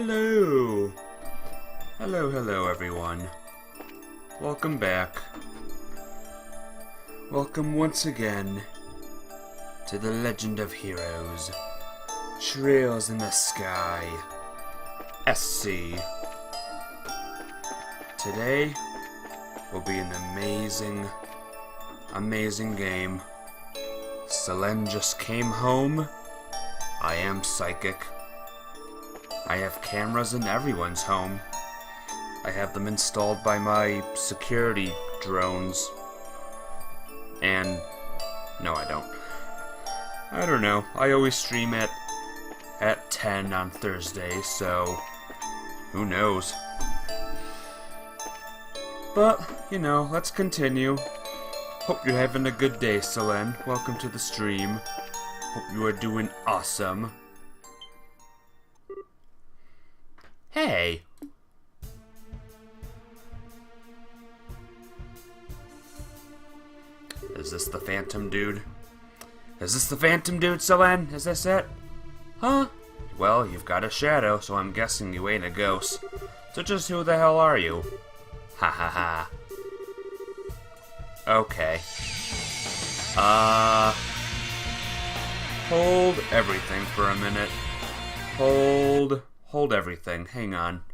Hello! Hello everyone. Welcome back. Welcome once again to the Legend of Heroes. Trails in the Sky. SC. Today will be an amazing game. Selene just came home. I am psychic. I have cameras in everyone's home. I have them installed by my security drones. And no, I don't. I don't know. I always stream at 10 on Thursday, so who knows? But, let's continue. Hope you're having a good day, Selene. Welcome to the stream. Hope you are doing awesome. Hey! Is this the Phantom dude? Is this the Phantom dude, Selene? Is this it? Huh? Well, you've got a shadow, so I'm guessing you ain't a ghost. So just who the hell are you? Ha ha ha. Okay. Hold everything for a minute. Hold everything. Hang on.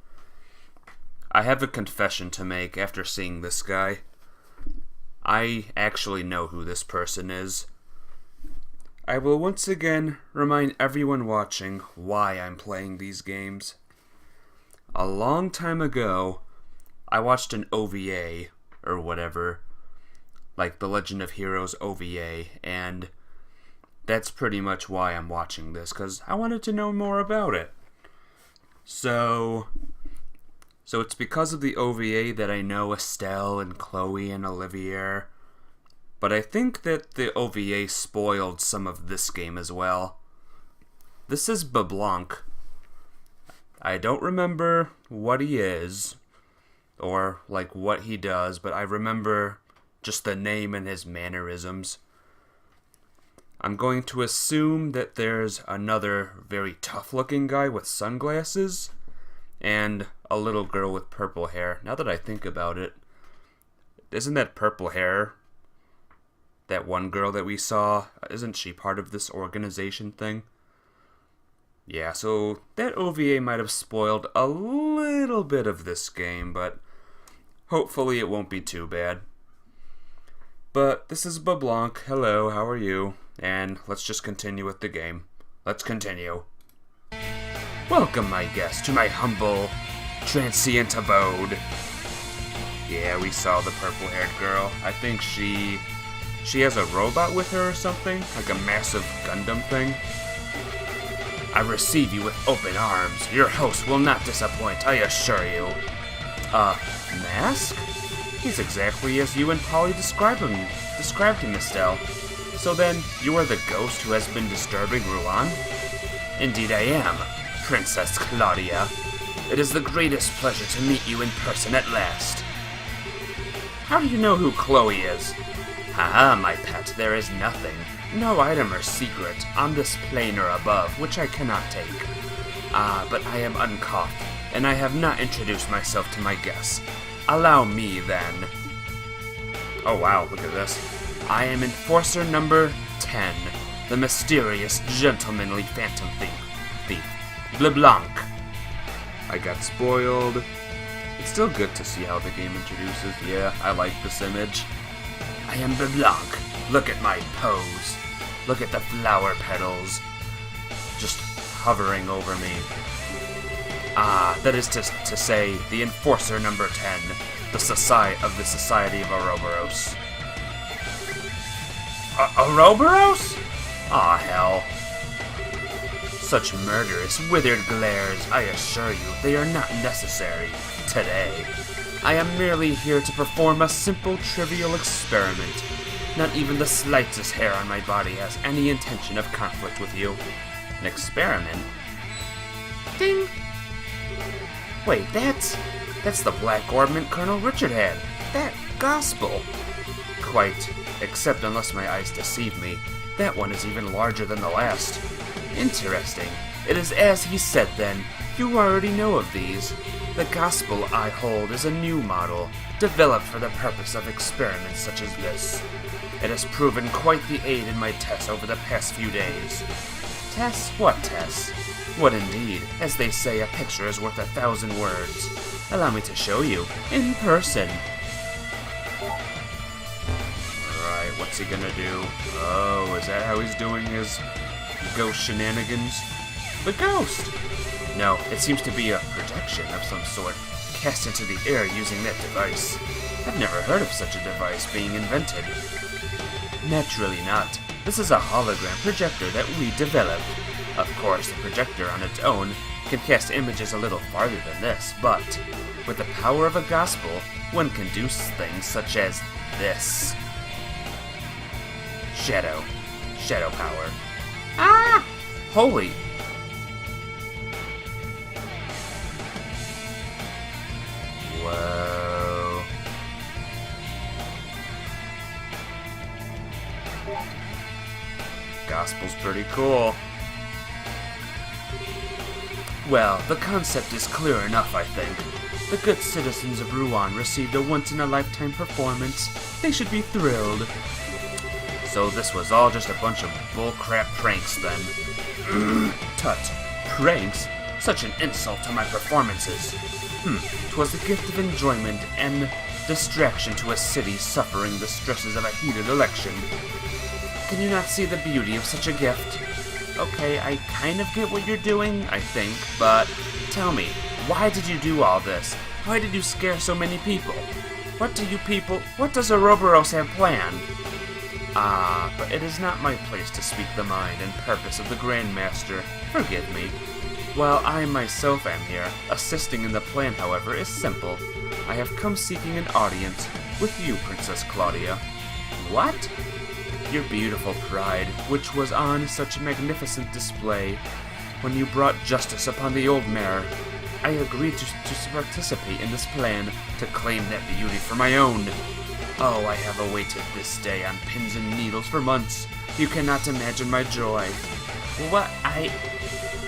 I have a confession to make after seeing this guy. I actually know who this person is. I will once again remind everyone watching why I'm playing these games. A long time ago, I watched an OVA, or whatever, like the Legend of Heroes OVA, and that's pretty much why I'm watching this, because I wanted to know more about it. So it's because of the OVA that I know Estelle and Chloe and Olivier, but I think that the OVA spoiled some of this game as well. This is Beblanc. I don't remember what he is, or what he does, but I remember just the name and his mannerisms. I'm going to assume that there's another very tough-looking guy with sunglasses, and a little girl with purple hair. Now that I think about it, isn't that purple hair that one girl that we saw? Isn't she part of this organization thing? Yeah, so that OVA might have spoiled a little bit of this game, but hopefully it won't be too bad. But this is Beblanc. Hello, how are you? And let's just continue with the game. Let's continue. Welcome, my guest, to my humble, transient abode. Yeah, we saw the purple-haired girl. I think she has a robot with her or something, like a massive Gundam thing. I receive you with open arms. Your host will not disappoint, I assure you. Mask? He's exactly as you and Polly described him, Estelle. So then, you are the ghost who has been disturbing Rouen? Indeed I am, Princess Claudia. It is the greatest pleasure to meet you in person at last. How do you know who Chloe is? Haha, my pet, there is nothing. No item or secret on this plane or above which I cannot take. But I am uncaught, and I have not introduced myself to my guests. Allow me, then. Oh wow, look at this. I am Enforcer number 10, the mysterious, gentlemanly Phantom Thief, Beblanc. I got spoiled. It's still good to see how the game introduces. Yeah, I like this image. I am Beblanc. Look at my pose. Look at the flower petals just hovering over me. That is to say, the Enforcer number 10, the Society of Ouroboros. Ouroboros? Aw, hell. Such murderous, withered glares, I assure you, they are not necessary today. I am merely here to perform a simple, trivial experiment. Not even the slightest hair on my body has any intention of conflict with you. An experiment? Ding! Wait, that's the black ornament Colonel Richard had. That gospel. Quite. Except unless my eyes deceive me, that one is even larger than the last. Interesting. It is as he said then. You already know of these. The gospel I hold is a new model, developed for the purpose of experiments such as this. It has proven quite the aid in my tests over the past few days. Tests? What tests? What indeed? As they say, a picture is worth 1,000 words. Allow me to show you, in person. Alright, what's he gonna do? Oh, is that how he's doing his ghost shenanigans? The ghost! No, it seems to be a projection of some sort, cast into the air using that device. I've never heard of such a device being invented. Naturally not. This is a hologram projector that we developed. Of course, the projector on its own can cast images a little farther than this, but with the power of a gospel, one can do things such as this. Shadow power. Ah! Holy! Whoa. Gospel's pretty cool. Well, the concept is clear enough, I think. The good citizens of Rouen received a once-in-a-lifetime performance. They should be thrilled. So this was all just a bunch of bullcrap pranks, then. Tut. Pranks? Such an insult to my performances. 'Twas the gift of enjoyment and distraction to a city suffering the stresses of a heated election. Can you not see the beauty of such a gift? Okay, I kind of get what you're doing, I think, but tell me, why did you do all this? Why did you scare so many people? What does Ouroboros have planned? Ah, but it is not my place to speak the mind and purpose of the Grand Master. Forgive me. While I myself am here, assisting in the plan, however, is simple. I have come seeking an audience with you, Princess Claudia. What? Your beautiful pride, which was on such magnificent display when you brought justice upon the old mare. I agreed to participate in this plan, to claim that beauty for my own. Oh, I have awaited this day on pins and needles for months. You cannot imagine my joy. What,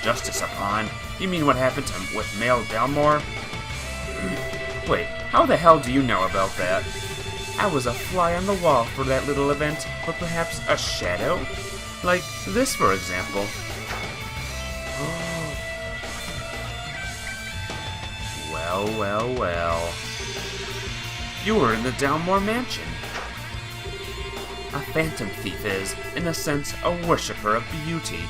Justice upon? You mean what happened with Male Dalmore? Wait, how the hell do you know about that? I was a fly on the wall for that little event, or perhaps a shadow? Like this, for example. Well. You were in the Dalmore mansion. A phantom thief is, in a sense, a worshipper of beauty.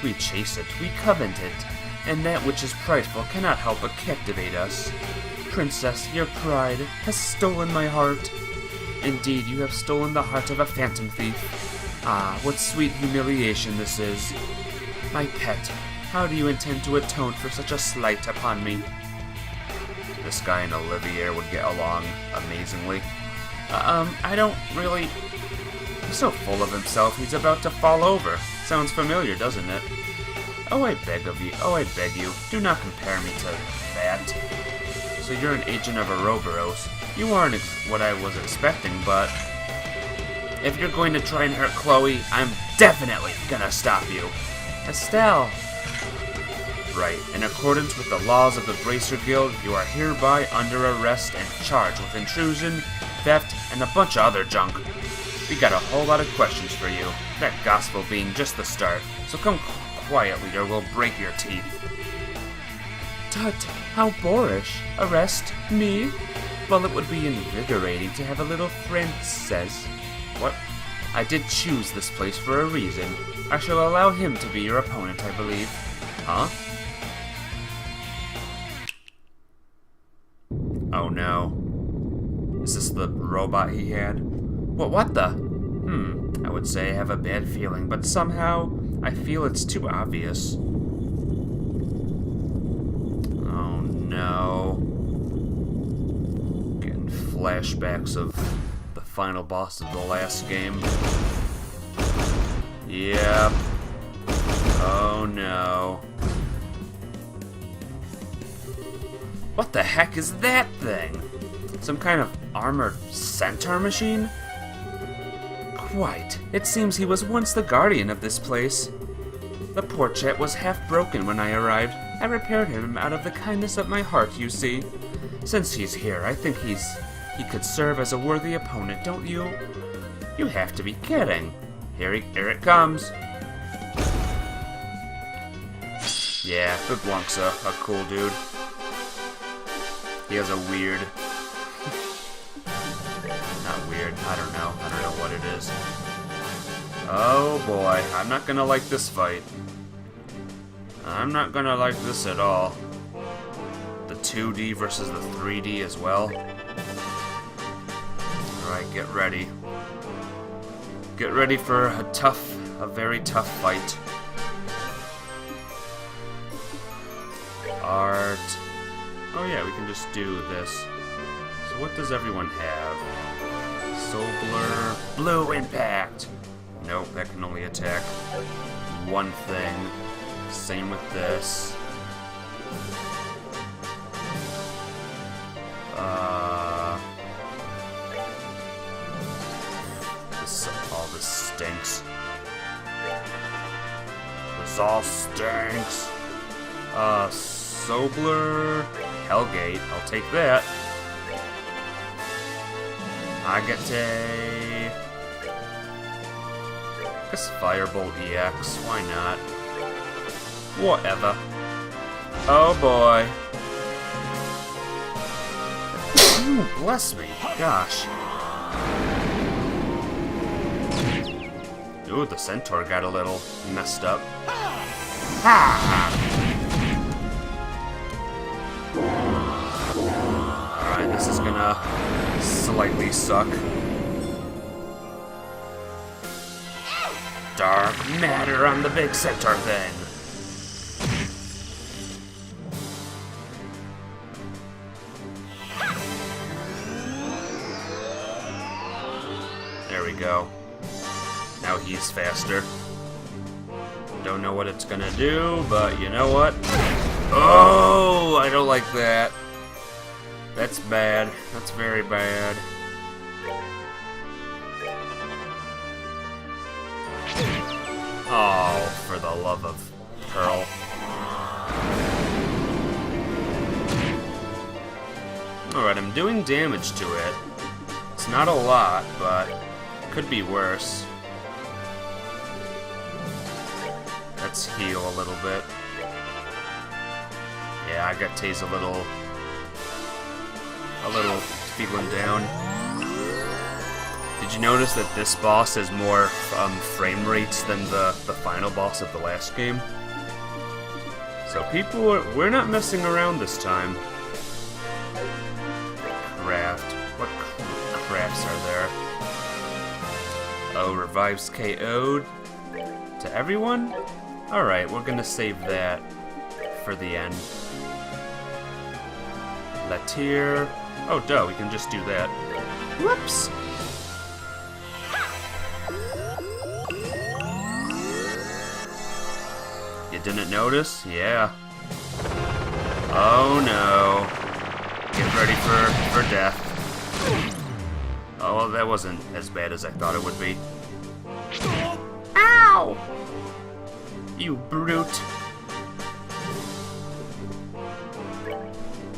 We chase it, we covet it, and that which is prideful cannot help but captivate us. Princess, your pride has stolen my heart. Indeed, you have stolen the heart of a phantom thief. Ah, what sweet humiliation this is. My pet, how do you intend to atone for such a slight upon me? This guy and Olivier would get along amazingly. I don't really... He's so full of himself, he's about to fall over. Sounds familiar, doesn't it? Oh, I beg you, do not compare me to that. So you're an agent of Ouroboros. You aren't what I was expecting, but... If you're going to try and hurt Chloe, I'm definitely gonna stop you. Estelle! Right, in accordance with the laws of the Bracer Guild, you are hereby under arrest and charged with intrusion, theft, and a bunch of other junk. We got a whole lot of questions for you, that gospel being just the start, so come quietly or we'll break your teeth. Tut, how boorish. Arrest me? Well, it would be invigorating to have a little princess. What? I did choose this place for a reason. I shall allow him to be your opponent, I believe. Huh? Oh no. Is this the robot he had? What the? I would say I have a bad feeling, but somehow I feel it's too obvious. Oh no. Getting flashbacks of the final boss of the last game. Yep. Oh no. What the heck is that thing? Some kind of armored centaur machine? Quite. It seems he was once the guardian of this place. The poor chap was half broken when I arrived. I repaired him out of the kindness of my heart, you see. Since he's here, I think he could serve as a worthy opponent, don't you? You have to be kidding. Here it comes. Yeah, LeBlanc's a cool dude. He has a weird... Not weird, I don't know what it is. Oh boy, I'm not gonna like this fight. I'm not gonna like this at all. The 2D versus the 3D as well. Alright, get ready. Get ready for a very tough fight. Art. Oh yeah, we can just do this. So what does everyone have? Soul Blur. Blue Impact! Nope, that can only attack one thing. Same with this. All this stinks. This all stinks. Sobler, Hellgate, I'll take that. Agate. I guess Firebolt EX, why not? Whatever. Oh boy. Ooh, bless me. Gosh. Ooh, the Centaur got a little messed up. Ha! Alright, this is gonna slightly suck. Dark matter on the big Centaur thing. There we go. Now he's faster. Don't know what it's gonna do, but you know what? Oh, I don't like that. That's bad. That's very bad. Oh, for the love of Pearl. Alright, I'm doing damage to it. It's not a lot, but could be worse. Let's heal a little bit. Yeah, I got Taze a little feeling down. Did you notice that this boss has more frame rates than the final boss of the last game? So we're not messing around this time. Craft. What crafts are there? Oh, revives KO'd to everyone? Alright, we're gonna save that for the end. Latier. Oh, duh, we can just do that. Whoops! You didn't notice? Yeah. Oh no. Get ready for death. Oh, well, that wasn't as bad as I thought it would be. Ow! You brute.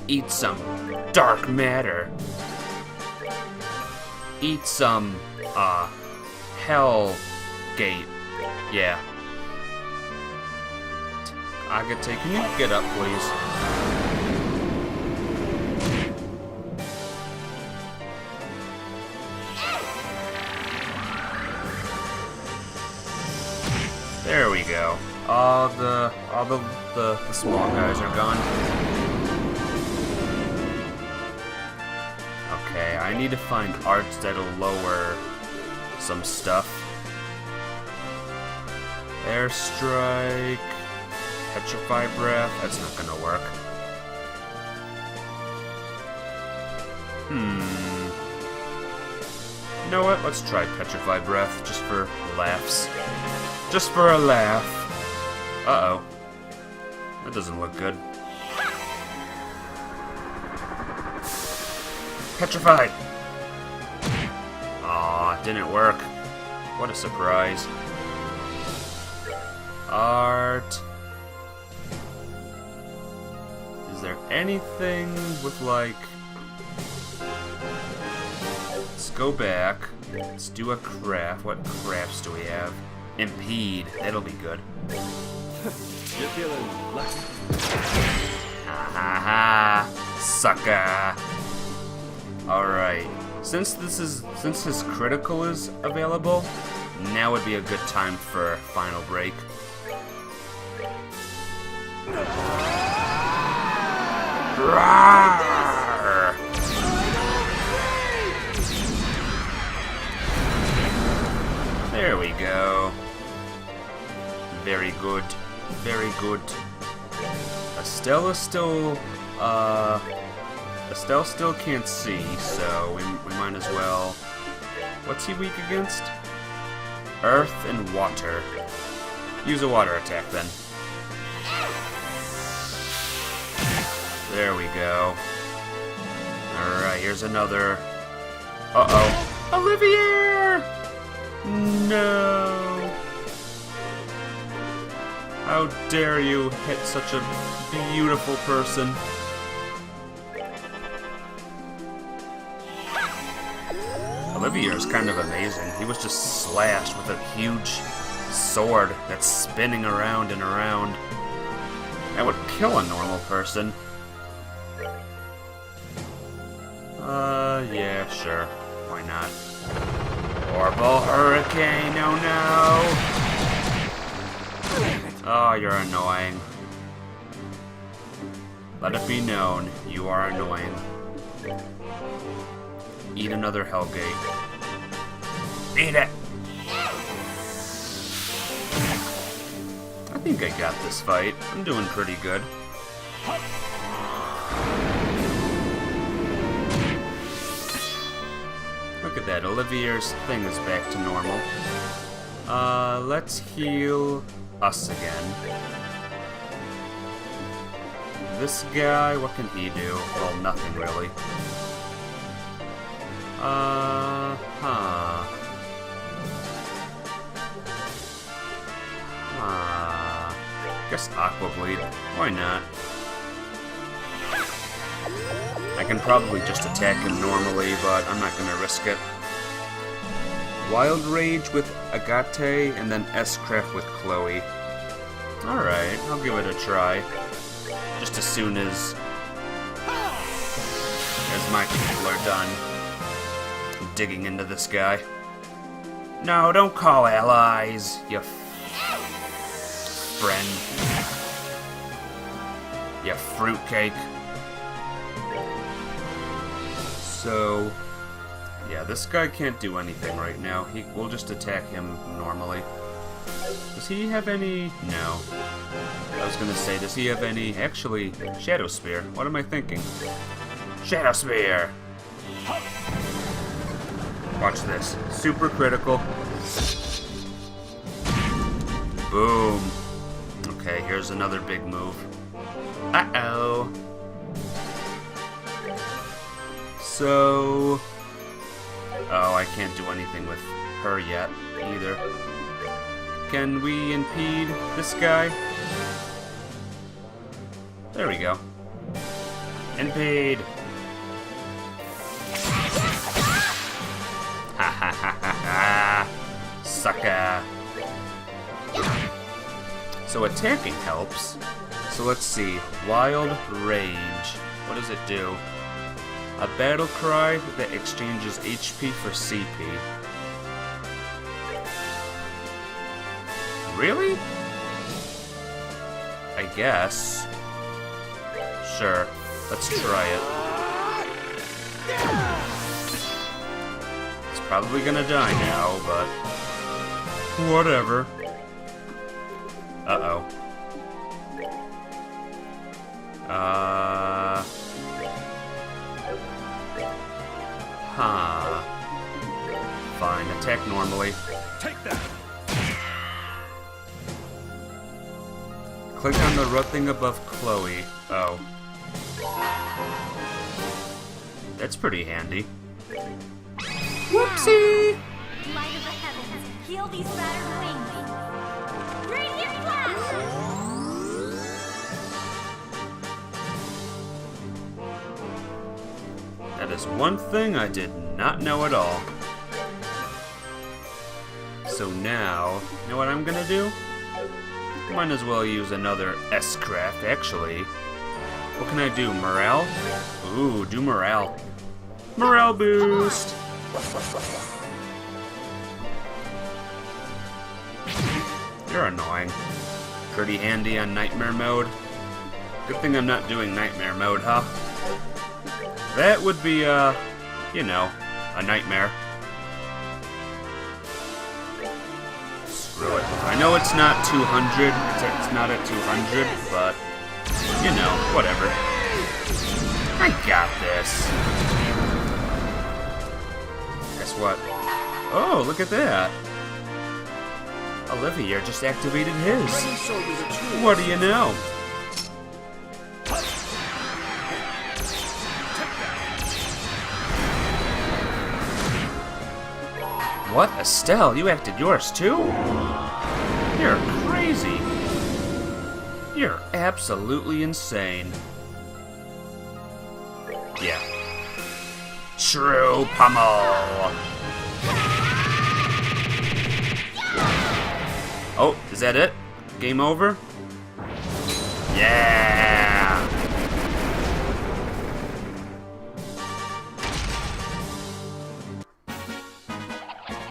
Eat some dark matter. Eat some, Hell Gate. Yeah. Agate, can you get up, please? There we go. All the small guys are gone. Okay, I need to find arts that'll lower some stuff. Airstrike, Petrify Breath. That's not gonna work. You know what? Let's try Petrify Breath just for laughs. Just for a laugh. Uh-oh. That doesn't look good. Petrified! Aw, didn't work. What a surprise. art. Is there anything with, like... Let's go back. Let's do a craft. What crafts do we have? Impede. That'll be good. You're feeling lucky. Ha ha ha. Sucker. Alright. Since his critical is available, now would be a good time for final break. Roar! There we go. Very good. Very good. Estelle still can't see, so we might as well... What's he weak against? Earth and water. Use a water attack then. There we go. Alright, here's another... Uh-oh. Olivier! No! How dare you hit such a beautiful person? Olivier is kind of amazing. He was just slashed with a huge sword that's spinning around and around. That would kill a normal person. Yeah, sure. Why not? Orbital Hurricane, oh no! Oh, you're annoying. Let it be known, you are annoying. Eat another Hellgate. Eat it! I think I got this fight. I'm doing pretty good. Look at that, Olivier's thing is back to normal. Let's heal us again. This guy, what can he do? Well, nothing really. Guess Aqua Bleed. Why not? I can probably just attack him normally, but I'm not gonna risk it. Wild Rage with Agate, and then S-Craft with Chloe. Alright, I'll give it a try. Just as soon as my people are done digging into this guy. No, don't call allies, you friend. You fruitcake. So, yeah, this guy can't do anything right now. We'll just attack him normally. Does he have any? No. I was gonna say, does he have any? Actually, Shadow Spear. What am I thinking? Shadow Spear! Watch this. Super critical. Boom. Okay, here's another big move. Uh-oh. So... Oh, I can't do anything with her yet, either. Can we impede this guy? There we go. Impede! Ha ha ha ha ha! Sucker! So attacking helps. So let's see. Wild Rage. What does it do? A battle cry that exchanges HP for CP. Really? I guess. Sure. Let's try it. It's probably gonna die now, but... whatever. Uh-oh. Fine, attack normally. Take that. Click on the red thing above Chloe. Oh. That's pretty handy. Whoopsie! Light of the heavens, heal these battered wings. Radiant blast! is one thing I did not know at all. So now, you know what I'm gonna do? Might as well use another S-Craft, actually. What can I do? Morale? Ooh, do morale. Morale boost! You're annoying. Pretty handy on Nightmare mode. Good thing I'm not doing Nightmare mode, huh? That would be, you know, a nightmare. Screw it. I know it's not 200, it's not at 200, but, you know, whatever. I got this. Guess what? Oh, look at that. Olivier just activated his. What do you know? What? Estelle, you acted yours too? You're crazy. You're absolutely insane. Yeah. True pummel. Oh, is that it? Game over? Yeah!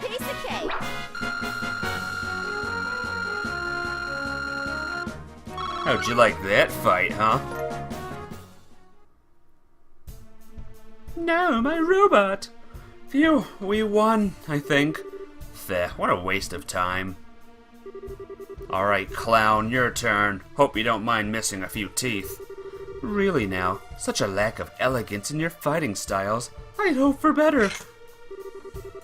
Piece of cake. How'd you like that fight, huh? No, my robot! Phew, we won, I think. Feh, what a waste of time. Alright, clown, your turn. Hope you don't mind missing a few teeth. Really now, such a lack of elegance in your fighting styles. I'd hope for better.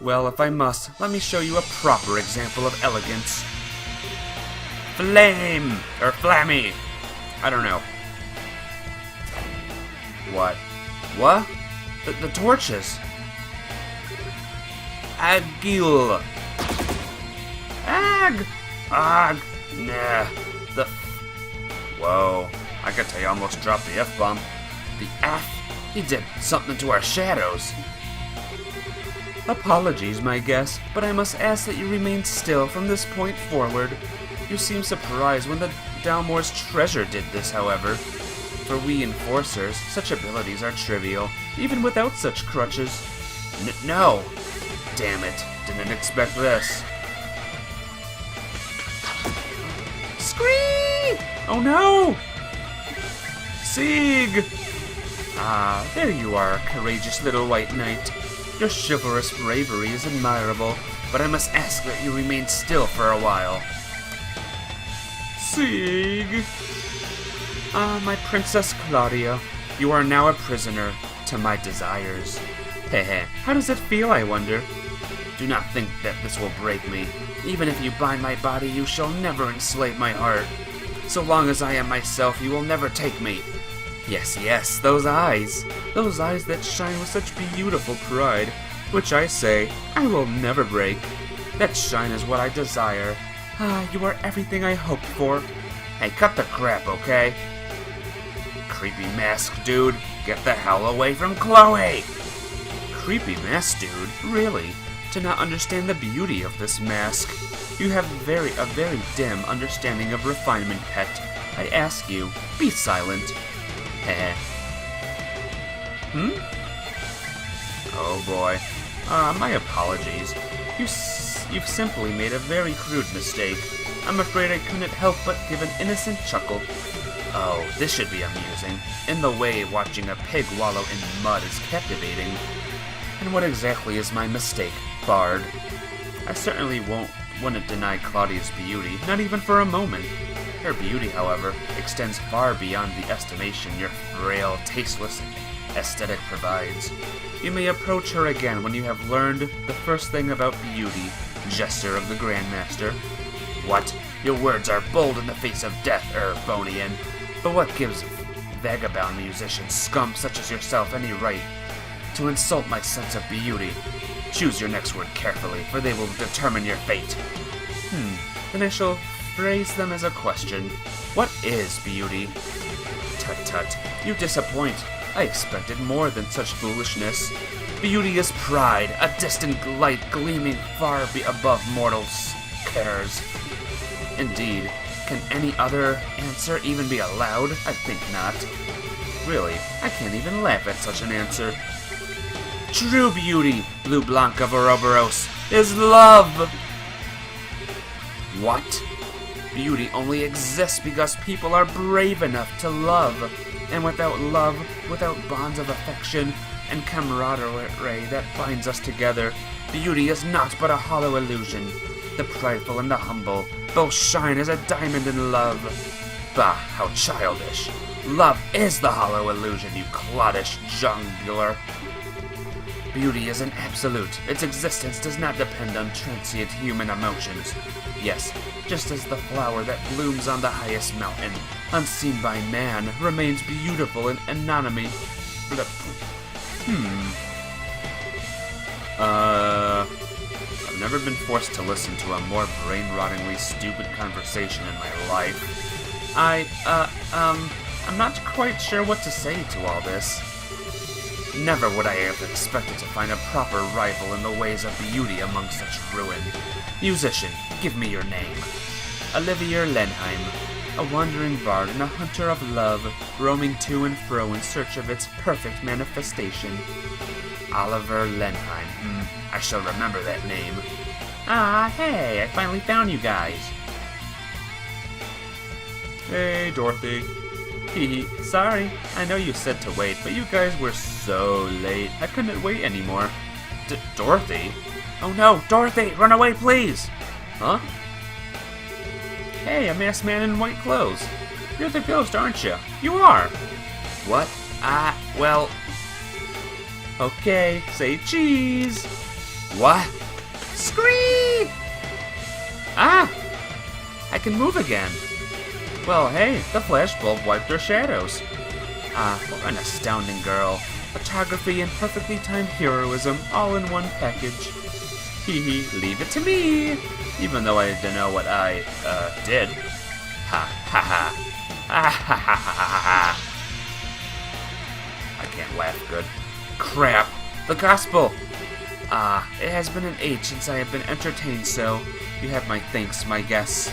Well, if I must, let me show you a proper example of elegance. Flame! Or flammy! I don't know. What? What? The torches. Agil. Ag! Ag! Nah. Whoa. I could tell you almost dropped the F-bomb. The F? He did something to our shadows. Apologies, my guest, but I must ask that you remain still from this point forward. You seem surprised when the Dalmore's treasure did this, however. For we enforcers, such abilities are trivial, even without such crutches. No! Damn it, didn't expect this. Scream! Oh no! Sieg! Ah, there you are, courageous little white knight. Your chivalrous bravery is admirable, but I must ask that you remain still for a while. Sieg! Ah, my Princess Claudia, you are now a prisoner to my desires. Hehe, how does it feel, I wonder? Do not think that this will break me. Even if you bind my body, you shall never enslave my heart. So long as I am myself, you will never take me. Yes, yes, those eyes that shine with such beautiful pride, which I say, I will never break. That shine is what I desire. Ah, you are everything I hoped for. Hey, cut the crap, okay? Creepy mask, dude. Get the hell away from Chloe! Creepy mask, dude? Really? To not understand the beauty of this mask. You have a very dim understanding of refinement, pet. I ask you, be silent. Heh. Oh boy. My apologies. You've simply made a very crude mistake. I'm afraid I couldn't help but give an innocent chuckle. Oh, this should be amusing. In the way watching a pig wallow in mud is captivating. And what exactly is my mistake, Bard? I certainly wouldn't deny Claudia's beauty, not even for a moment. Her beauty, however, extends far beyond the estimation your frail, tasteless aesthetic provides. You may approach her again when you have learned the first thing about beauty, Jester of the Grandmaster. What? Your words are bold in the face of death, Urbonian. But what gives vagabond musicians, scum such as yourself, any right to insult my sense of beauty? Choose your next word carefully, for they will determine your fate. Then I shall phrase them as a question. What is beauty? Tut tut, you disappoint. I expected more than such foolishness. Beauty is pride, a distant light gleaming far above mortals' cares. Indeed, can any other answer even be allowed? I think not. Really, I can't even laugh at such an answer. True beauty, Blue Blanc of Ouroboros, is love! What? Beauty only exists because people are brave enough to love. And without love, without bonds of affection and camaraderie that binds us together, beauty is naught but a hollow illusion. The prideful and the humble both shine as a diamond in love. Bah, how childish. Love is the hollow illusion, you cloddish jungler. Beauty is an absolute. Its existence does not depend on transient human emotions. Yes, just as the flower that blooms on the highest mountain, unseen by man, remains beautiful in anonymity. I've never been forced to listen to a more brain-rottingly stupid conversation in my life. I'm not quite sure what to say to all this. Never would I have expected to find a proper rival in the ways of beauty among such ruin. Musician, give me your name. Olivier Lenheim, a wandering bard and a hunter of love, roaming to and fro in search of its perfect manifestation. Oliver Lenheim. I shall remember that name. Ah, hey, I finally found you guys. Hey, Dorothy. Hee, sorry. I know you said to wait, but you guys were so late. I couldn't wait anymore. Dorothy? Oh no, Dorothy, run away, please! Huh? Hey, a masked man in white clothes. You're the ghost, aren't you? You are! What? Well... Okay, say cheese! What? Scream! Ah! I can move again. Well, hey, the flashbulb wiped their shadows. What an astounding girl. Photography and perfectly timed heroism all in one package. Hee, leave it to me! Even though I don't know what I, did. Ha ha ha. Ha ha ha ha ha. I can't laugh good. Crap! The gospel! It has been an age since I have been entertained, so you have my thanks, my guess.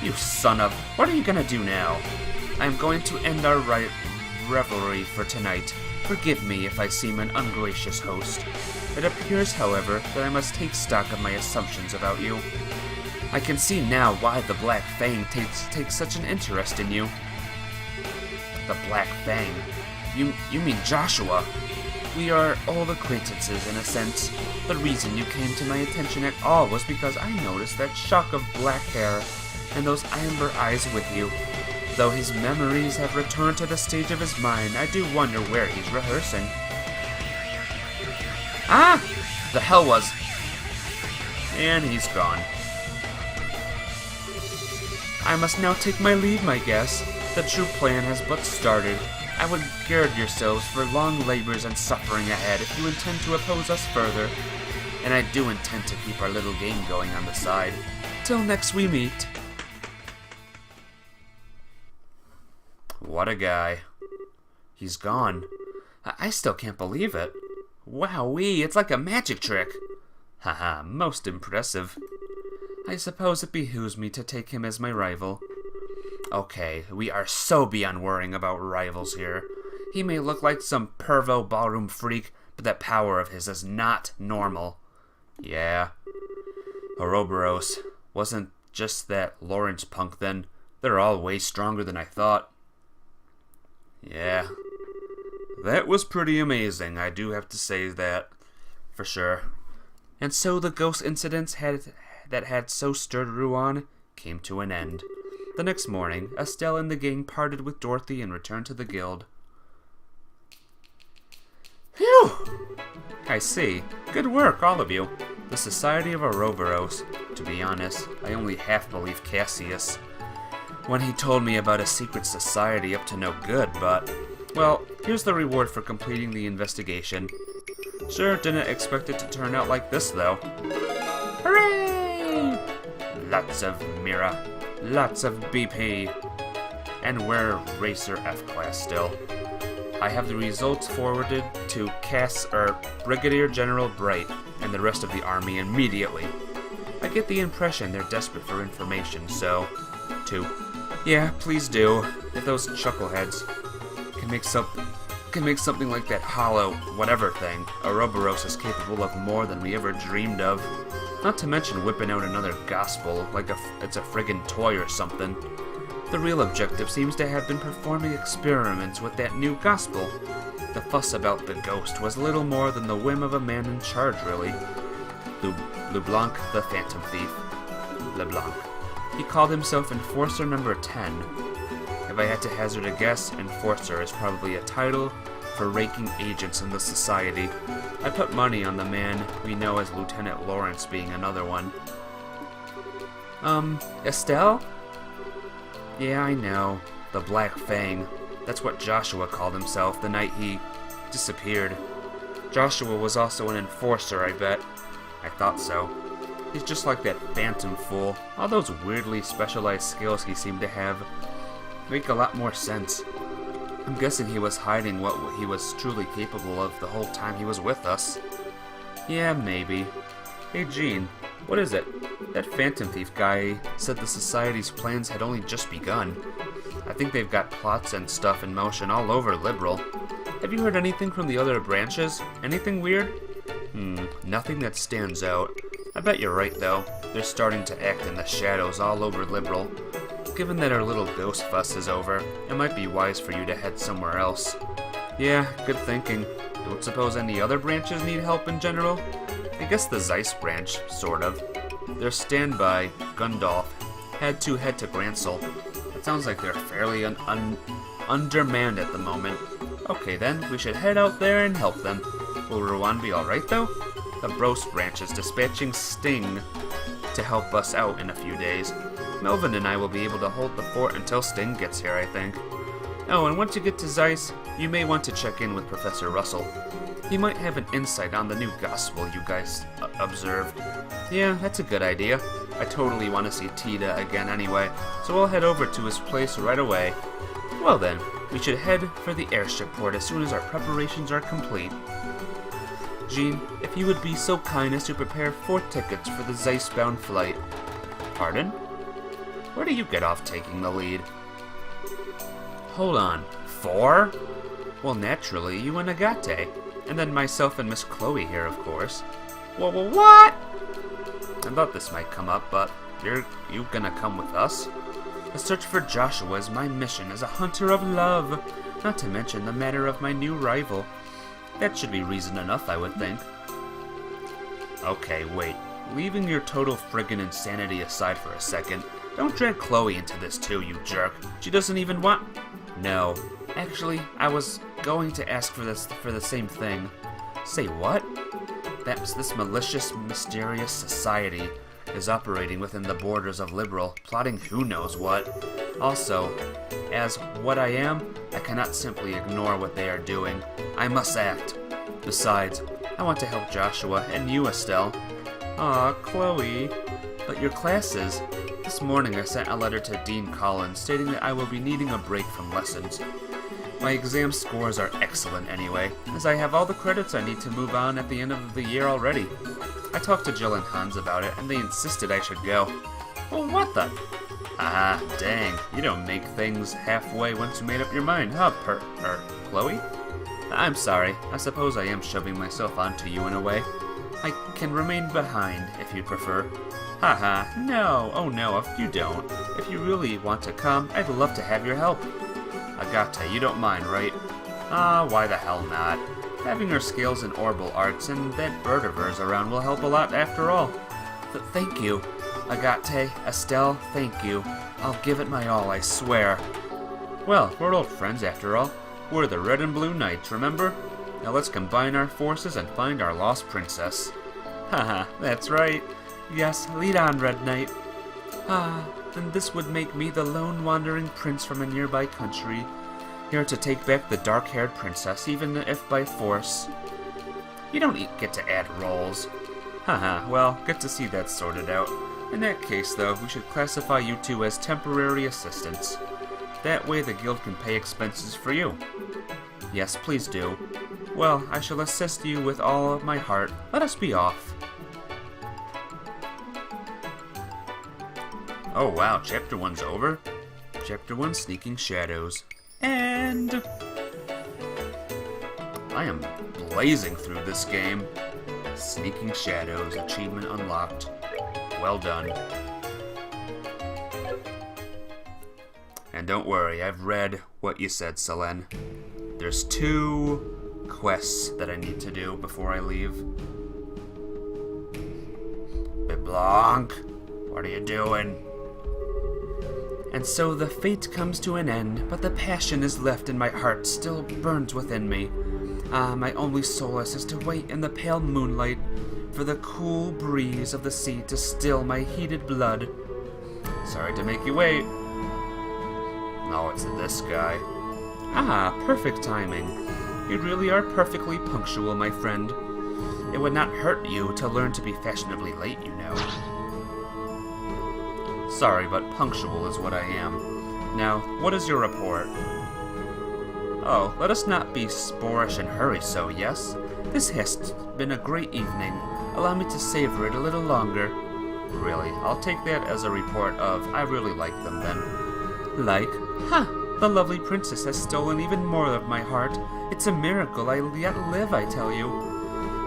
You son of... What are you gonna do now? I am going to end our revelry for tonight. Forgive me if I seem an ungracious host. It appears, however, that I must take stock of my assumptions about you. I can see now why the Black Fang takes such an interest in you. The Black Fang? You mean Joshua? We are old acquaintances, in a sense. The reason you came to my attention at all was because I noticed that shock of black hair and those amber eyes with you. Though his memories have returned to the stage of his mind, I do wonder where he's rehearsing. Ah! The hell was... And he's gone. I must now take my leave, my guess. The true plan has but started. I would gird yourselves for long labors and suffering ahead if you intend to oppose us further. And I do intend to keep our little game going on the side. Till next we meet. What a guy. He's gone. I still can't believe it. Wowee, it's like a magic trick. Haha, most impressive. I suppose it behooves me to take him as my rival. Okay, we are so beyond worrying about rivals here. He may look like some pervo ballroom freak, but that power of his is not normal. Yeah. Ouroboros. Wasn't just that Lawrence punk then. They're all way stronger than I thought. Yeah. That was pretty amazing, I do have to say that. For sure. And so the ghost incidents that had so stirred Rouen came to an end. The next morning, Estelle and the gang parted with Dorothy and returned to the guild. Phew! I see. Good work, all of you. The Society of Ouroboros. To be honest, I only half believe Cassius when he told me about a secret society up to no good, but... Well, here's the reward for completing the investigation. Sure didn't expect it to turn out like this, though. Hooray! Lots of Mira. Lots of BP. And we're Racer F-Class still. I have the results forwarded to Brigadier General Bright and the rest of the army immediately. I get the impression they're desperate for information, so... 2. Yeah, please do. If those chuckleheads can make something like that hollow whatever thing, Ouroboros is capable of more than we ever dreamed of. Not to mention whipping out another gospel like it's a friggin' toy or something. The real objective seems to have been performing experiments with that new gospel. The fuss about the ghost was little more than the whim of a man in charge, really. LeBlanc, the Phantom Thief. LeBlanc. He called himself Enforcer Number 10. If I had to hazard a guess, Enforcer is probably a title for raking agents in the society. I put money on the man we know as Lieutenant Lawrence being another one. Estelle? Yeah, I know. The Black Fang. That's what Joshua called himself the night he disappeared. Joshua was also an enforcer, I bet. I thought so. He's just like that phantom fool. All those weirdly specialized skills he seemed to have make a lot more sense. I'm guessing he was hiding what he was truly capable of the whole time he was with us. Yeah, maybe. Hey, Gene, what is it? That Phantom Thief guy said the Society's plans had only just begun. I think they've got plots and stuff in motion all over Liberal. Have you heard anything from the other branches? Anything weird? Nothing that stands out. I bet you're right, though. They're starting to act in the shadows all over Liberal. Given that our little ghost fuss is over, it might be wise for you to head somewhere else. Yeah, good thinking. Don't suppose any other branches need help in general? I guess the Zeiss branch, sort of. Their standby, Gundolf, had to head to Gransel. It sounds like they're fairly undermanned at the moment. Okay then, we should head out there and help them. Will Rowan be alright though? The Brost branch is dispatching Sting to help us out in a few days. Melvin and I will be able to hold the fort until Sting gets here, I think. Oh, and once you get to Zeiss, you may want to check in with Professor Russell. He might have an insight on the new gospel you guys observed. Yeah, that's a good idea. I totally want to see Tita again anyway, so I'll head over to his place right away. Well then, we should head for the airship port as soon as our preparations are complete. Jean, if you would be so kind as to prepare 4 tickets for the Zeiss-bound flight. Pardon? Where do you get off taking the lead? Hold on, 4? Well, naturally, you and Agate. And then myself and Miss Chloe here, of course. Well, what? I thought this might come up, but you gonna come with us? The search for Joshua is my mission as a hunter of love, not to mention the matter of my new rival. That should be reason enough, I would think. Okay, wait. Leaving your total friggin' insanity aside for a second, don't drag Chloe into this too, you jerk. She doesn't even want... No. Actually, I was going to ask for the same thing. Say what? That's this malicious, mysterious society is operating within the borders of Liberal, plotting who knows what. Also, as what I am, I cannot simply ignore what they are doing. I must act. Besides, I want to help Joshua and you, Estelle. Aw, Chloe. But your classes... This morning I sent a letter to Dean Collins stating that I will be needing a break from lessons. My exam scores are excellent anyway, as I have all the credits I need to move on at the end of the year already. I talked to Jill and Hans about it, and they insisted I should go. Well, what the? Ah, dang, you don't make things halfway once you made up your mind, huh, Chloe? I'm sorry, I suppose I am shoving myself onto you in a way. I can remain behind, if you'd prefer. Haha, no, oh no, if you don't. If you really want to come, I'd love to have your help. Agate, you don't mind, right? Ah, why the hell not? Having her skills in orbal arts and that bird of hers around will help a lot after all. Thank you. Agate, Estelle, thank you. I'll give it my all, I swear. Well, we're old friends after all. We're the Red and Blue Knights, remember? Now let's combine our forces and find our lost princess. Haha, that's right. Yes, lead on, Red Knight. Ah, then this would make me the lone wandering prince from a nearby country, here to take back the dark-haired princess, even if by force. You don't get to add roles. Haha, well, good to see that sorted out. In that case, though, we should classify you two as temporary assistants. That way the guild can pay expenses for you. Yes, please do. Well, I shall assist you with all of my heart. Let us be off. Oh wow, Chapter 1's over? Chapter 1, Sneaking Shadows. And I am blazing through this game. Sneaking Shadows, achievement unlocked. Well done. And don't worry, I've read what you said, Selene. There's 2 quests that I need to do before I leave. Blanc, what are you doing? And so the fate comes to an end, but the passion is left in my heart, still burns within me. Ah, my only solace is to wait in the pale moonlight for the cool breeze of the sea to still my heated blood. Sorry to make you wait. No, it's this guy. Ah, perfect timing. You really are perfectly punctual, my friend. It would not hurt you to learn to be fashionably late, you know. Sorry, but punctual is what I am. Now, what is your report? Oh, let us not be sporish and hurry so, yes? This has been a great evening. Allow me to savor it a little longer. Really, I'll take that as a report of I really like them then. Like? Ha! The lovely princess has stolen even more of my heart. It's a miracle I yet live, I tell you.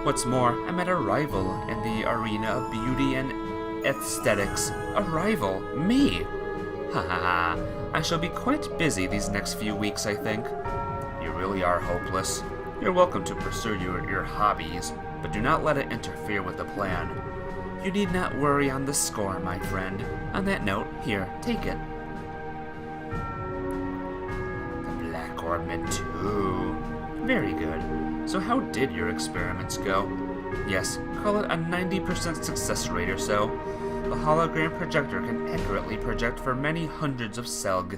What's more, I'm at a rival in the arena of beauty and aesthetics. A rival? Me? Ha ha ha. I shall be quite busy these next few weeks, I think. You really are hopeless. You're welcome to pursue your hobbies, but do not let it interfere with the plan. You need not worry on the score, my friend. On that note, here, take it. The Black Ornament 2. Very good. So how did your experiments go? Yes, call it a 90% success rate or so. The hologram projector can accurately project for many hundreds of Selg.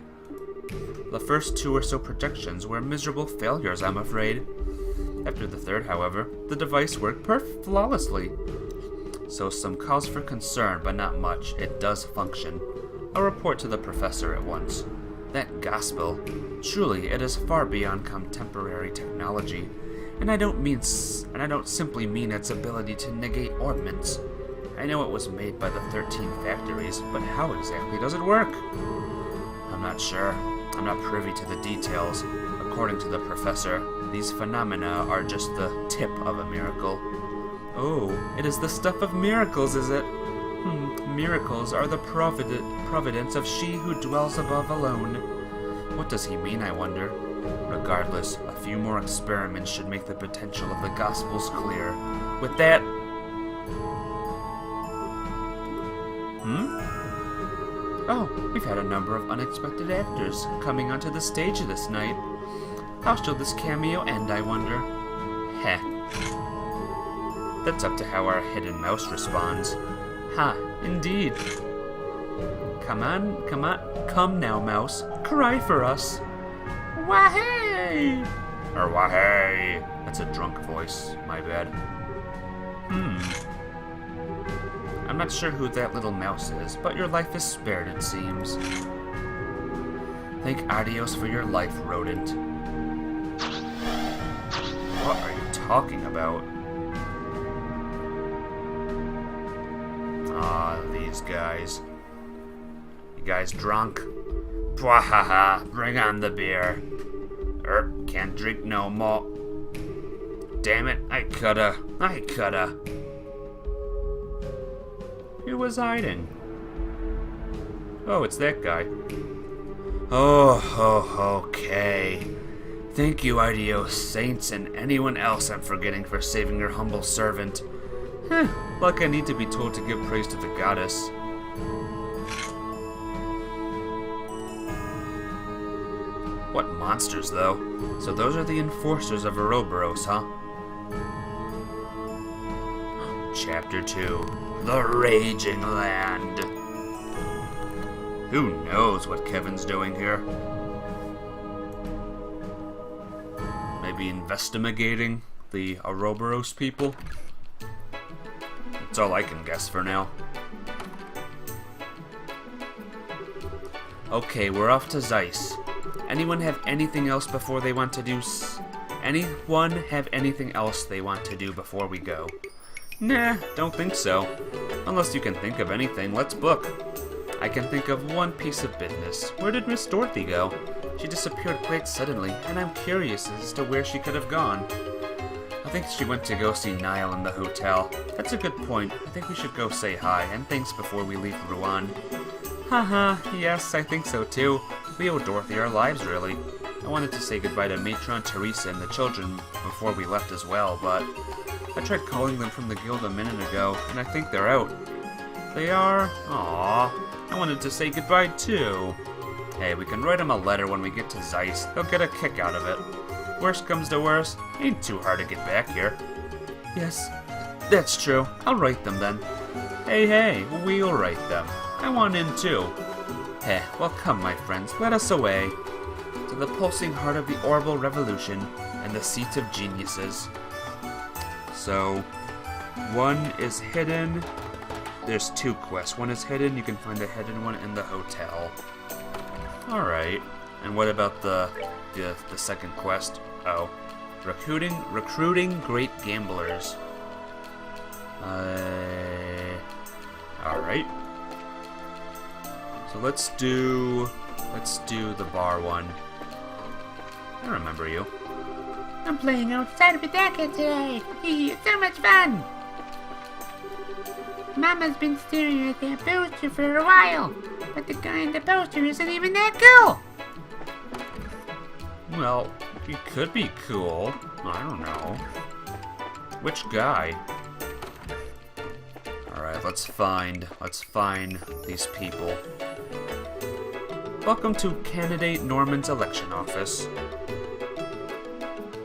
The first 2 or so projections were miserable failures, I'm afraid. After the third, however, the device worked flawlessly. So some cause for concern, but not much. It does function. I'll report to the professor at once. That gospel, truly, it is far beyond contemporary technology, and I don't simply mean its ability to negate orbments. I know it was made by the 13 factories, but how exactly does it work? I'm not sure. I'm not privy to the details. According to the professor, these phenomena are just the tip of a miracle. Oh, it is the stuff of miracles, is it? Miracles are the providence of she who dwells above alone. What does he mean, I wonder? Regardless, a few more experiments should make the potential of the Gospels clear. With that... Oh, we've had a number of unexpected actors coming onto the stage this night. How shall this cameo end, I wonder? Heh. That's up to how our hidden mouse responds. Ha, indeed. Come now, mouse. Cry for us. Wahey! Or wahey. That's a drunk voice, my bad. I'm not sure who that little mouse is, but your life is spared, it seems. Thank Adios for your life, rodent. What are you talking about? Ah, these guys. You guys drunk? Pwahaha, bring on the beer. Can't drink no more. Damn it, I coulda. Who was hiding? Oh, it's that guy. Oh, okay. Thank you, Adios Saints, and anyone else I'm forgetting for saving your humble servant. Like I need to be told to give praise to the goddess. What monsters, though? So those are the enforcers of Ouroboros, huh? Chapter 2. The Raging Land. Who knows what Kevin's doing here? Maybe investigating the Ouroboros people? That's all I can guess for now. Okay, we're off to Zeiss. Anyone have anything else before they want to do Anyone have anything else they want to do before we go? Nah, don't think so. Unless you can think of anything, let's book. I can think of one piece of business. Where did Miss Dorothy go? She disappeared quite suddenly, and I'm curious as to where she could have gone. I think she went to go see Niall in the hotel. That's a good point. I think we should go say hi, and thanks before we leave Rouen. Haha, yes, I think so too. We owe Dorothy our lives, really. I wanted to say goodbye to Matron, Teresa, and the children before we left as well, but I tried calling them from the guild a minute ago, and I think they're out. They are? Aww. I wanted to say goodbye too. Hey, we can write them a letter when we get to Zeiss. They'll get a kick out of it. Worst comes to worst, ain't too hard to get back here. Yes, that's true. I'll write them then. Hey, we'll write them. I want in too. Heh, well come my friends, let us away. To the pulsing heart of the Orbital Revolution and the seat of geniuses. So, one is hidden. There's 2 quests. One is hidden, you can find the hidden one in the hotel. Alright. And what about the second quest? Oh. Recruiting great gamblers. Alright. So let's do the bar one. I remember you. I'm playing outside of Bedaka today. It's so much fun. Mama's been staring at that poster for a while, but the guy in the poster isn't even that cool. Well, he could be cool. I don't know. Which guy? Alright, let's find these people. Welcome to Candidate Norman's election office.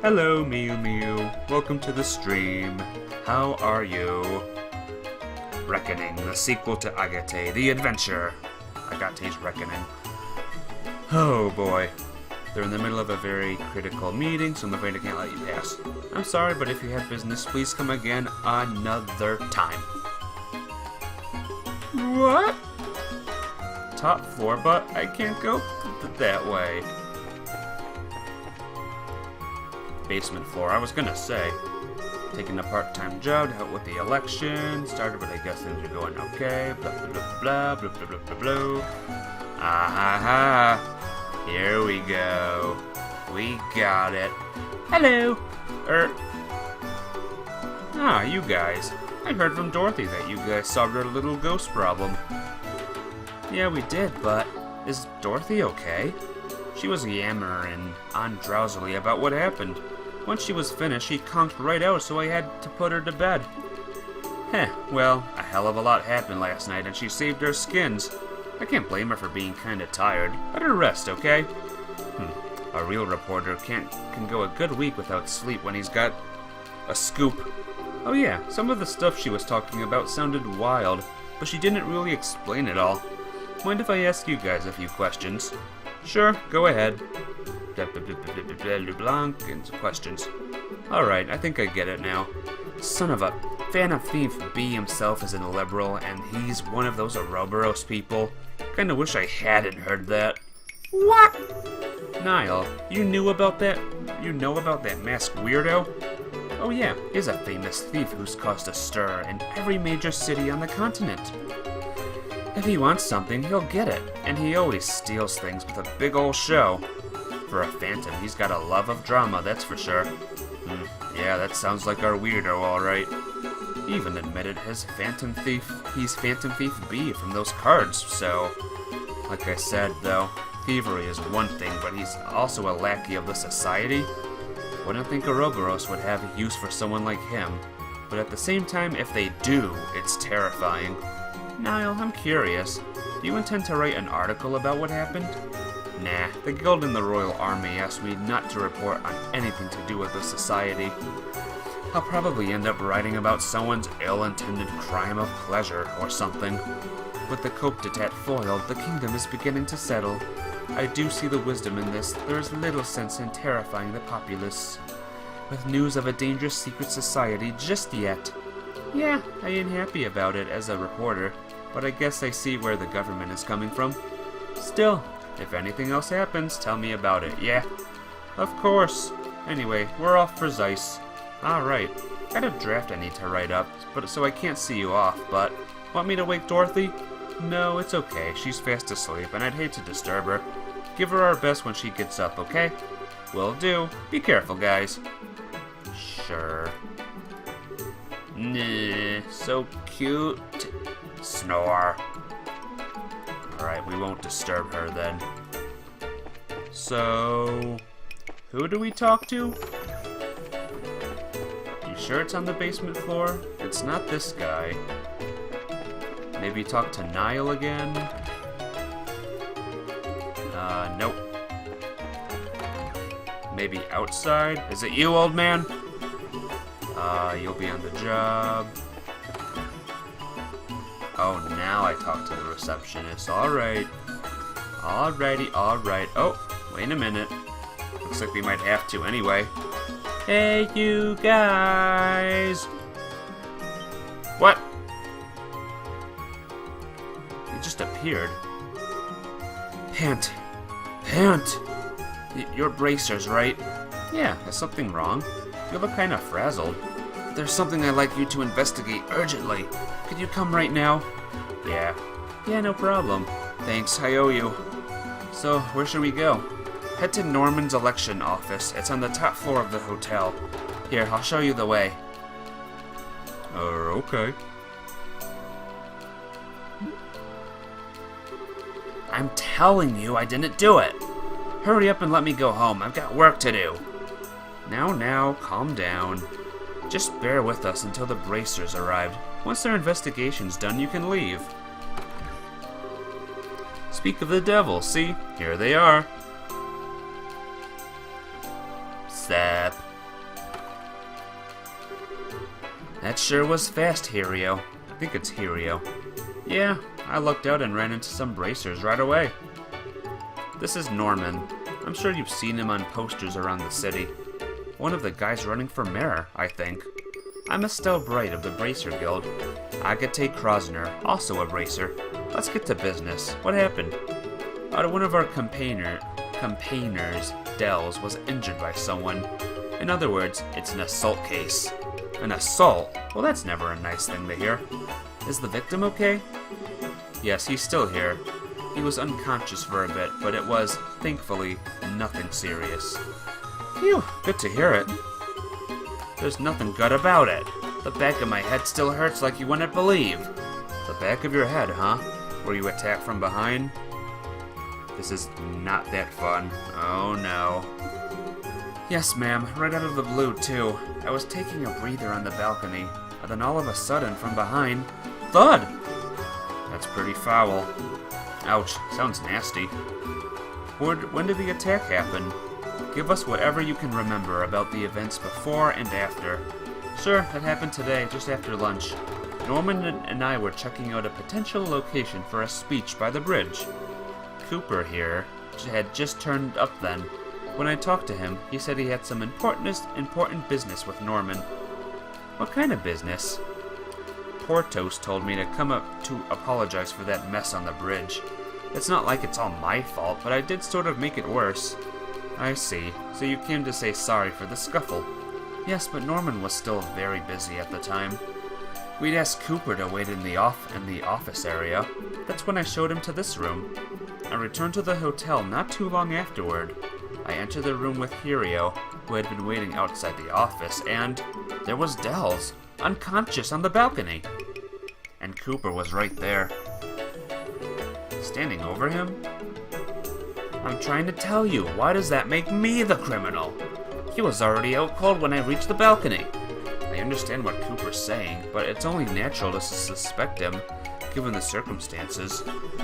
Hello, Miu. Welcome to the stream. How are you? Reckoning, the sequel to Agate, the adventure. Agate's Reckoning. Oh boy. They're in the middle of a very critical meeting, so I'm afraid I can't let you pass. I'm sorry, but if you have business, please come again another time. What? Top floor, but I can't go that way. Basement floor, I was gonna say. Taking a part-time job to help with the election. Started, but I guess things are going okay. Blah, blah, blah, blah, blah, blah, blah, blah. Ah-ha-ha. Here we go. We got it. Hello. You guys. I heard from Dorothy that you guys solved her little ghost problem. Yeah, we did, but is Dorothy okay? She was yammering on drowsily about what happened. Once she was finished, she conked right out, so I had to put her to bed. Well, a hell of a lot happened last night, and she saved her skins. I can't blame her for being kinda tired. Let her rest, okay? A real reporter can go a good week without sleep when he's got a scoop. Oh yeah, some of the stuff she was talking about sounded wild, but she didn't really explain it all. Mind if I ask you guys a few questions? Sure, go ahead. Blanc and some questions. Alright, I think I get it now. Son of a Phantom Thief B himself is a liberal, and he's one of those Ouroboros people. Kinda wish I hadn't heard that. What? Niall, you knew about that? You know about that masked weirdo? Oh yeah, he's a famous thief who's caused a stir in every major city on the continent. If he wants something, he'll get it, and he always steals things with a big ol' show. For a phantom, he's got a love of drama, that's for sure. Yeah, that sounds like our weirdo, alright. He even admitted he's Phantom Thief B from those cards, so... Like I said, though, thievery is one thing, but he's also a lackey of the society. Wouldn't think Ouroboros would have use for someone like him, but at the same time, if they do, it's terrifying. Niall, I'm curious. Do you intend to write an article about what happened? Nah, the Guild and the Royal Army asked me not to report on anything to do with the society. I'll probably end up writing about someone's ill-intended crime of pleasure or something. With the Cope d'Etat foiled, the kingdom is beginning to settle. I do see the wisdom in this. There is little sense in terrifying the populace with news of a dangerous secret society just yet. Yeah, I ain't happy about it as a reporter, but I guess I see where the government is coming from. Still, if anything else happens, tell me about it, yeah? Of course. Anyway, we're off for Zeiss. Alright, got a draft I need to write up, but so I can't see you off, but want me to wake Dorothy? No, it's okay. She's fast asleep, and I'd hate to disturb her. Give her our best when she gets up, okay? Will do. Be careful, guys. Sure. Nah, so cute. Snore. Alright, we won't disturb her then. So, who do we talk to? You sure it's on the basement floor? It's not this guy. Maybe talk to Niall again? Nope. Maybe outside? Is it you, old man? You'll be on the job. Oh, now I talk to the receptionist. Alright. Alrighty, alright. Oh, wait a minute. Looks like we might have to anyway. Hey, you guys! What? He just appeared. Pant. Pant! You're bracers, right? Yeah, is something wrong? You look kinda frazzled. There's something I'd like you to investigate urgently. Could you come right now? Yeah. Yeah, no problem. Thanks, I owe you. So, where should we go? Head to Norman's election office. It's on the top floor of the hotel. Here, I'll show you the way. Okay. I'm telling you, I didn't do it. Hurry up and let me go home. I've got work to do. Now, calm down. Just bear with us until the bracers arrived. Once their investigation's done, you can leave. Speak of the devil, see? Here they are. Sup? That sure was fast, Hirio. I think it's Hirio. Yeah, I looked out and ran into some bracers right away. This is Norman. I'm sure you've seen him on posters around the city. One of the guys running for mayor, I think. I'm Estelle Bright of the Bracer Guild. Agate Krosner, also a bracer. Let's get to business. What happened? One of our campaigners, Dells, was injured by someone. In other words, it's an assault case. An assault? Well, that's never a nice thing to hear. Is the victim okay? Yes, he's still here. He was unconscious for a bit, but it was, thankfully, nothing serious. Phew, good to hear it. There's nothing good about it. The back of my head still hurts like you wouldn't believe. The back of your head, huh? Were you attacked from behind? This is not that fun. Oh no. Yes, ma'am, right out of the blue, too. I was taking a breather on the balcony, and then all of a sudden, from behind, thud! That's pretty foul. Ouch, sounds nasty. When did the attack happen? Give us whatever you can remember about the events before and after. Sure, it happened today, just after lunch. Norman and I were checking out a potential location for a speech by the bridge. Cooper here had just turned up then. When I talked to him, he said he had some important business with Norman. What kind of business? Portos told me to come up to apologize for that mess on the bridge. It's not like it's all my fault, but I did sort of make it worse. I see. So you came to say sorry for the scuffle. Yes, but Norman was still very busy at the time. We'd asked Cooper to wait in the office area. That's when I showed him to this room. I returned to the hotel not too long afterward. I entered the room with Hirio, who had been waiting outside the office, and there was Dells, unconscious on the balcony. And Cooper was right there. Standing over him? I'm trying to tell you, why does that make me the criminal? He was already out cold when I reached the balcony. I understand what Cooper's saying, but it's only natural to suspect him, given the circumstances.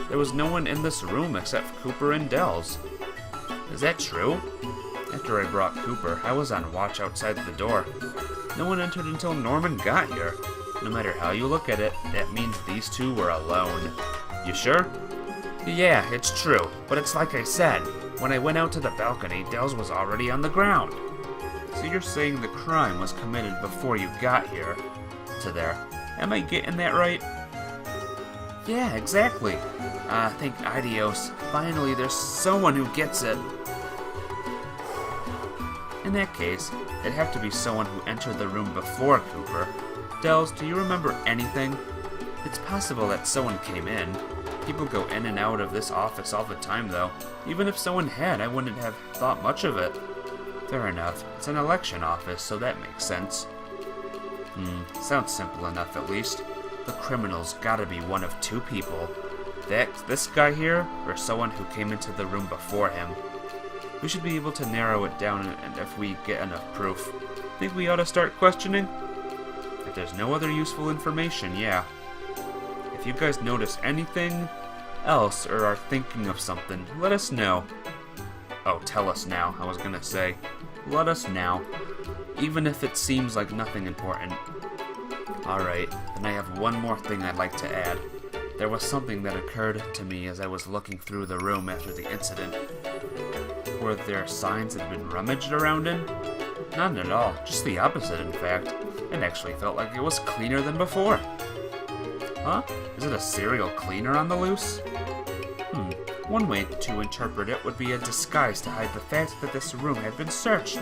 There was no one in this room except Cooper and Dells. Is that true? After I brought Cooper, I was on watch outside the door. No one entered until Norman got here. No matter how you look at it, that means these two were alone. You sure? Yeah, it's true, but it's like I said. When I went out to the balcony, Dells was already on the ground. So you're saying the crime was committed before you got here to there. Am I getting that right? Yeah, exactly. Thank Idios. Finally, there's someone who gets it. In that case, it'd have to be someone who entered the room before Cooper. Dells, do you remember anything? It's possible that someone came in. People go in and out of this office all the time, though. Even if someone had, I wouldn't have thought much of it. Fair enough. It's an election office, so that makes sense. Sounds simple enough at least. The criminal's gotta be one of two people. This guy here, or someone who came into the room before him. We should be able to narrow it down and if we get enough proof. Think we ought to start questioning? If there's no other useful information, yeah. If you guys notice anything else or are thinking of something, let us know. Oh, tell us now, I was gonna say. Let us now. Even if it seems like nothing important. Alright, then I have one more thing I'd like to add. There was something that occurred to me as I was looking through the room after the incident. Were there signs that had been rummaged around in? None at all, just the opposite in fact. It actually felt like it was cleaner than before. Huh? Is it a serial cleaner on the loose? One way to interpret it would be a disguise to hide the fact that this room had been searched.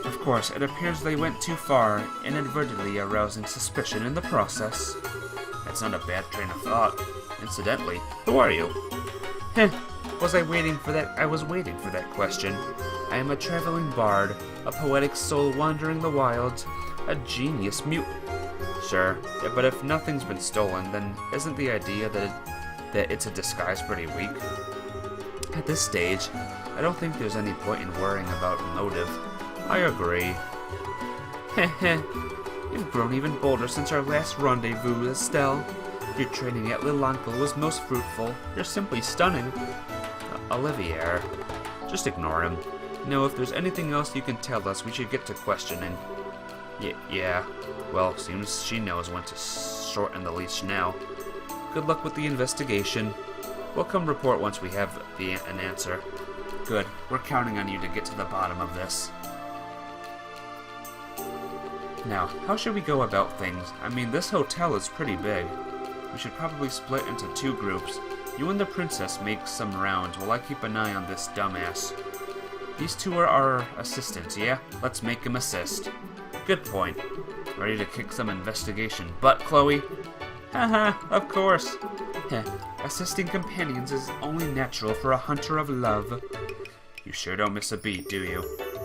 Of course, it appears they went too far, inadvertently arousing suspicion in the process. That's not a bad train of thought. Incidentally, who are you? Was I waiting for that? I was waiting for that question. I am a traveling bard, a poetic soul wandering the wilds, a genius mute. Sure, but if nothing's been stolen, then isn't the idea that it's a disguise pretty weak? At this stage, I don't think there's any point in worrying about motive. I agree. You've grown even bolder since our last rendezvous, Estelle. Your training at Lil'Oncle was most fruitful. You're simply stunning. Olivier. Just ignore him. No, if there's anything else you can tell us, we should get to questioning. Yeah. Well, seems she knows when to shorten the leash now. Good luck with the investigation. We'll come report once we have an answer. Good. We're counting on you to get to the bottom of this. Now, how should we go about things? I mean, this hotel is pretty big. We should probably split into two groups. You and the princess make some rounds while I keep an eye on this dumbass. These two are our assistants, yeah? Let's make him assist. Good point. Ready to kick some investigation butt, Chloe? Haha, of course. Assisting companions is only natural for a hunter of love. You sure don't miss a beat, do you?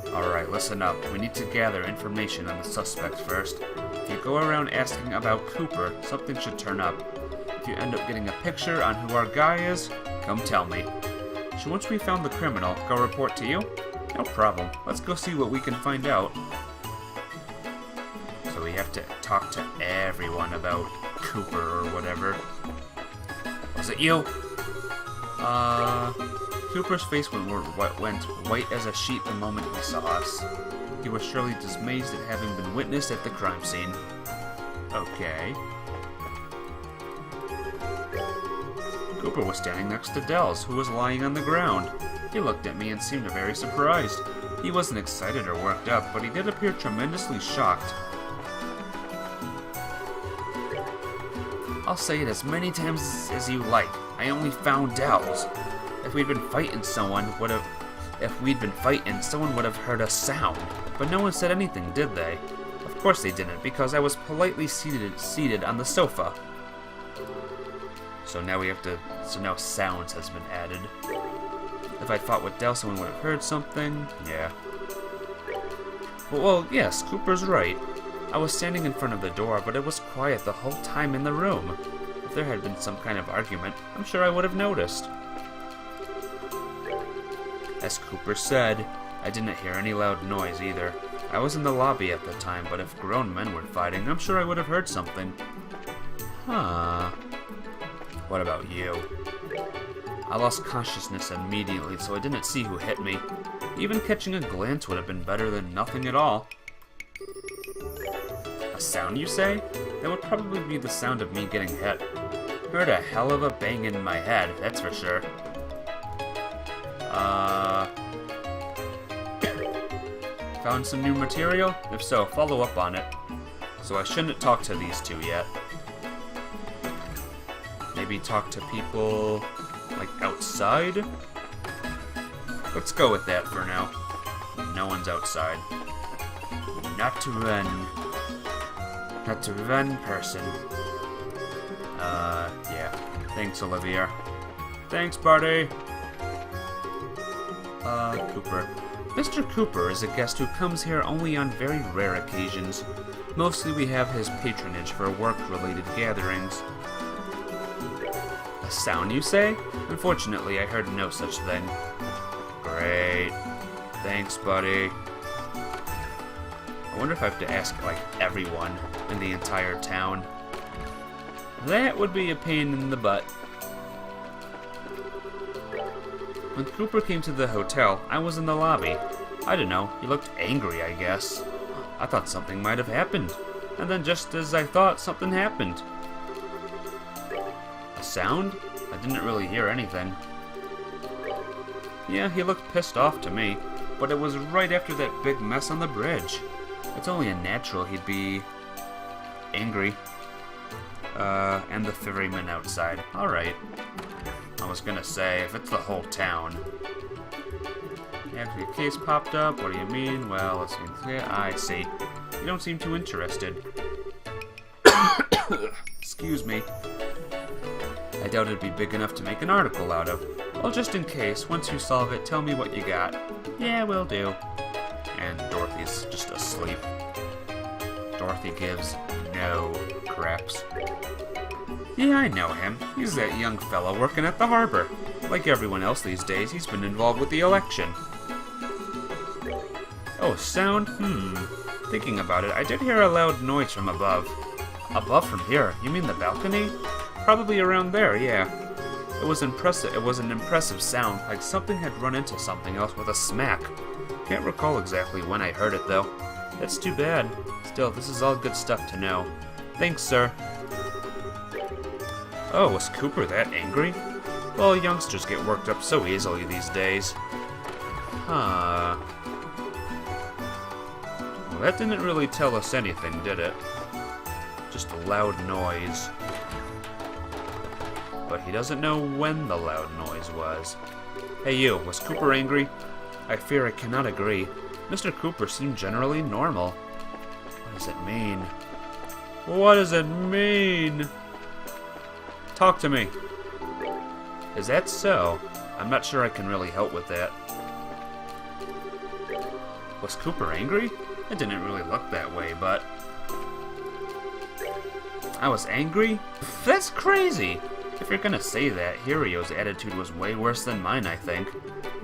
Alright, listen up. We need to gather information on the suspect first. If you go around asking about Cooper, something should turn up. If you end up getting a picture on who our guy is, come tell me. So once we found the criminal, go report to you? No problem. Let's go see what we can find out. So we have to talk to everyone about Cooper or whatever. Was it you? Cooper's face went white as a sheet the moment he saw us. He was surely dismayed at having been witnessed at the crime scene. Okay. Cooper was standing next to Dells, who was lying on the ground. He looked at me and seemed very surprised. He wasn't excited or worked up, but he did appear tremendously shocked. I'll say it as many times as you like. I only found Dells. If we'd been fighting, someone would have heard a sound. But no one said anything, did they? Of course they didn't, because I was politely seated on the sofa. So now sounds has been added. If I fought with Dell, someone would have heard something. Yeah. Well, yes, Cooper's right. I was standing in front of the door, but it was quiet the whole time in the room. If there had been some kind of argument, I'm sure I would have noticed. As Cooper said, I didn't hear any loud noise either. I was in the lobby at the time, but if grown men were fighting, I'm sure I would have heard something. Huh. What about you? I lost consciousness immediately, so I didn't see who hit me. Even catching a glance would have been better than nothing at all. A sound, you say? That would probably be the sound of me getting hit. Heard a hell of a bang in my head, that's for sure. Found some new material? If so, follow up on it. So I shouldn't talk to these two yet. Maybe talk to people, like, outside? Let's go with that for now. No one's outside. Not to run. Not to run, person. Yeah. Thanks, Olivia. Thanks, buddy. Cooper. Mr. Cooper is a guest who comes here only on very rare occasions. Mostly we have his patronage for work-related gatherings. A sound, you say? Unfortunately, I heard no such thing. Great. Thanks, buddy. I wonder if I have to ask, like, everyone in the entire town. That would be a pain in the butt. When Cooper came to the hotel, I was in the lobby. I don't know, he looked angry, I guess. I thought something might have happened. And then just as I thought, something happened. A sound? I didn't really hear anything. Yeah, he looked pissed off to me, but it was right after that big mess on the bridge. It's only natural he'd be angry. And the ferryman outside. Alright. I was gonna say, if it's the whole town. After your case popped up, what do you mean? Well, let's see. Yeah, I see. You don't seem too interested. Excuse me. I doubt it'd be big enough to make an article out of. Well, just in case, once you solve it, tell me what you got. Yeah, will do. And Dorothy's just asleep. Dorothy gives no craps. Yeah, I know him. He's that young fella working at the harbor. Like everyone else these days, he's been involved with the election. Oh, sound? Thinking about it, I did hear a loud noise from above. Above from here? You mean the balcony? Probably around there, yeah. It was impressive. It was an impressive sound, like something had run into something else with a smack. Can't recall exactly when I heard it, though. That's too bad. Still, this is all good stuff to know. Thanks, sir. Oh, was Cooper that angry? Well, youngsters get worked up so easily these days. Huh. Well, that didn't really tell us anything, did it? Just a loud noise. But he doesn't know when the loud noise was. Hey you, was Cooper angry? I fear I cannot agree. Mr. Cooper seemed generally normal. What does it mean? What does it mean? Talk to me. Is that so? I'm not sure I can really help with that. Was Cooper angry? It didn't really look that way, but... I was angry? That's crazy! If you're gonna say that, Hirio's attitude was way worse than mine, I think.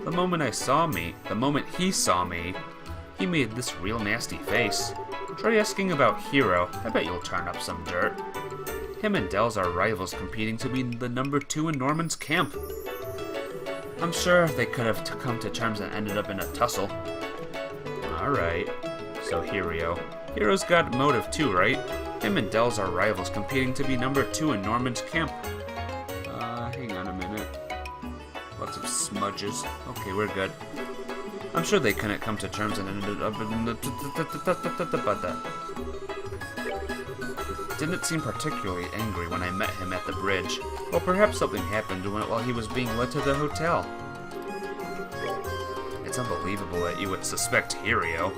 The moment he saw me, he made this real nasty face. Try asking about Hiro, I bet you'll turn up some dirt. Him and Dells are rivals competing to be the number 2 in Norman's camp. I'm sure they could have come to terms and ended up in a tussle. Alright, so Hirio. Hiro's got motive too, right? Him and Dells are rivals competing to be number 2 in Norman's camp. Hang on a minute. Lots of smudges. Okay, we're good. I'm sure they couldn't come to terms and ended up in the... About that. Didn't seem particularly angry when I met him at the bridge. Well, perhaps something happened while he was being led to the hotel. It's unbelievable that you would suspect Hirio.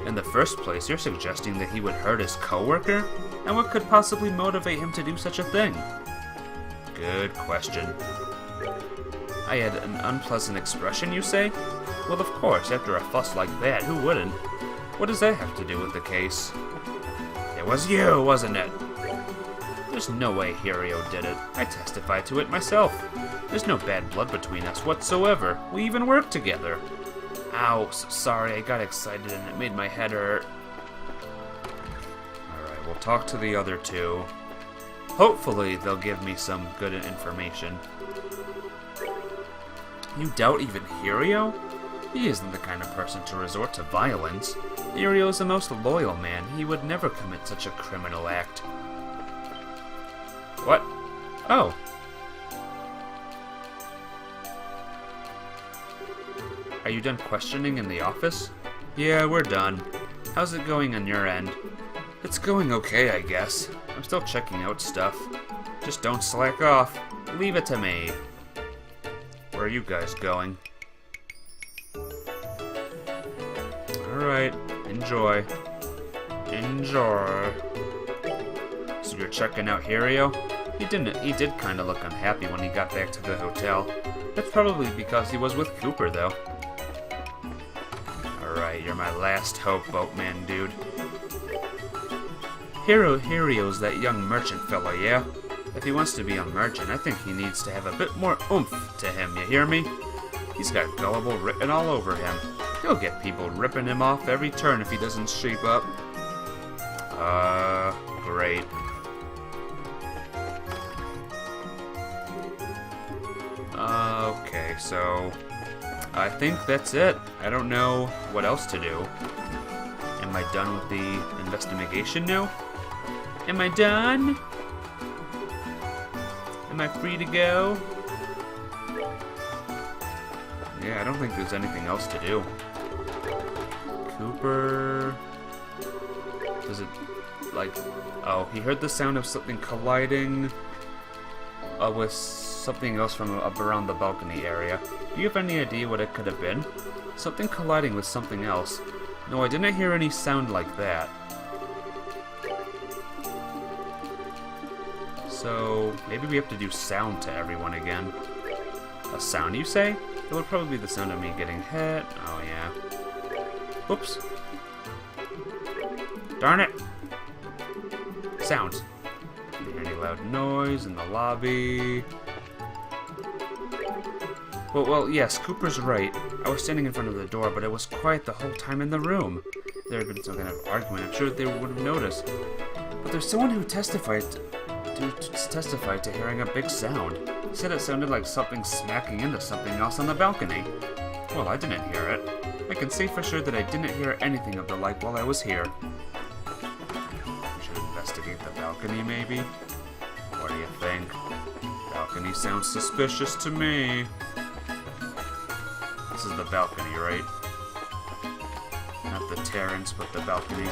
In the first place, you're suggesting that he would hurt his coworker? And what could possibly motivate him to do such a thing? Good question. I had an unpleasant expression, you say? Well, of course, after a fuss like that, who wouldn't? What does that have to do with the case? It was you, wasn't it? There's no way Hirio did it. I testify to it myself. There's no bad blood between us whatsoever. We even work together. Ow, sorry, I got excited and it made my head hurt. Alright, we'll talk to the other two. Hopefully, they'll give me some good information. You doubt even Hirio? He isn't the kind of person to resort to violence. Hirio is the most loyal man. He would never commit such a criminal act. What? Oh. Are you done questioning in the office? Yeah, we're done. How's it going on your end? It's going okay, I guess. I'm still checking out stuff. Just don't slack off. Leave it to me. Where are you guys going? alright. Enjoy. Enjoy. So you're checking out Hirio? He did kind of look unhappy when he got back to the hotel. That's probably because he was with Cooper, though. Alright, you're my last hope, boatman dude. Hirio's that young merchant fella, yeah? If he wants to be a merchant, I think he needs to have a bit more oomph to him, you hear me? He's got gullible written all over him. He'll get people ripping him off every turn if he doesn't shape up. Great. Okay, so I think that's it. I don't know what else to do. Am I done with the investigation now? Am I done? Am I free to go? Yeah, I don't think there's anything else to do. Cooper... Does it, like... Oh, he heard the sound of something colliding with something else from up around the balcony area. Do you have any idea what it could have been? Something colliding with something else. No, I didn't hear any sound like that. So, maybe we have to do sound to everyone again. A sound, you say? It would probably be the sound of me getting hit. Oh, yeah. Whoops. Darn it! Sounds. Didn't hear any loud noise in the lobby. Well, yes, Cooper's right. I was standing in front of the door, but it was quiet the whole time in the room. If there had been some kind of argument, I'm sure they would have noticed. But there's someone who testified to hearing a big sound. He said it sounded like something smacking into something else on the balcony. Well, I didn't hear it. I can say for sure that I didn't hear anything of the like while I was here. We should investigate the balcony, maybe? What do you think? Balcony sounds suspicious to me. This is the balcony, right? Not the terrace, but the balcony.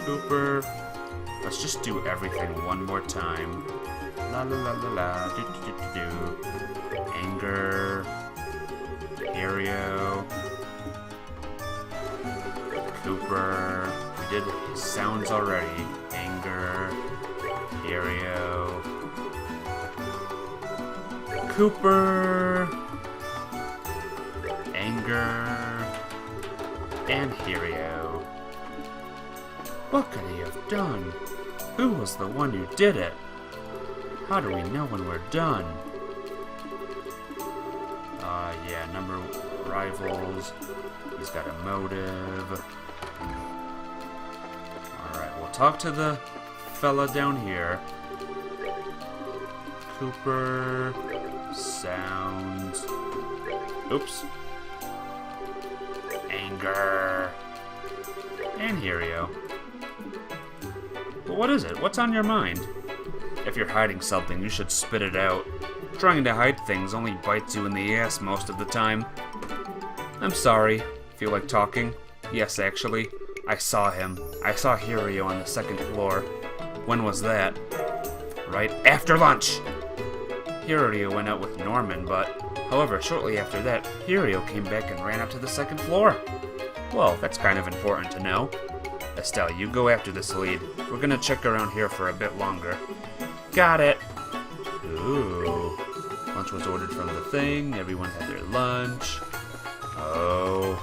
Cooper. Let's just do everything one more time. La la la la la. Do do do do do. Anger. Hirio. Cooper. We did sounds already. Anger. Hirio. Cooper. Anger. And Hirio. What could he have done? Who was the one who did it? How do we know when we're done? Yeah, number rivals. He's got a motive. Alright, we'll talk to the fella down here. Cooper. Sounds. Oops. Anger. And Hirio. But what is it? What's on your mind? If you're hiding something, you should spit it out. Trying to hide things only bites you in the ass most of the time. I'm sorry. Feel like talking? Yes, actually. I saw him. I saw Hirio on the second floor. When was that? Right after lunch! Hirio went out with Norman, but... However, shortly after that, Hirio came back and ran up to the second floor. Well, that's kind of important to know. Estelle, you go after this lead. We're gonna check around here for a bit longer. Got it! Ooh. Lunch was ordered from the thing. Everyone had their lunch. Oh.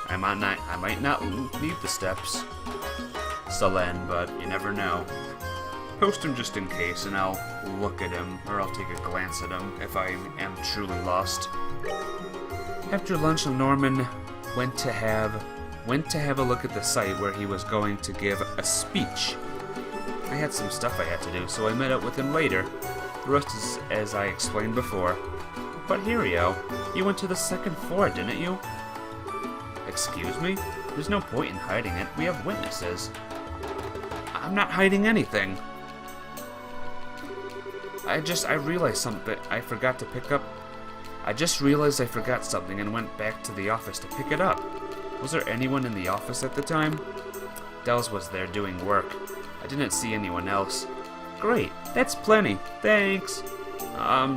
I might not need the steps, Selen, but you never know. Post him just in case, and I'll look at him, or I'll take a glance at him if I am truly lost. After lunch, Norman went to have a look at the site where he was going to give a speech. I had some stuff I had to do, so I met up with him later. The rest is as I explained before. But Hirio, you went to the second floor, didn't you? Excuse me? There's no point in hiding it. We have witnesses. I'm not hiding anything. I realized something I forgot to pick up. I just realized I forgot something and went back to the office to pick it up. Was there anyone in the office at the time? Dels was there doing work. I didn't see anyone else. Great, that's plenty. Thanks.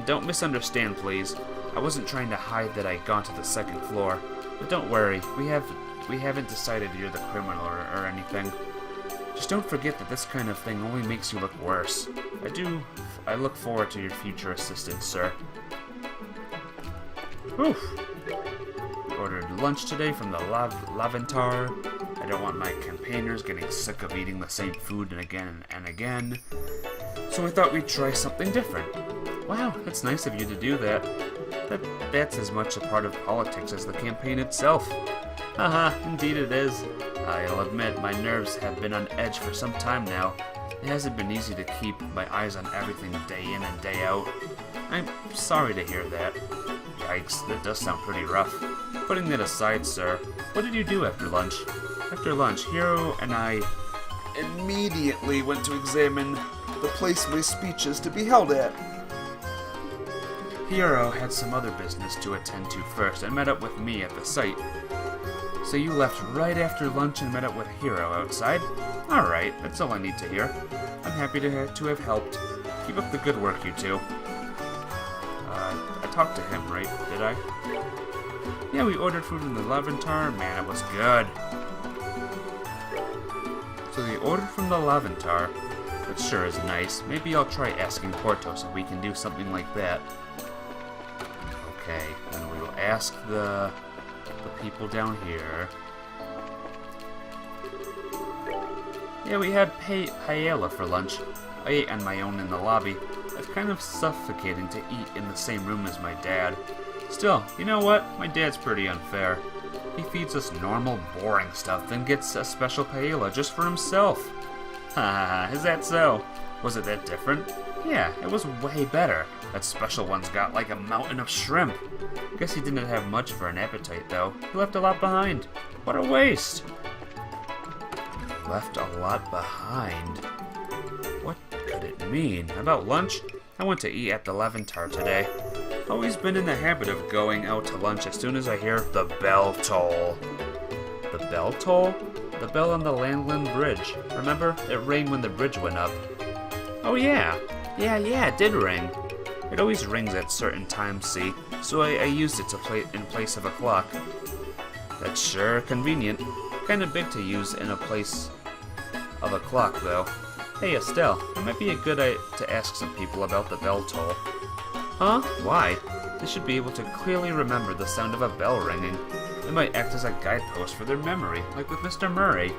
Don't misunderstand, please. I wasn't trying to hide that I'd gone to the second floor. But don't worry, we haven't decided you're the criminal or anything. Just don't forget that this kind of thing only makes you look worse. I look forward to your future assistance, sir. Oof. Ordered lunch today from the Laventar. I don't want my campaigners getting sick of eating the same food again and again. So I thought we'd try something different. Wow, that's nice of you to do that. That's as much a part of politics as the campaign itself. Haha, indeed it is. I'll admit, my nerves have been on edge for some time now. It hasn't been easy to keep my eyes on everything day in and day out. I'm sorry to hear that. Yikes, that does sound pretty rough. Putting that aside, sir, what did you do after lunch? After lunch, Hiro and I immediately went to examine the place my speech is to be held at. Hiro had some other business to attend to first and met up with me at the site. So you left right after lunch and met up with Hiro outside? Alright, that's all I need to hear. I'm happy to have helped. Keep up the good work, you two. I talked to him, right? Did I? Yeah, we ordered food from the Laventar. Man, it was good. So they ordered from the Laventar. That sure is nice. Maybe I'll try asking Portos if we can do something like that. Okay, then we will ask the people down here. Yeah, we had paella for lunch. I ate on my own in the lobby. It's kind of suffocating to eat in the same room as my dad. Still, you know what? My dad's pretty unfair. He feeds us normal, boring stuff, then gets a special paella just for himself. Haha, is that so? Was it that different? Yeah, it was way better. That special one's got like a mountain of shrimp. Guess he didn't have much for an appetite, though. He left a lot behind. What a waste. Left a lot behind? What could it mean? About lunch? I went to eat at the Laventar today. Always been in the habit of going out to lunch as soon as I hear the bell toll. The bell toll? The bell on the Landland Bridge. Remember? It rang when the bridge went up. Oh yeah. Yeah, it did ring. It always rings at certain times, see? So I used it to play in place of a clock. That's sure convenient. Kinda big to use in a place of a clock, though. Hey, Estelle, it might be a good idea to ask some people about the bell toll. Huh? Why? They should be able to clearly remember the sound of a bell ringing. It might act as a guidepost for their memory, like with Mr. Murray.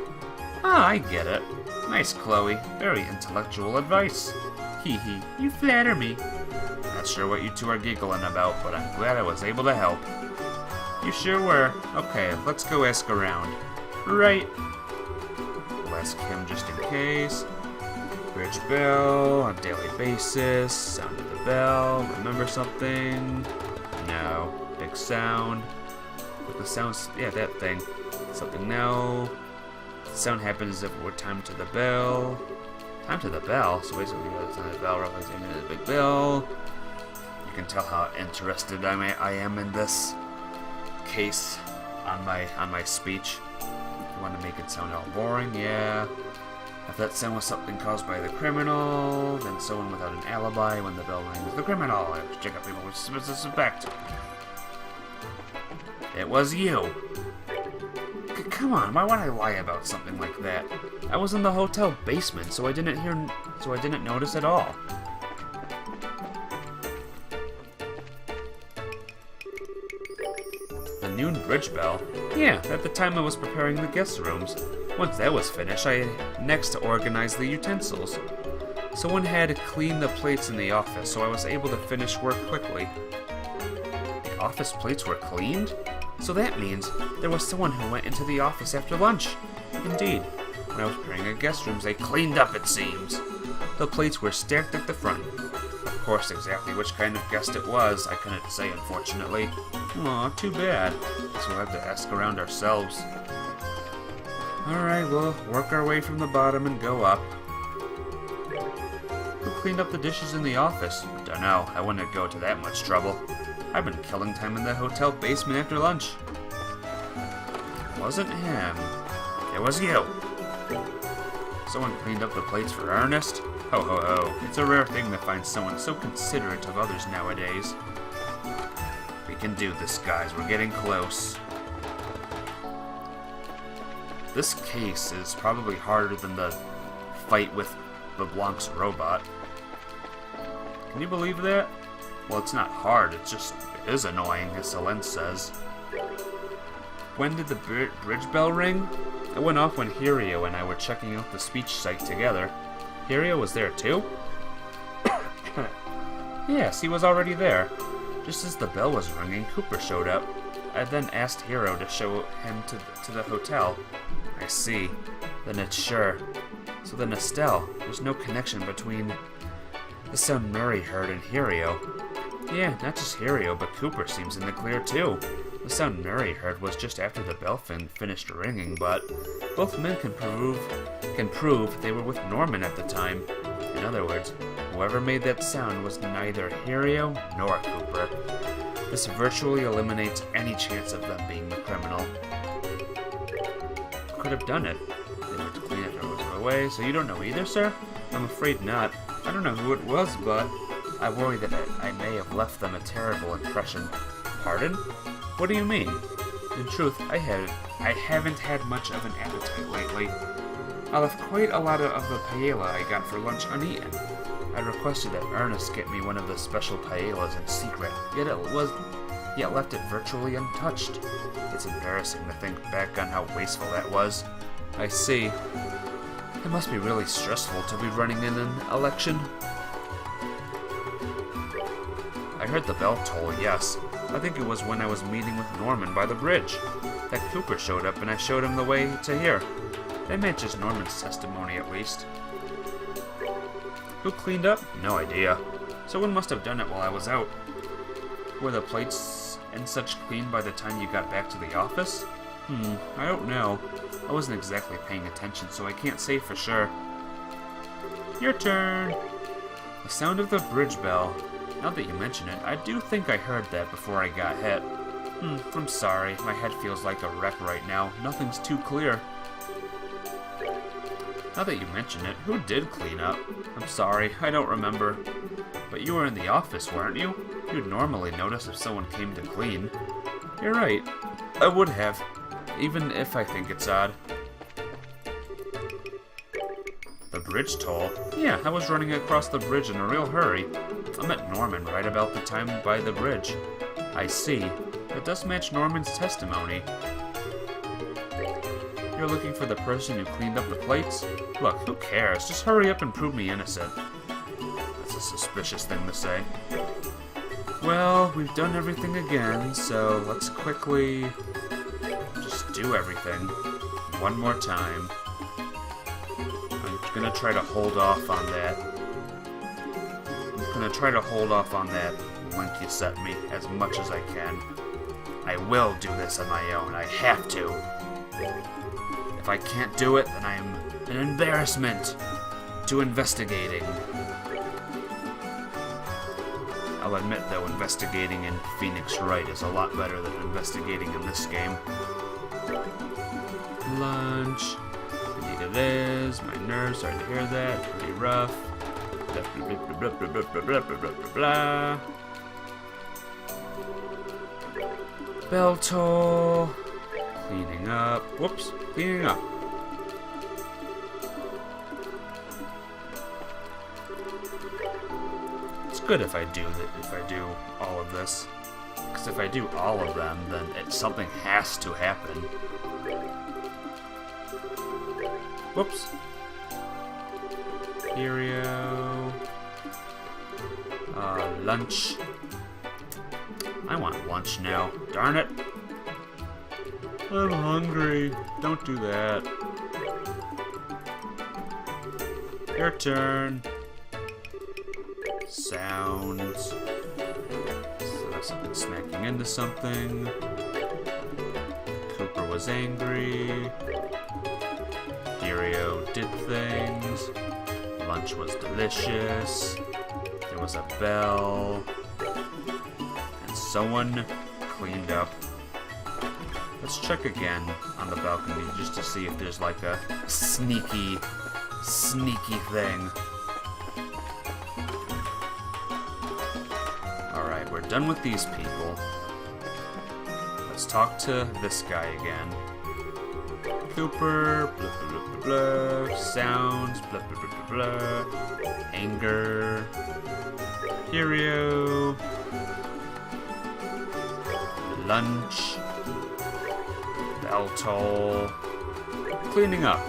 Ah, I get it. Nice, Chloe. Very intellectual advice. Hee hee, you flatter me. Not sure what you two are giggling about, but I'm glad I was able to help. You sure were. Okay, let's go ask around. Right. We'll ask him just in case. Bridge bell on a daily basis. Sound of the bell. Remember something? No. Big sound. The sounds, yeah, that thing. Something no. The sound happens if we're timed to the bell. Time to the bell? So basically, it's on the bell, representing the big bell. You can tell how interested I am in this case on my speech. You want to make it sound all boring, yeah. If that sound was something caused by the criminal, then someone without an alibi when the bell rang was the criminal. I check out people with suspect. It was you. Come on, why would I lie about something like that? I was in the hotel basement, so I didn't notice at all. The noon bridge bell? Yeah, at the time I was preparing the guest rooms. Once that was finished, I next organized the utensils. Someone had cleaned the plates in the office, so I was able to finish work quickly. The office plates were cleaned? So that means there was someone who went into the office after lunch. Indeed. When I was preparing the guest rooms, they cleaned up, it seems. The plates were stacked at the front. Of course, exactly which kind of guest it was, I couldn't say, unfortunately. Aw, too bad. Guess we'll have to ask around ourselves. Alright, we'll work our way from the bottom and go up. Who cleaned up the dishes in the office? Dunno, I wouldn't go to that much trouble. I've been killing time in the hotel basement after lunch. It wasn't him. It was you. Someone cleaned up the plates for Ernest? Ho ho ho. It's a rare thing to find someone so considerate of others nowadays. can do this, guys. We're getting close. This case is probably harder than the fight with LeBlanc's robot. Can you believe that? Well, it's not hard, it is annoying, as Selene says. When did the bridge bell ring? It went off when Hirio and I were checking out the speech site together. Hirio was there too? Yes, he was already there. Just as the bell was ringing, Cooper showed up. I then asked Hiro to show him to the hotel. I see. Then it's sure. So then Estelle, there's no connection between the sound Murray heard and Hirio. Yeah, not just Hirio, but Cooper seems in the clear too. The sound Murray heard was just after the bell finished ringing, but both men can prove they were with Norman at the time. In other words, whoever made that sound was neither Hirio nor Cooper. This virtually eliminates any chance of them being the criminal. Who could have done it? They went to clean it away, so you don't know either, sir? I'm afraid not. I don't know who it was, but I worry that I may have left them a terrible impression. Pardon? What do you mean? In truth, I haven't had much of an appetite lately. I left quite a lot of the paella I got for lunch uneaten. I requested that Ernest get me one of the special paellas in secret, yet left it virtually untouched. It's embarrassing to think back on how wasteful that was. I see. It must be really stressful to be running in an election. I heard the bell toll, yes. I think it was when I was meeting with Norman by the bridge. That Cooper showed up and I showed him the way to here. That matches Norman's testimony at least. Who cleaned up? No idea. Someone must have done it while I was out. Were the plates and such clean by the time you got back to the office? I don't know. I wasn't exactly paying attention, so I can't say for sure. Your turn. The sound of the bridge bell. Now that you mention it, I do think I heard that before I got hit. I'm sorry. My head feels like a wreck right now. Nothing's too clear. Now that you mention it, who did clean up? I'm sorry, I don't remember. But you were in the office, weren't you? You'd normally notice if someone came to clean. You're right. I would have. Even if I think it's odd. The bridge toll? Yeah, I was running across the bridge in a real hurry. I met Norman right about the time by the bridge. I see. That does match Norman's testimony. You're looking for the person who cleaned up the plates? Look, who cares? Just hurry up and prove me innocent. That's a suspicious thing to say. Well, we've done everything again, so let's quickly just do everything one more time. I'm gonna try to hold off on that. I'm gonna try to hold off on that link you sent me as much as I can. I will do this on my own. I have to. If I can't do it, then I'm an embarrassment to investigating. I'll admit, though, investigating in Phoenix Wright is a lot better than investigating in this game. Lunch. Indeed it is. My nerves, sorry to hear that. Pretty rough. Blah, blah, blah. Bell toll. Cleaning up. Whoops. Cleaning up. It's good if I do all of this. Because if I do all of them, then something has to happen. Whoops. Hirio. Lunch. I want lunch now. Darn it. I'm hungry. Don't do that. Your turn. Sounds. So I've been smacking into something. Cooper was angry. Hirio did things. Lunch was delicious. There was a bell. And someone cleaned up. Let's check again on the balcony just to see if there's like a sneaky thing. Alright, we're done with these people. let's talk to this guy again. Cooper, blah blah blah blah, blah. Sounds, blah blah blah blah blah. Anger. Hero. Lunch. Bell toll. Cleaning up.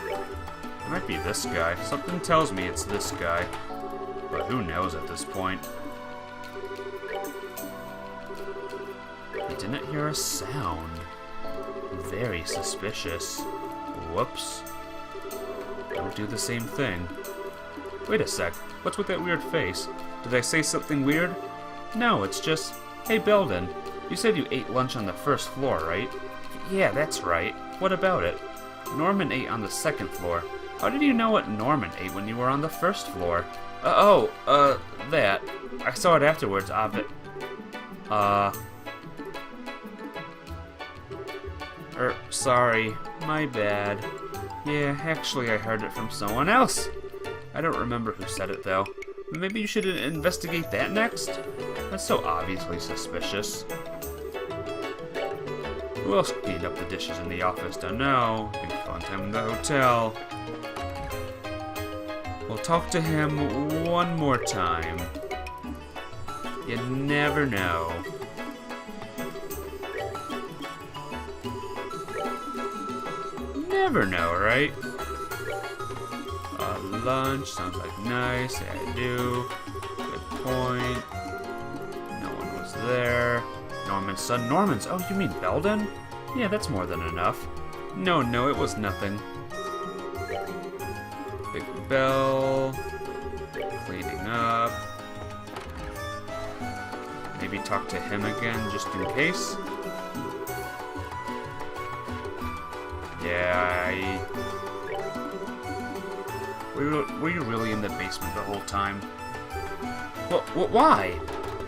It might be this guy. Something tells me it's this guy. But who knows at this point? I didn't hear a sound. Very suspicious. Whoops. Don't do the same thing. Wait a sec. What's with that weird face? Did I say something weird? No, it's just... Hey, Belden. You said you ate lunch on the first floor, right? Yeah, that's right. What about it? Norman ate on the second floor. How did you know what Norman ate when you were on the first floor? That. I saw it afterwards, sorry. My bad. Yeah, actually I heard it from someone else. I don't remember who said it, though. Maybe you should investigate that next? That's so obviously suspicious. Who else cleaned up the dishes in the office? Don't know. Big fun time in the hotel. We'll talk to him one more time. You never know. Never know, right? Lunch sounds like nice. Yeah, I do. Good point. No one was there. Norman's son. Norman's. Oh, you mean Belden? Yeah, that's more than enough. No, it was nothing. Big bell. Cleaning up. Maybe talk to him again just in case. Yeah, Were you really in the basement the whole time? Well, why?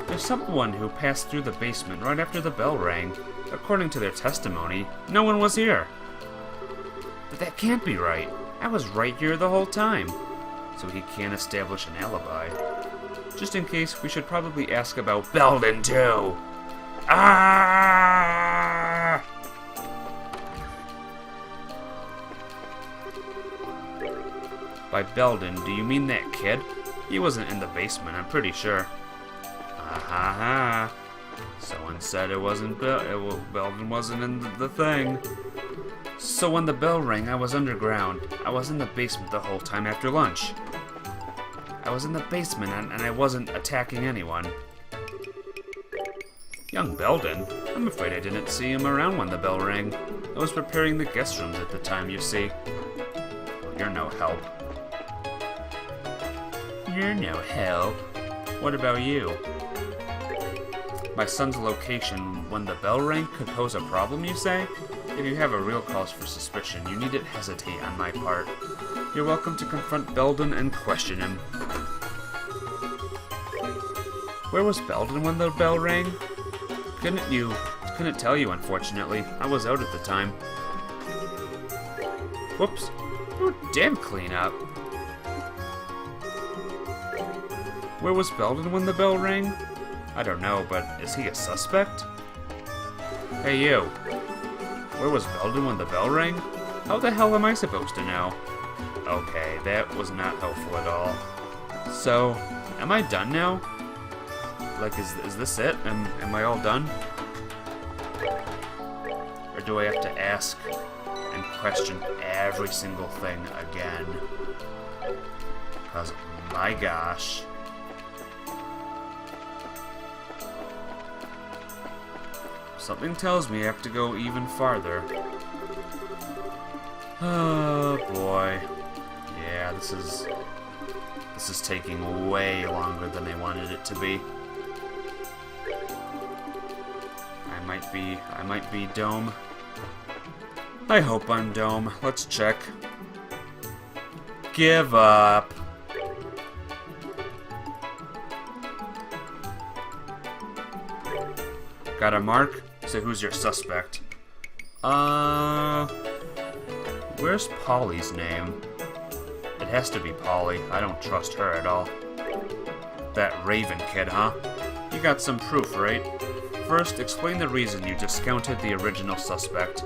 There's someone who passed through the basement right after the bell rang. According to their testimony, no one was here. But that can't be right. I was right here the whole time. So he can't establish an alibi. Just in case, we should probably ask about Belden too. Ah! By Belden, do you mean that kid? He wasn't in the basement, I'm pretty sure. Ha. Someone said it wasn't Belden wasn't in the thing. So when the bell rang, I was underground. I was in the basement the whole time after lunch. I was in the basement and I wasn't attacking anyone. Young Belden? I'm afraid I didn't see him around when the bell rang. I was preparing the guest rooms at the time, you see. Well, you're no help. You're no help. What about you? My son's location when the bell rang could pose a problem, you say? If you have a real cause for suspicion, you needn't hesitate on my part. You're welcome to confront Belden and question him. Where was Belden when the bell rang? Couldn't tell you, unfortunately. I was out at the time. Whoops. Oh, damn cleanup. Where was Belden when the bell rang? I don't know, but is he a suspect? Hey, you. Where was Belden when the bell rang? How the hell am I supposed to know? Okay, that was not helpful at all. So, am I done now? Like, is this it? Am I all done? Or do I have to ask and question every single thing again? Because, my gosh. Something tells me I have to go even farther. Oh boy. Yeah, this is taking way longer than I wanted it to be. I might be Dome. I hope I'm Dome. Let's check. Give up. Got a mark? So who's your suspect? Where's Polly's name? It has to be Polly. I don't trust her at all. That Raven kid, huh? you got some proof, right? First, explain the reason you discounted the original suspect.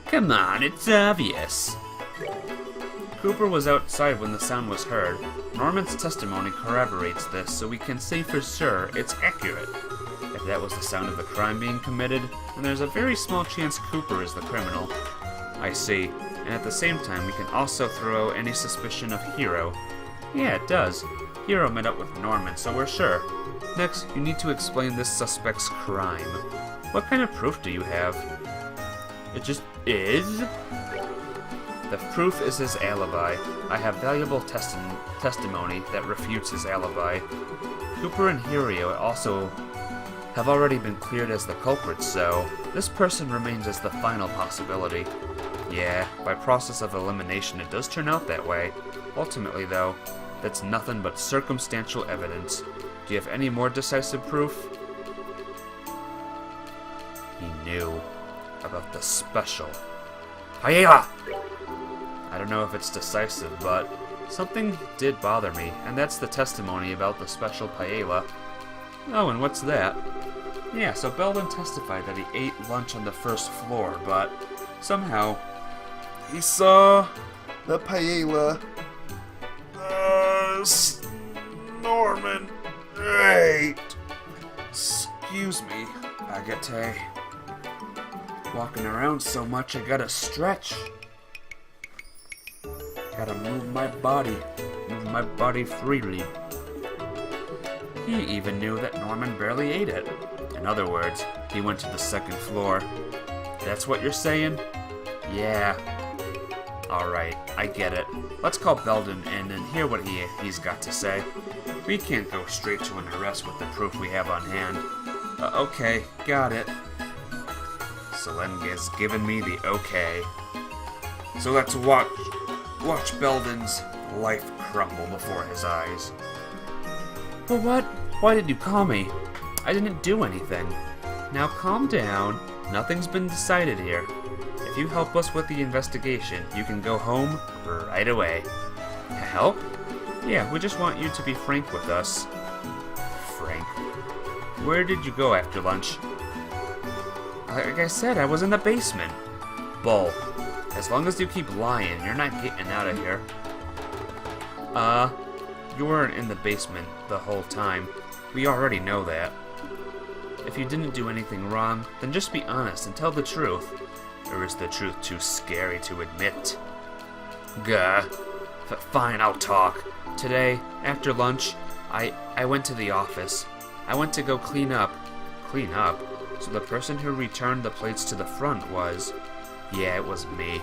Come on, it's obvious. Cooper was outside when the sound was heard. Norman's testimony corroborates this, so we can say for sure it's accurate. If that was the sound of the crime being committed, then there's a very small chance Cooper is the criminal. I see. And at the same time, we can also throw any suspicion of Hero. Yeah, it does. Hero met up with Norman, so we're sure. Next, you need to explain this suspect's crime. What kind of proof do you have? It just is? The proof is his alibi. I have valuable testimony that refutes his alibi. Cooper and Hero also have already been cleared as the culprits, so this person remains as the final possibility. Yeah, by process of elimination it does turn out that way. Ultimately, though, that's nothing but circumstantial evidence. Do you have any more decisive proof? He knew about the special paella! I don't know if it's decisive, but something did bother me, and that's the testimony about the special paella. Oh, and what's that? Yeah, so Belden testified that he ate lunch on the first floor, but somehow he saw the paella. Norman ate. Excuse me, Agate. Walking around so much, I gotta stretch. Gotta move my body freely. He even knew that Norman barely ate it. In other words, he went to the second floor. That's what you're saying? Yeah. Alright, I get it. Let's call Belden in and hear what he's got to say. We can't go straight to an arrest with the proof we have on hand. Okay, got it. Selenga's given me the okay. So let's watch Belden's life crumble before his eyes. For what? Why did you call me? I didn't do anything. Now calm down. Nothing's been decided here. If you help us with the investigation, you can go home right away. Help? Yeah, we just want you to be frank with us. Frank? Where did you go after lunch? Like I said, I was in the basement. Bull. As long as you keep lying, you're not getting out of here. You weren't in the basement the whole time. We already know that. If you didn't do anything wrong, then just be honest and tell the truth. Or is the truth too scary to admit? Gah. Fine, I'll talk. Today, after lunch, I went to the office. I went to go clean up. Clean up? So the person who returned the plates to the front was... Yeah, it was me.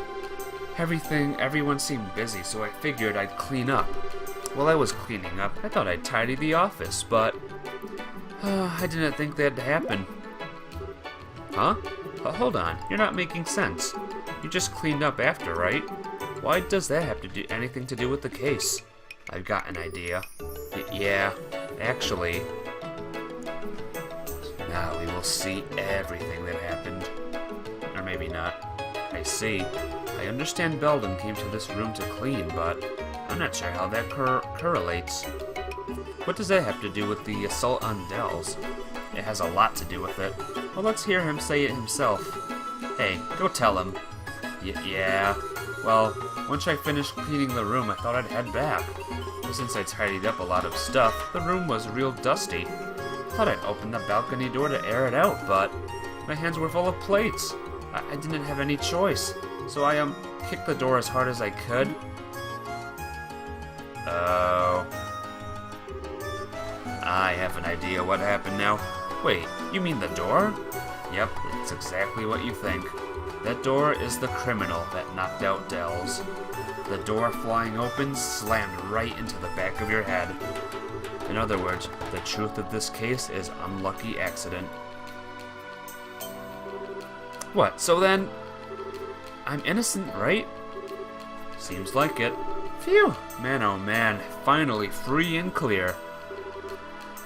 Everyone seemed busy, so I figured I'd clean up. While I was cleaning up, I thought I'd tidy the office, but... I didn't think that'd happen. Huh? Hold on, you're not making sense. You just cleaned up after, right? Why does that have to do anything to do with the case? I've got an idea. Yeah, actually... Now we will see everything that happened. Or maybe not. I see. I understand Belden came to this room to clean, but I'm not sure how that correlates. What does that have to do with the assault on Dells? It has a lot to do with it. Well, let's hear him say it himself. Hey, go tell him. Yeah. Well, once I finished cleaning the room, I thought I'd head back. But since I tidied up a lot of stuff, the room was real dusty. Thought I'd open the balcony door to air it out, but my hands were full of plates. I didn't have any choice, so I kicked the door as hard as I could. Oh. I have an idea what happened now. Wait, you mean the door? Yep, it's exactly what you think. That door is the criminal that knocked out Dells. The door flying open slammed right into the back of your head. In other words, the truth of this case is unlucky accident. What, so then... I'm innocent, right? Seems like it. Phew! Man, oh man, finally free and clear.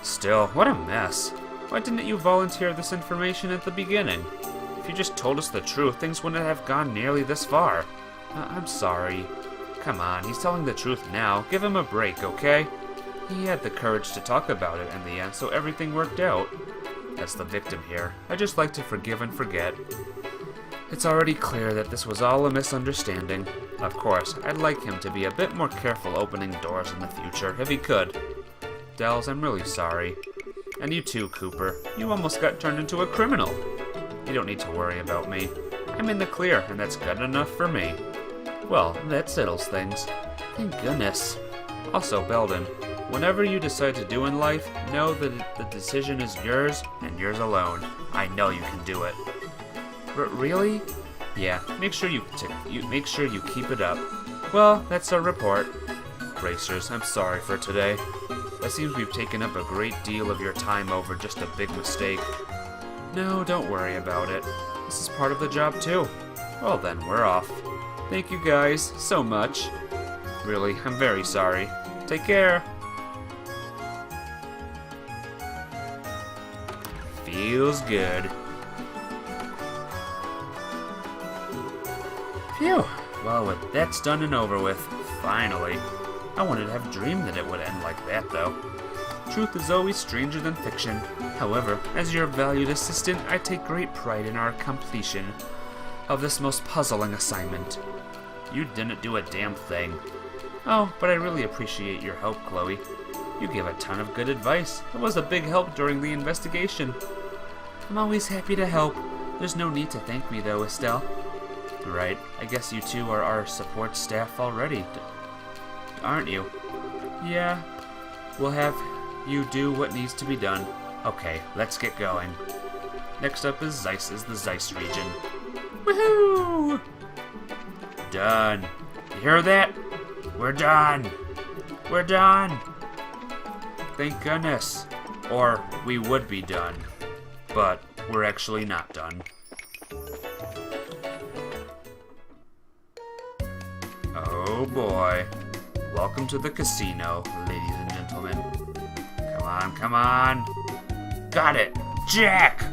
Still, what a mess. Why didn't you volunteer this information at the beginning? If you just told us the truth, things wouldn't have gone nearly this far. I'm sorry. Come on, he's telling the truth now. Give him a break, okay? he had the courage to talk about it in the end, so everything worked out. That's the victim here. I just like to forgive and forget. It's already clear that this was all a misunderstanding. Of course, I'd like him to be a bit more careful opening doors in the future, if he could. Dells, I'm really sorry. And you too, Cooper. You almost got turned into a criminal. You don't need to worry about me. I'm in the clear, and that's good enough for me. Well, that settles things. Thank goodness. Also, Belden, whenever you decide to do in life, know that the decision is yours, and yours alone. I know you can do it. Really? Yeah, make sure you keep it up. Well, that's our report. Racers, I'm sorry for today. It seems we've taken up a great deal of your time over just a big mistake. No, don't worry about it. This is part of the job too. Well then, we're off. Thank you guys so much. Really, I'm very sorry. Take care. Feels good. Phew. Well, with that's done and over with, finally. I wouldn't have dreamed that it would end like that, though. Truth is always stranger than fiction. However, as your valued assistant, I take great pride in our completion of this most puzzling assignment. You didn't do a damn thing. Oh, but I really appreciate your help, Chloe. You gave a ton of good advice. It was a big help during the investigation. I'm always happy to help. There's no need to thank me, though, Estelle. Right, I guess you two are our support staff already, aren't you? Yeah, we'll have you do what needs to be done. Okay, let's get going. Next up is the Zeiss region. Woohoo! Done. You hear that? We're done. We're done. Thank goodness. Or we would be done. But we're actually not done. Oh boy. Welcome to the casino, ladies and gentlemen. Come on, come on. Got it! Jack!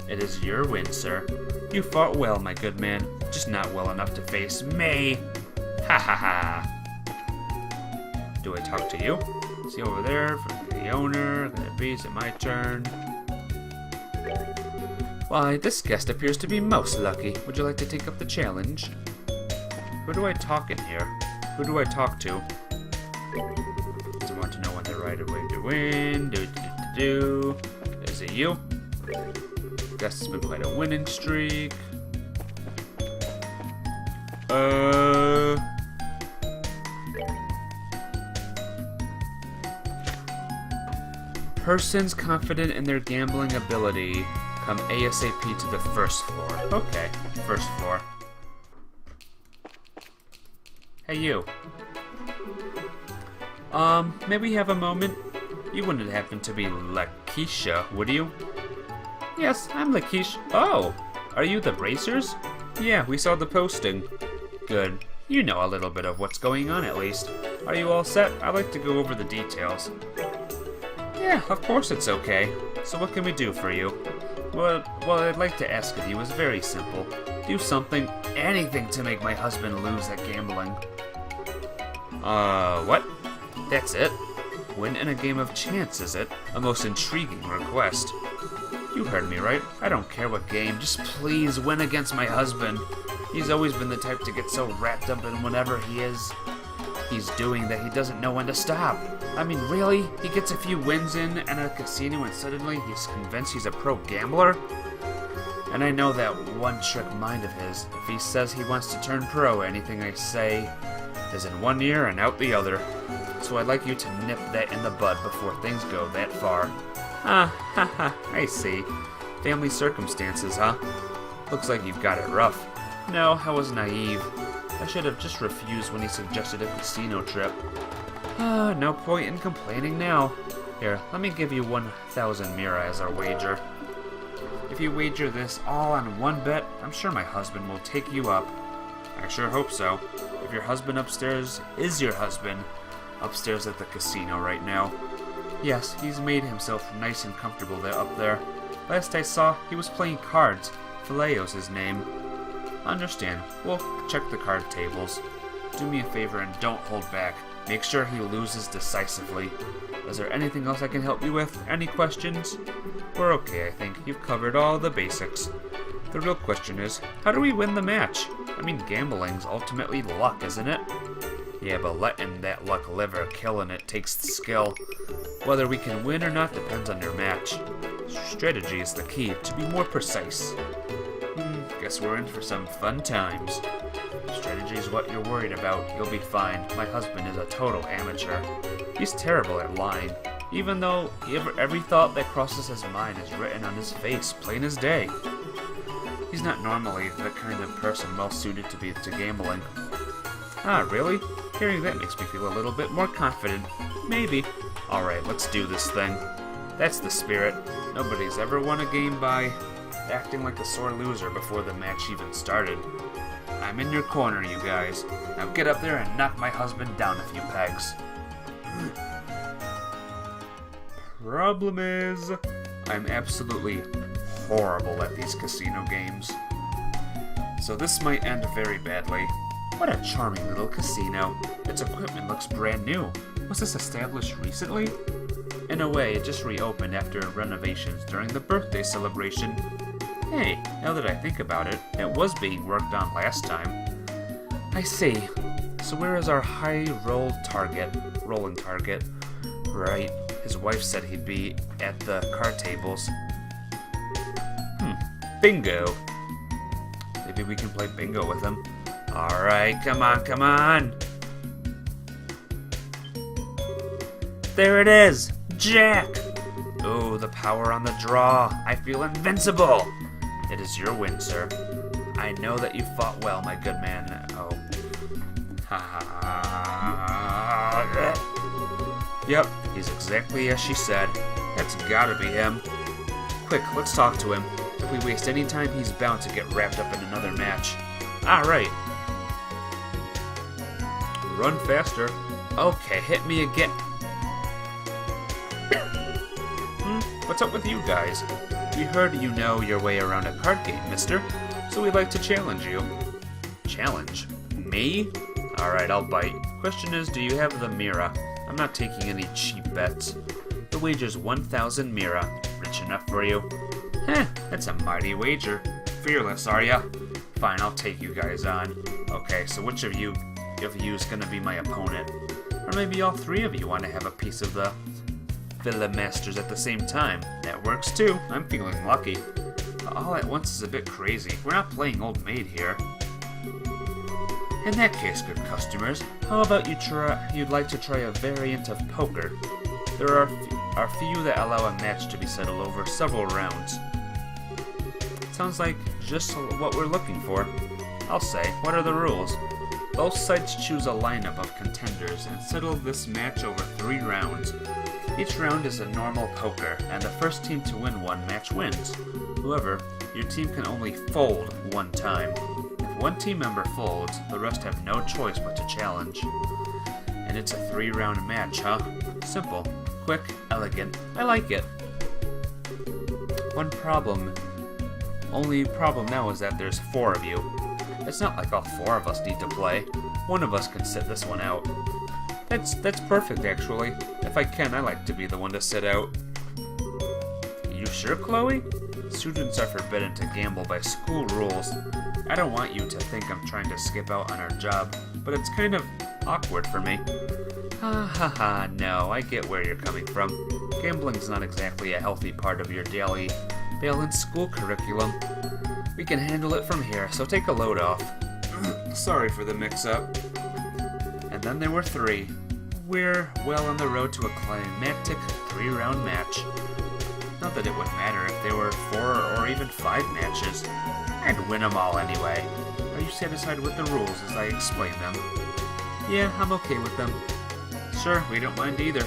It is your win, sir. You fought well, my good man. Just not well enough to face me. Ha ha ha. Do I talk to you? See over there for the owner. Is it my turn? Why, this guest appears to be most lucky. Would you like to take up the challenge? Who do I talk in here? Who do I talk to? Does he want to know when the right way to win? Is it you? Guess it's been quite a winning streak. Persons confident in their gambling ability come ASAP to the first floor. Okay, first floor. Hey, you. May we have a moment? You wouldn't happen to be Lakeisha, would you? Yes, I'm Lakeisha. Oh, are you the Racers? Yeah, we saw the posting. Good. You know a little bit of what's going on, at least. Are you all set? I'd like to go over the details. Yeah, of course it's okay. So what can we do for you? Well, I'd like to ask of you is very simple. Do something, anything to make my husband lose at gambling. What? That's it? Win in a game of chance, is it? A most intriguing request. You heard me right. I don't care what game. Just please win against my husband. He's always been the type to get so wrapped up in whatever he's doing that he doesn't know when to stop. I mean, really? He gets a few wins in at a casino and suddenly he's convinced he's a pro gambler? And I know that one-trick mind of his. If he says he wants to turn pro, anything I say is in one ear and out the other. So I'd like you to nip that in the bud before things go that far. I see. Family circumstances, huh? Looks like you've got it rough. No, I was naive. I should have just refused when he suggested a casino trip. No point in complaining now. Here, let me give you 1,000 Mira as our wager. If you wager this all on one bet, I'm sure my husband will take you up. I sure hope so. If your husband upstairs is your husband, upstairs at the casino right now. Yes, he's made himself nice and comfortable there up there. Last I saw, he was playing cards. Fileo's his name. Understand. We'll check the card tables. Do me a favor and don't hold back. Make sure he loses decisively. Is there anything else I can help you with? Any questions? We're okay, I think. You've covered all the basics. The real question is, how do we win the match? I mean, gambling's ultimately luck, isn't it? Yeah, but letting that luck live or killing it takes the skill. Whether we can win or not depends on your match. Strategy is the key, to be more precise. Guess we're in for some fun times. Strategy is what you're worried about. You'll be fine. My husband is a total amateur. He's terrible at lying, even though every thought that crosses his mind is written on his face, plain as day. He's not normally the kind of person well suited to gambling. Ah, really? Hearing that makes me feel a little bit more confident. Maybe. Alright, let's do this thing. That's the spirit. Nobody's ever won a game by acting like a sore loser before the match even started. I'm in your corner, you guys. Now get up there and knock my husband down a few pegs. Problem is, I'm absolutely horrible at these casino games. So this might end very badly. What a charming little casino. Its equipment looks brand new. Was this established recently? In a way, it just reopened after renovations during the birthday celebration. Hey, now that I think about it, it was being worked on last time. I see. So where is our high rolling target? Right, his wife said he'd be at the card tables. Bingo. Maybe we can play bingo with him. Alright, come on. There it is! Jack! Oh, the power on the draw. I feel invincible. It is your win, sir. I know that you fought well, my good man. Oh. Yep, he's exactly as she said. That's gotta be him. Quick, let's talk to him. If we waste any time, he's bound to get wrapped up in another match. Alright. Run faster. Okay, hit me again. What's up with you guys? We heard you know your way around a card game, mister. So we'd like to challenge you. Challenge? Me? Alright, I'll bite. Question is, do you have the Mira? I'm not taking any cheap bets. The wager's 1,000 Mira. Rich enough for you? Heh, that's a mighty wager. Fearless, are ya? Fine, I'll take you guys on. Okay, so which of you is gonna be my opponent? Or maybe all three of you want to have a piece of the Villa Masters at the same time. That works too. I'm feeling lucky. All at once is a bit crazy. We're not playing Old Maid here. In that case, good customers, how about you'd like to try a variant of poker? There are few that allow a match to be settled over several rounds. Sounds like just what we're looking for. I'll say, what are the rules? Both sides choose a lineup of contenders and settle this match over 3 rounds. Each round is a normal poker, and the first team to win one match wins. However, your team can only fold one time. If one team member folds, the rest have no choice but to challenge. And it's a 3-round match, huh? Simple, quick, elegant. I like it. Only problem now is that there's 4 of you. It's not like all 4 of us need to play. One of us can sit this one out. That's perfect, actually. If I can, I like to be the one to sit out. You sure, Chloe? Students are forbidden to gamble by school rules. I don't want you to think I'm trying to skip out on our job, but it's kind of awkward for me. No, I get where you're coming from. Gambling's not exactly a healthy part of your daily balanced school curriculum. We can handle it from here, so take a load off. Sorry for the mix-up. And then there were 3. We're well on the road to a climactic 3-round match. Not that it would matter if there were 4 or even 5 matches. I'd win them all anyway. Are you satisfied with the rules as I explain them? Yeah, I'm okay with them. Sure, we don't mind either.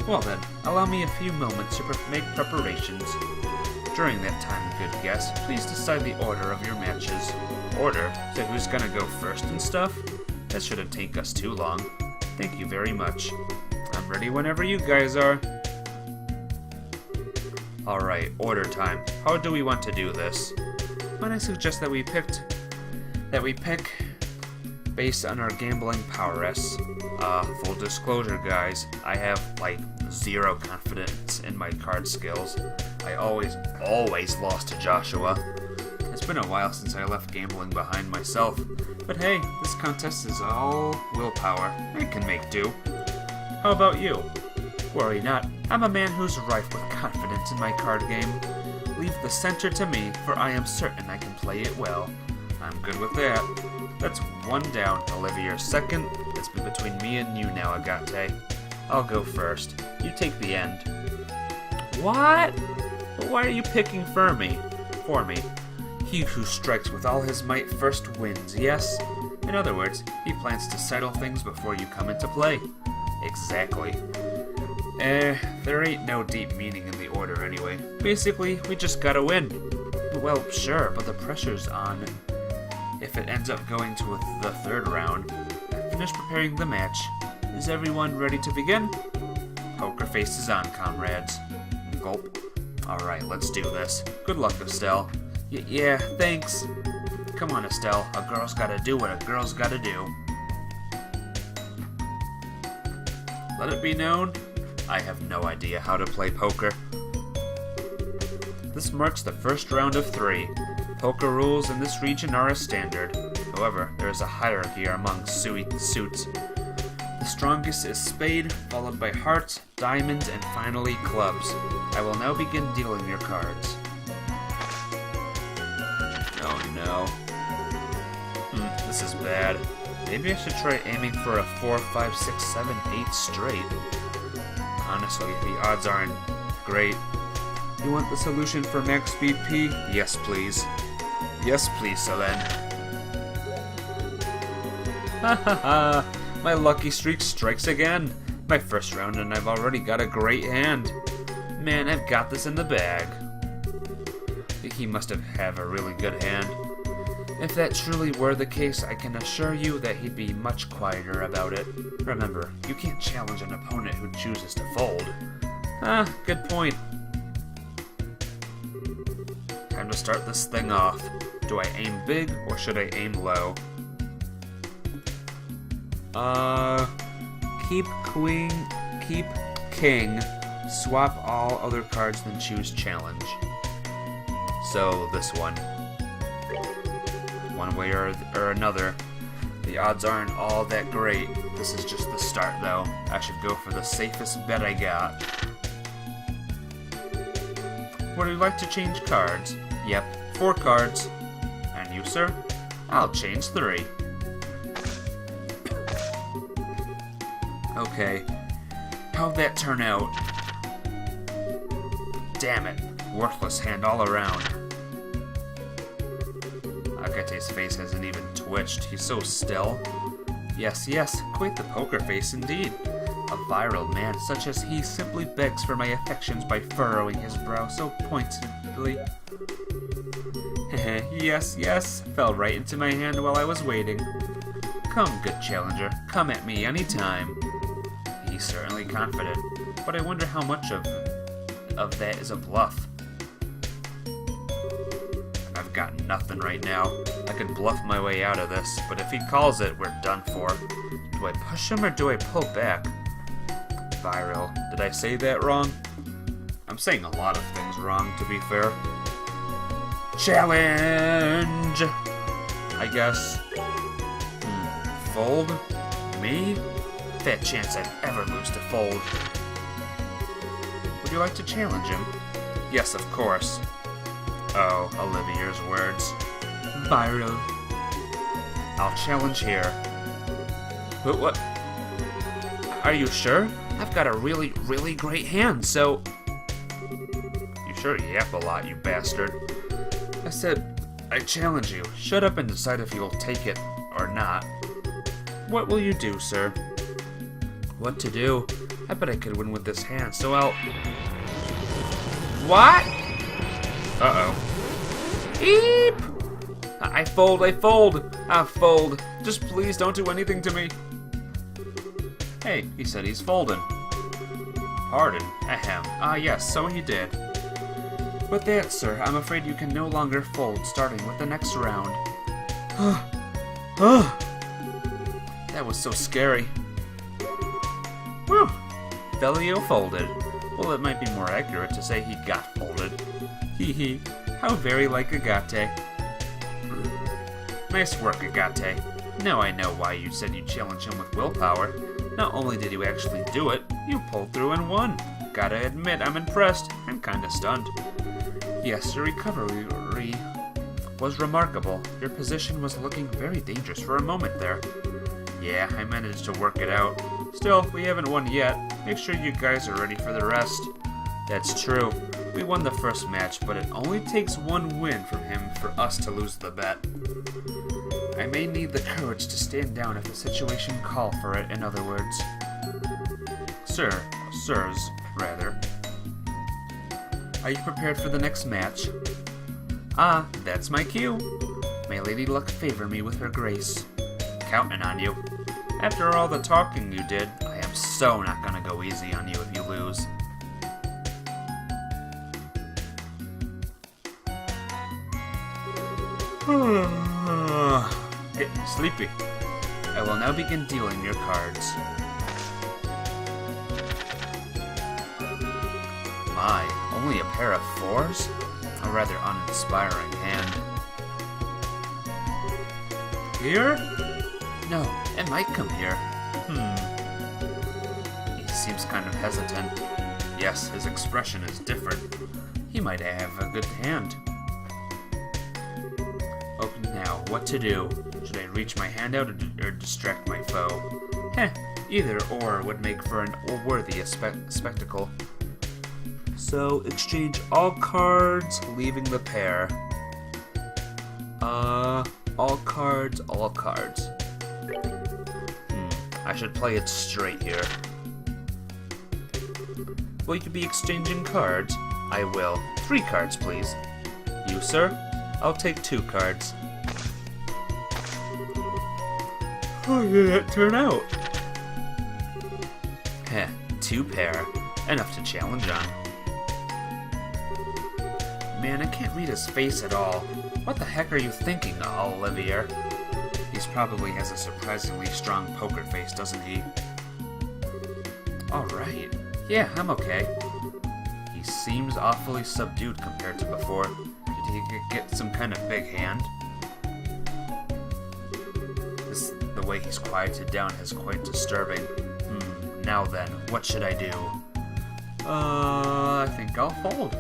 Well then, allow me a few moments to make preparations. During that time, good guest, please decide the order of your matches. Order? So who's gonna go first and stuff? That shouldn't take us too long. Thank you very much. I'm ready whenever you guys are. Alright, order time. How do we want to do this? Might I suggest that we pick based on our gambling prowess. Full disclosure, guys, I have, like, zero confidence in my card skills. I always lost to Joshua. It's been a while since I left gambling behind myself, but hey, this contest is all willpower. I can make do. How about you? Worry not, I'm a man who's rife with confidence in my card game. Leave the center to me, for I am certain I can play it well. I'm good with that. That's one down. Olivia's second. It's been between me and you now, Agate. I'll go first. You take the end. What? But why are you picking for me? He who strikes with all his might first wins, yes? In other words, he plans to settle things before you come into play. Exactly. There ain't no deep meaning in the order anyway. Basically, we just gotta win. Well, sure, but the pressure's on. If it ends up going to the third round, finish preparing the match. Is everyone ready to begin? Poker face is on, comrades. Gulp. Alright, let's do this. Good luck, Estelle. Yeah, thanks. Come on, Estelle. A girl's gotta do what a girl's gotta do. Let it be known, I have no idea how to play poker. This marks the first round of 3. Poker rules in this region are as standard. However, there is a hierarchy among suits. The strongest is spade, followed by hearts, diamonds, and finally clubs. I will now begin dealing your cards. Oh no. This is bad. Maybe I should try aiming for a 4, 5, 6, 7, 8 straight. Honestly, the odds aren't great. You want the solution for max BP? Yes, please. Yes, please, so then. Ha ha ha! My lucky streak strikes again. My first round and I've already got a great hand. Man, I've got this in the bag. He must have a really good hand. If that truly were the case, I can assure you that he'd be much quieter about it. Remember, you can't challenge an opponent who chooses to fold. Good point. Time to start this thing off. Do I aim big or should I aim low? Keep queen, keep king, swap all other cards, then choose challenge. So this one. One way or another, the odds aren't all that great. This is just the start though. I should go for the safest bet I got. Would you like to change cards? Yep, 4 cards. And you, sir? I'll change 3. Okay, how'd that turn out? Damn it, worthless hand all around. Agate's face hasn't even twitched, he's so still. Yes, quite the poker face indeed. A virile man such as he simply begs for my affections by furrowing his brow so pointedly. yes, fell right into my hand while I was waiting. Come, good challenger, come at me anytime. He's certainly confident, but I wonder how much of that is a bluff. I've got nothing right now. I could bluff my way out of this, but if he calls it, we're done for. Do I push him or do I pull back? Viral. Did I say that wrong? I'm saying a lot of things wrong, to be fair. Challenge! I guess. Fold? Me? That chance I'd ever lose to fold. Would you like to challenge him? Yes, of course. Oh, Olivia's words. Viral. I'll challenge here. But what? Are you sure? I've got a really, really great hand, so... You sure yap a lot, you bastard. I said, I challenge you. Shut up and decide if you'll take it or not. What will you do, sir? What to do? I bet I could win with this hand, so I'll... What? Uh-oh. Eep! I fold. I fold. Just please don't do anything to me. Hey, he said he's folding. Pardon. Ahem. Ah, yes, so he did. With that, sir, I'm afraid you can no longer fold, starting with the next round. That was so scary. Whew. Velio folded. Well, it might be more accurate to say he got folded. Hee hee. How very like Agate. Nice work, Agate. Now I know why you said you'd challenge him with willpower. Not only did you actually do it, you pulled through and won. Gotta admit, I'm impressed. I'm kinda stunned. Yes, your recovery was remarkable. Your position was looking very dangerous for a moment there. Yeah, I managed to work it out. Still, we haven't won yet. Make sure you guys are ready for the rest. That's true. We won the first match, but it only takes one win from him for us to lose the bet. I may need the courage to stand down if the situation call for it, in other words. Sirs, rather. Are you prepared for the next match? Ah, that's my cue. May Lady Luck favor me with her grace. Counting on you. After all the talking you did, I am so not gonna go easy on you if you lose. Getting sleepy. I will now begin dealing your cards. My, only a pair of 4s? A rather uninspiring hand. Here? No, it might come here. He seems kind of hesitant. Yes, his expression is different. He might have a good hand. Okay, now, what to do? Should I reach my hand out or distract my foe? Either or would make for an worthy spectacle. So, exchange all cards, leaving the pair. All cards, all cards. I should play it straight here. Will you be exchanging cards? I will. 3 cards, please. You, sir? I'll take 2 cards. How did that turn out? 2 pair. Enough to challenge on. Man, I can't read his face at all. What the heck are you thinking, Olivier? He probably has a surprisingly strong poker face, doesn't he? Alright. Yeah, I'm okay. He seems awfully subdued compared to before. Did he get some kind of big hand? The way he's quieted down is quite disturbing. Now then, what should I do? I think I'll fold.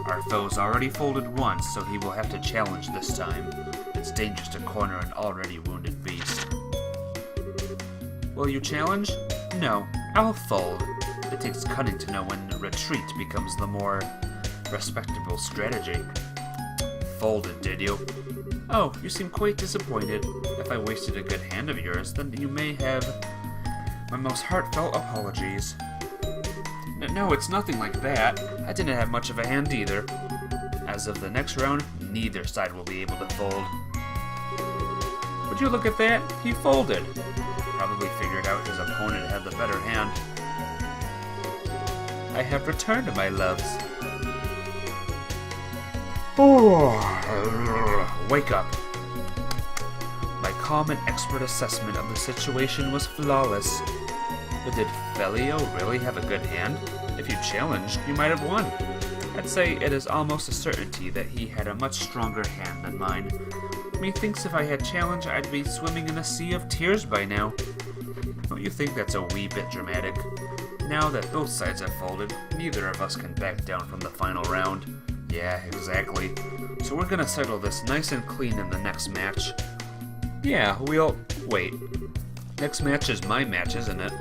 Our foe's already folded once, so he will have to challenge this time. It's dangerous to corner an already wounded beast. Will you challenge? No, I'll fold. It takes cunning to know when retreat becomes the more respectable strategy. Folded, did you? Oh, you seem quite disappointed. If I wasted a good hand of yours, then you may have my most heartfelt apologies. No, it's nothing like that. I didn't have much of a hand either. As of the next round, neither side will be able to fold. Would you look at that? He folded. Probably figured out his opponent had the better hand. I have returned, my loves. Wake up. My calm and expert assessment of the situation was flawless. But did Velio really have a good hand? If you challenged, you might have won. I'd say it is almost a certainty that he had a much stronger hand than mine. Methinks if I had challenged, I'd be swimming in a sea of tears by now. Don't you think that's a wee bit dramatic? Now that both sides have folded, neither of us can back down from the final round. Yeah, exactly. So we're gonna settle this nice and clean in the next match. Yeah, wait. Next match is my match, isn't it?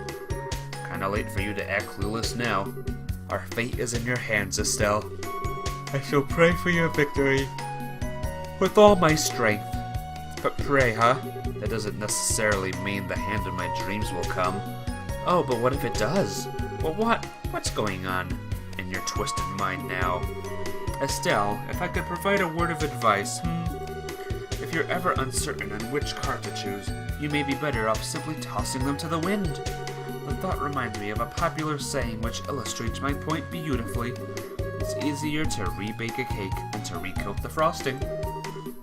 Kinda late for you to act clueless now. Our fate is in your hands, Estelle. I shall pray for your victory with all my strength. But pray, huh? That doesn't necessarily mean the hand of my dreams will come. Oh, but what if it does? Well, what's going on in your twisted mind now? Estelle, if I could provide a word of advice, If you're ever uncertain on which card to choose, you may be better off simply tossing them to the wind. The thought reminds me of a popular saying which illustrates my point beautifully. It's easier to rebake a cake than to recoat the frosting.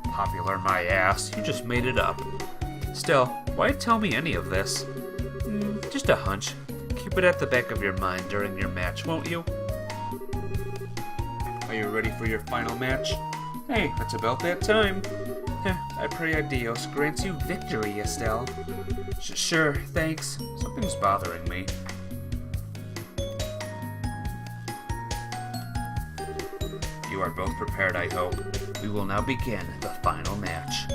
Popular my ass, you just made it up. Still, Why tell me any of this? Just a hunch. Keep it at the back of your mind during your match, won't you? Are you ready for your final match? Hey, it's about that time. I pray a Dios grants you victory, Estelle. Sure, thanks. Something's bothering me. You are both prepared, I hope. We will now begin the final match.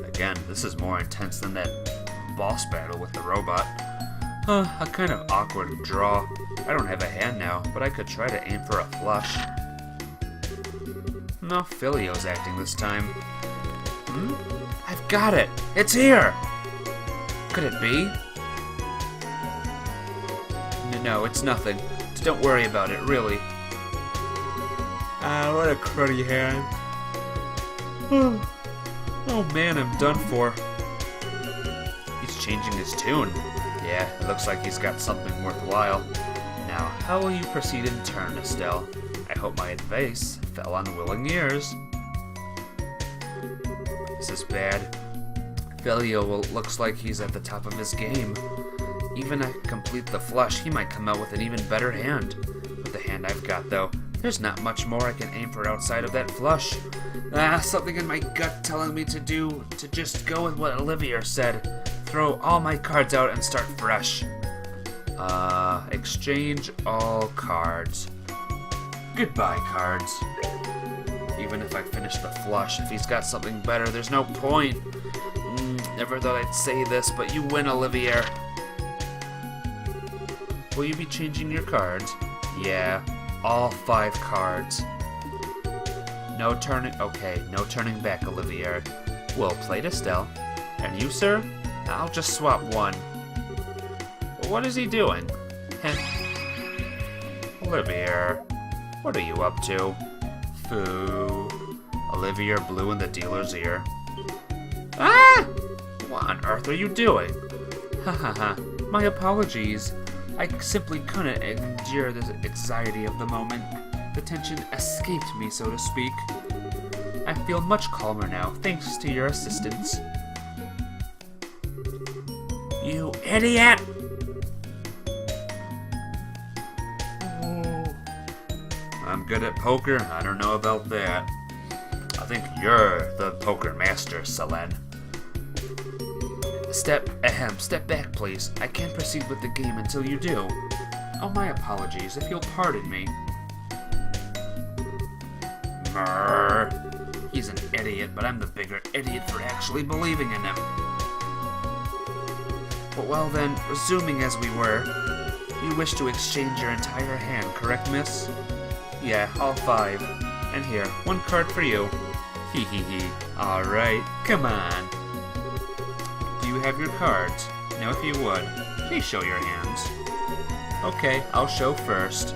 Again, this is more intense than that boss battle with the robot. A kind of awkward draw. I don't have a hand now, but I could try to aim for a flush. No, Filio's acting this time. I've got it! It's here! Could it be? No, it's nothing. Don't worry about it, really. What a cruddy hand. Oh man, I'm done for. He's changing his tune. Yeah, it looks like he's got something worthwhile. Now, how will you proceed in turn, Estelle? I hope my advice fell on willing ears. This is bad. Filio looks like he's at the top of his game. Even if I complete the flush, he might come out with an even better hand. With the hand I've got, though, there's not much more I can aim for outside of that flush. Something in my gut telling me to just go with what Olivier said. Throw all my cards out and start fresh. Exchange all cards. Goodbye, cards. Even if I finish the flush, if he's got something better, there's no point. Never thought I'd say this, but you win, Olivier. Will you be changing your cards? Yeah, all 5 cards. No turning back, Olivier. Well played, Estelle. And you, sir? I'll just swap one. What is he doing? Olivier, what are you up to? Foo. Olivier blew in the dealer's ear. Ah! What on earth are you doing? Ha. My apologies. I simply couldn't endure the anxiety of the moment. The tension escaped me, so to speak. I feel much calmer now, thanks to your assistance. You idiot! I'm good at poker? I don't know about that. I think you're the poker master, Selene. Step back, please. I can't proceed with the game until you do. Oh, my apologies, if you'll pardon me. He's an idiot, but I'm the bigger idiot for actually believing in him. Well then, resuming as we were, you wish to exchange your entire hand, correct, miss? Yeah, all 5. And here, 1 card for you. Hee. Alright, come on. Do you have your cards? Now if you would, please show your hands. Okay, I'll show first.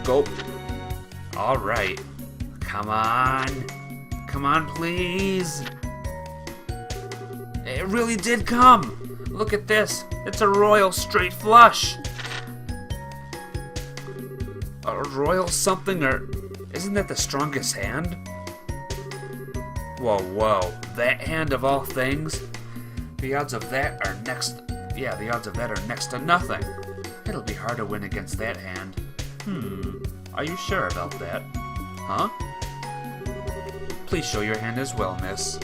Gulp. Alright. Come on, please. It really did come. Look at this. It's a royal straight flush. A royal something, or isn't that the strongest hand? Whoa. That hand of all things? The odds of that are next to nothing. It'll be hard to win against that hand. Are you sure about that? Huh? Please show your hand as well, miss.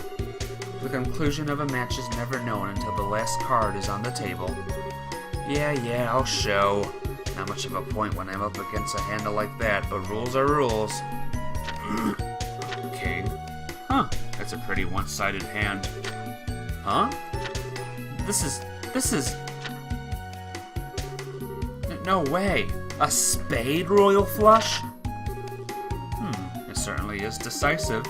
The conclusion of a match is never known until the last card is on the table. Yeah, I'll show. Not much of a point when I'm up against a handle like that, but rules are rules. King. Huh, that's a pretty one-sided hand. Huh? This is... No way. A spade royal flush? It certainly is decisive.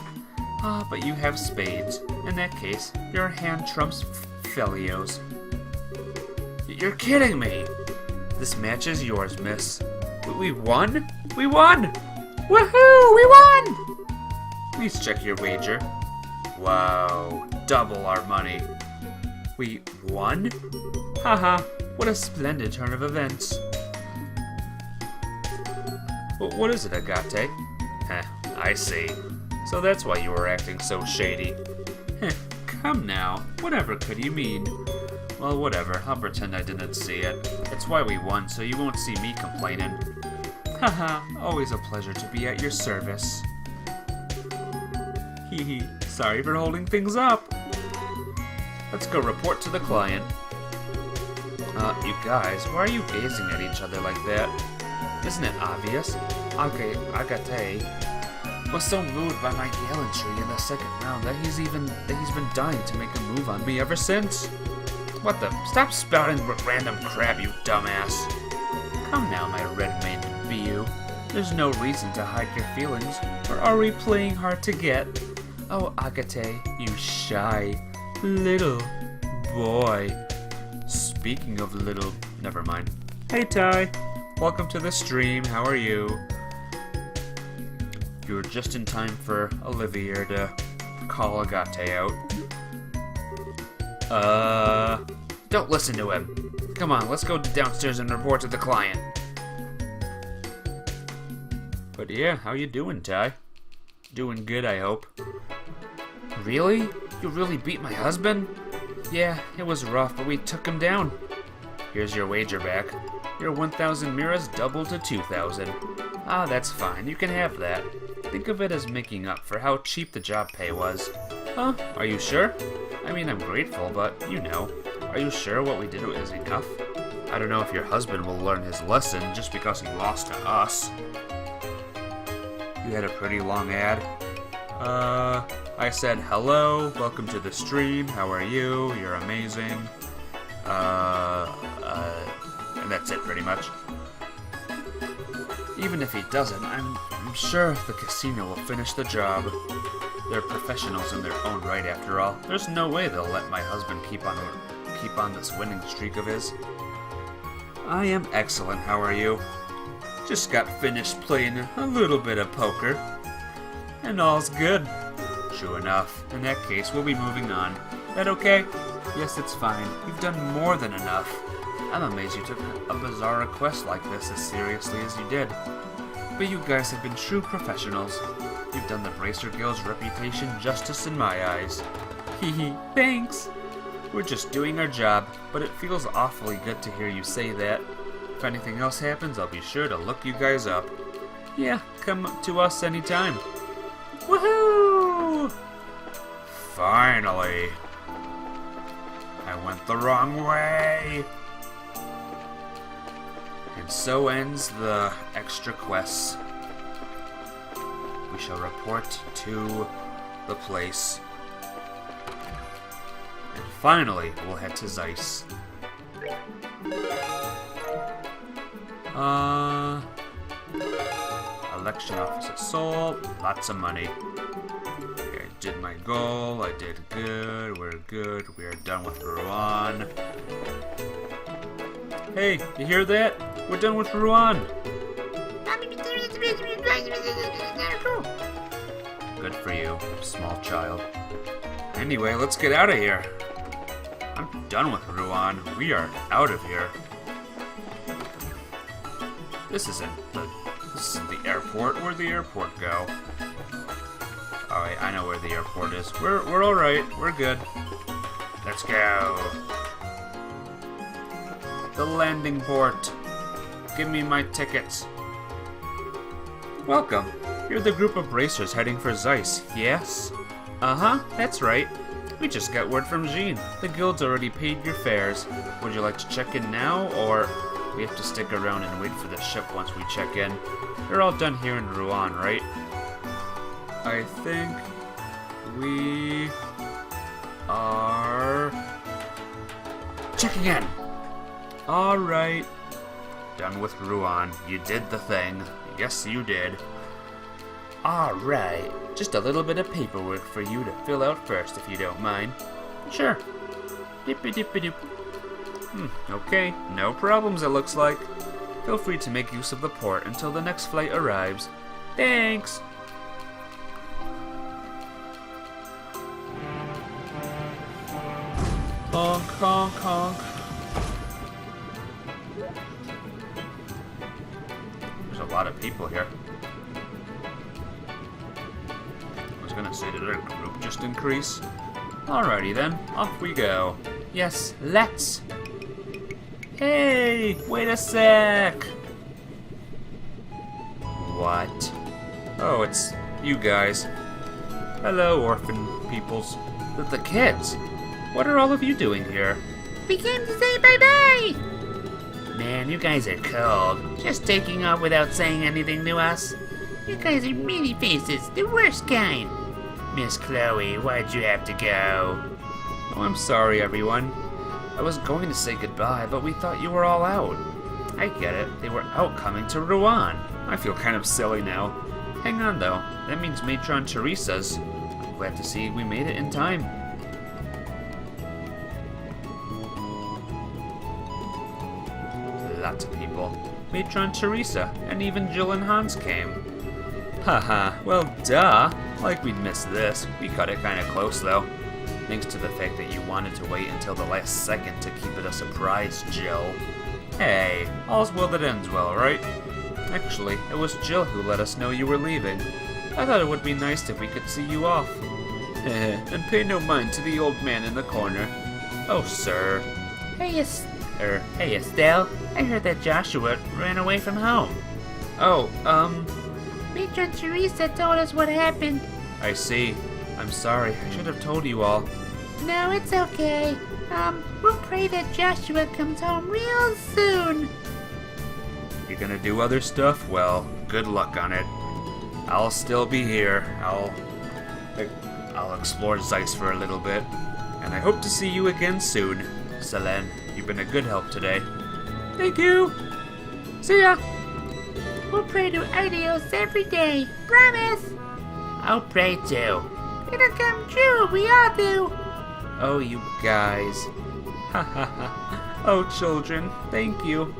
But you have spades. In that case, your hand trumps Filio's. You're kidding me! This match is yours, miss. We won? We won! Woohoo! We won! Please check your wager. Wow, double our money. We won? Haha, what a splendid turn of events. What is it, Agate? I see. So that's why you were acting so shady. Heh, come now. Whatever could you mean? Well, whatever. I'll pretend I didn't see it. It's why we won, so you won't see me complaining. Haha, always a pleasure to be at your service. Hee hee, sorry for holding things up. Let's go report to the client. You guys, why are you gazing at each other like that? Isn't it obvious? Agate was so moved by my gallantry in the second round that he's been dying to make a move on me ever since. What the? Stop spouting random crap, you dumbass. Come now, my red-maned view. There's no reason to hide your feelings, or are we playing hard to get? Oh, Agate, you shy little boy. Speaking of little... Never mind. Hey, Ty. Welcome to the stream. How are you? You were just in time for Olivier to call Agate out. Don't listen to him. Come on, let's go downstairs and report to the client. But yeah, how you doing, Ty? Doing good, I hope. Really? You really beat my husband? Yeah, it was rough, but we took him down. Here's your wager back. Your 1,000 miras doubled to 2,000. Ah, that's fine. You can have that. Think of it as making up for how cheap the job pay was. Huh? Are you sure? I mean, I'm grateful, but you know. Are you sure what we did is enough? I don't know if your husband will learn his lesson just because he lost to us. You had a pretty long ad. I said, hello, welcome to the stream, how are you? You're amazing. And that's it pretty much. Even if he doesn't, I'm sure the casino will finish the job. They're professionals in their own right after all. There's no way they'll let my husband keep on this winning streak of his. I am excellent, how are you? Just got finished playing a little bit of poker. And all's good. True enough. In that case, we'll be moving on. That okay? Yes, it's fine. You've done more than enough. I'm amazed you took a bizarre request like this as seriously as you did. But you guys have been true professionals. You've done the Bracer Guild's reputation justice in my eyes. Hee, thanks! We're just doing our job, but it feels awfully good to hear you say that. If anything else happens, I'll be sure to look you guys up. Yeah, come to us anytime. Woohoo! Finally! I went the wrong way! And so ends the extra quests. We shall report to the place. And finally, we'll head to Zeiss. Election office at Seoul. Lots of money. Okay, I did my goal. I did good. We're good. We are done with Rouen. Hey, you hear that? We're done with Rouen. Good for you, small child. Anyway, let's get out of here. I'm done with Rouen. We are out of here. This isn't the airport. Where'd the airport go? Alright, I know where the airport is. We're alright. We're good. Let's go. The landing port. Give me my tickets. Welcome. You're the group of bracers heading for Zeiss, yes? Uh-huh, that's right. We just got word from Jean. The guild's already paid your fares. Would you like to check in now, or we have to stick around and wait for the ship once we check in? You're all done here in Rouen, right? I think we are checking in. Alright. Done with Rouen. You did the thing. Yes, you did. Alright. Just a little bit of paperwork for you to fill out first, if you don't mind. Sure. Dippy-dippy-doop. Okay. No problems, it looks like. Feel free to make use of the port until the next flight arrives. Thanks! Honk, honk, honk. There's a lot of people here. was gonna say, did our group just increase? Alrighty then, off we go. Yes, let's. Hey, wait a sec. What? Oh, it's you guys. Hello, orphan peoples. The kids. What are all of you doing here? We came to say bye-bye! Man, you guys are cold. Just taking off without saying anything to us. You guys are meaty faces, the worst kind. Miss Chloe, why'd you have to go? Oh, I'm sorry, everyone. I was going to say goodbye, but we thought you were all out. I get it. They were out coming to Rouen. I feel kind of silly now. Hang on, though. That means Matron Teresa's. I'm glad to see we made it in time. Lots of people. Matron Teresa, and even Jill and Hans came. Haha, well, duh. Like we'd miss this. We cut it kinda close, though. Thanks to the fact that you wanted to wait until the last second to keep it a surprise, Jill. Hey, all's well that ends well, right? Actually, it was Jill who let us know you were leaving. I thought it would be nice if we could see you off. And pay no mind to the old man in the corner. Oh, sir. Hey, Estelle. I heard that Joshua ran away from home. Oh, Matron Teresa told us what happened. I see. I'm sorry. I should have told you all. No, it's okay. We'll pray that Joshua comes home real soon. You're gonna do other stuff? Well, good luck on it. I'll still be here. I'll explore Zeiss for a little bit. And I hope to see you again soon. Selene, you've been a good help today. Thank you. See ya. We'll pray to Ardios every day. Promise. I'll pray too. It'll come true. We all do. Oh, you guys. Ha ha ha. Oh, children, thank you.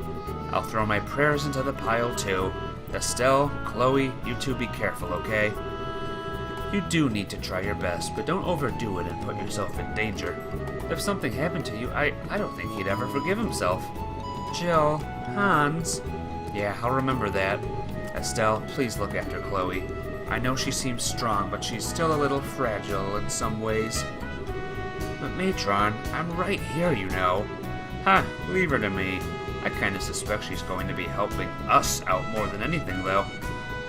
I'll throw my prayers into the pile too. Estelle, Chloe, you two be careful, okay? You do need to try your best, but don't overdo it and put yourself in danger. If something happened to you, I don't think he'd ever forgive himself. Jill, Hans. Yeah, I'll remember that. Estelle, please look after Chloe. I know she seems strong, but she's still a little fragile in some ways. But Matron, I'm right here, you know. Ha, leave her to me. I kinda suspect she's going to be helping us out more than anything, though.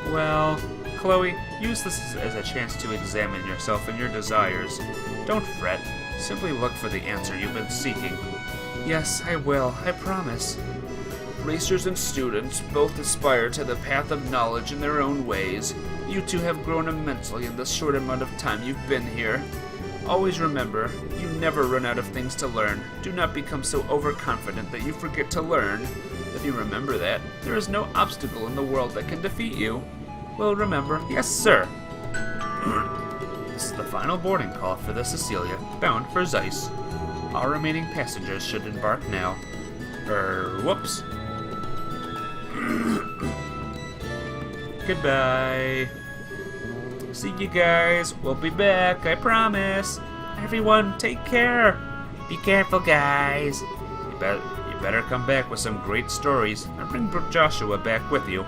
Well, Chloe, use this as a chance to examine yourself and your desires. Don't fret. Simply look for the answer you've been seeking. Yes, I will, I promise. Racers and students both aspire to the path of knowledge in their own ways. You two have grown immensely in the short amount of time you've been here. Always remember, you never run out of things to learn. Do not become so overconfident that you forget to learn. If you remember that, there is no obstacle in the world that can defeat you. Well, remember, yes, sir. This is the final boarding call for the Cecilia, bound for Zeiss. All remaining passengers should embark now. Whoops. Goodbye. See you guys. We'll be back, I promise. Everyone, take care. Be careful, guys. You better come back with some great stories and bring Joshua back with you.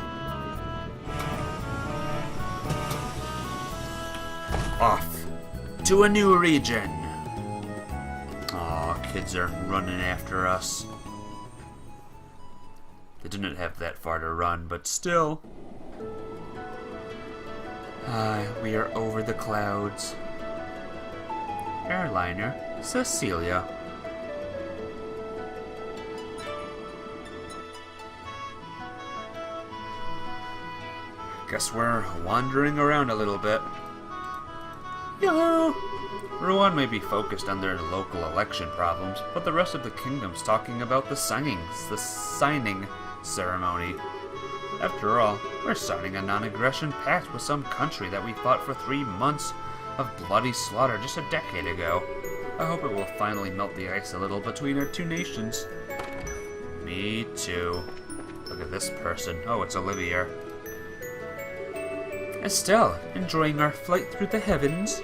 Off to a new region. Aw, kids are running after us. They didn't have that far to run, but still. We are over the clouds. Airliner, Cecilia. Guess we're wandering around a little bit. Yoo-hoo! Rouen may be focused on their local election problems, but the rest of the kingdom's talking about the signing ceremony. After all, we're signing a non-aggression pact with some country that we fought for 3 months of bloody slaughter just a decade ago. I hope it will finally melt the ice a little between our two nations. Me too. Look at this person. Oh, it's Olivier. Estelle, enjoying our flight through the heavens?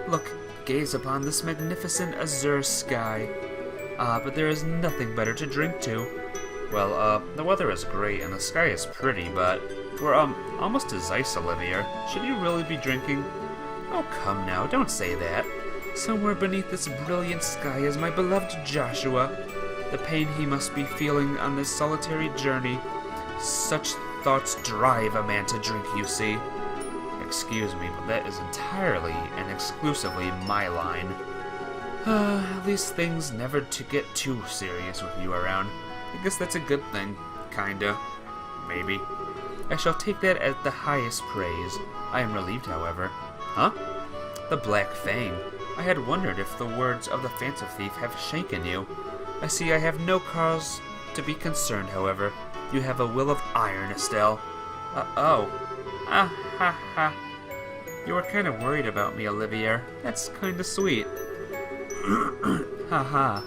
Look, gaze upon this magnificent azure sky. But there is nothing better to drink to. Well, the weather is great and the sky is pretty, but we're, almost to Zeiss, Olivier. Should you really be drinking? Oh, come now, don't say that. Somewhere beneath this brilliant sky is my beloved Joshua. The pain he must be feeling on this solitary journey. Such thoughts drive a man to drink, you see. Excuse me, but that is entirely and exclusively my line. At least things never to get too serious with you around. I guess that's a good thing. Kinda. Maybe. I shall take that as the highest praise. I am relieved, however. Huh? The Black Fang. I had wondered if the words of the Phantom Thief have shaken you. I see I have no cause to be concerned, however. You have a will of iron, Estelle. Oh. Ah, ha, ha. You were kind of worried about me, Olivier. That's kind of sweet. Ha ha.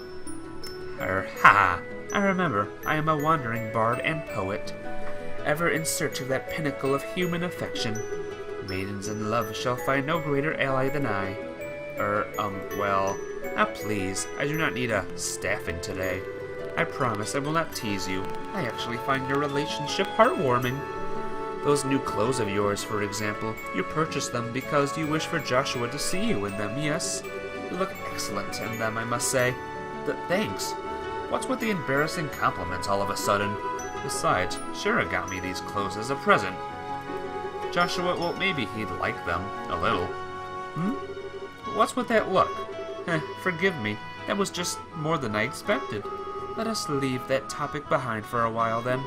Ha. I remember, I am a wandering bard and poet, ever in search of that pinnacle of human affection. Maidens in love shall find no greater ally than I. Well, please, I do not need a staffing today. I promise I will not tease you. I actually find your relationship heartwarming. Those new clothes of yours, for example, you purchased them because you wish for Joshua to see you in them, yes? You look excellent in them, I must say. Thanks. What's with the embarrassing compliments all of a sudden? Besides, Shira got me these clothes as a present. Joshua, well, maybe he'd like them, a little. What's with that look? Forgive me, that was just more than I expected. Let us leave that topic behind for a while, then.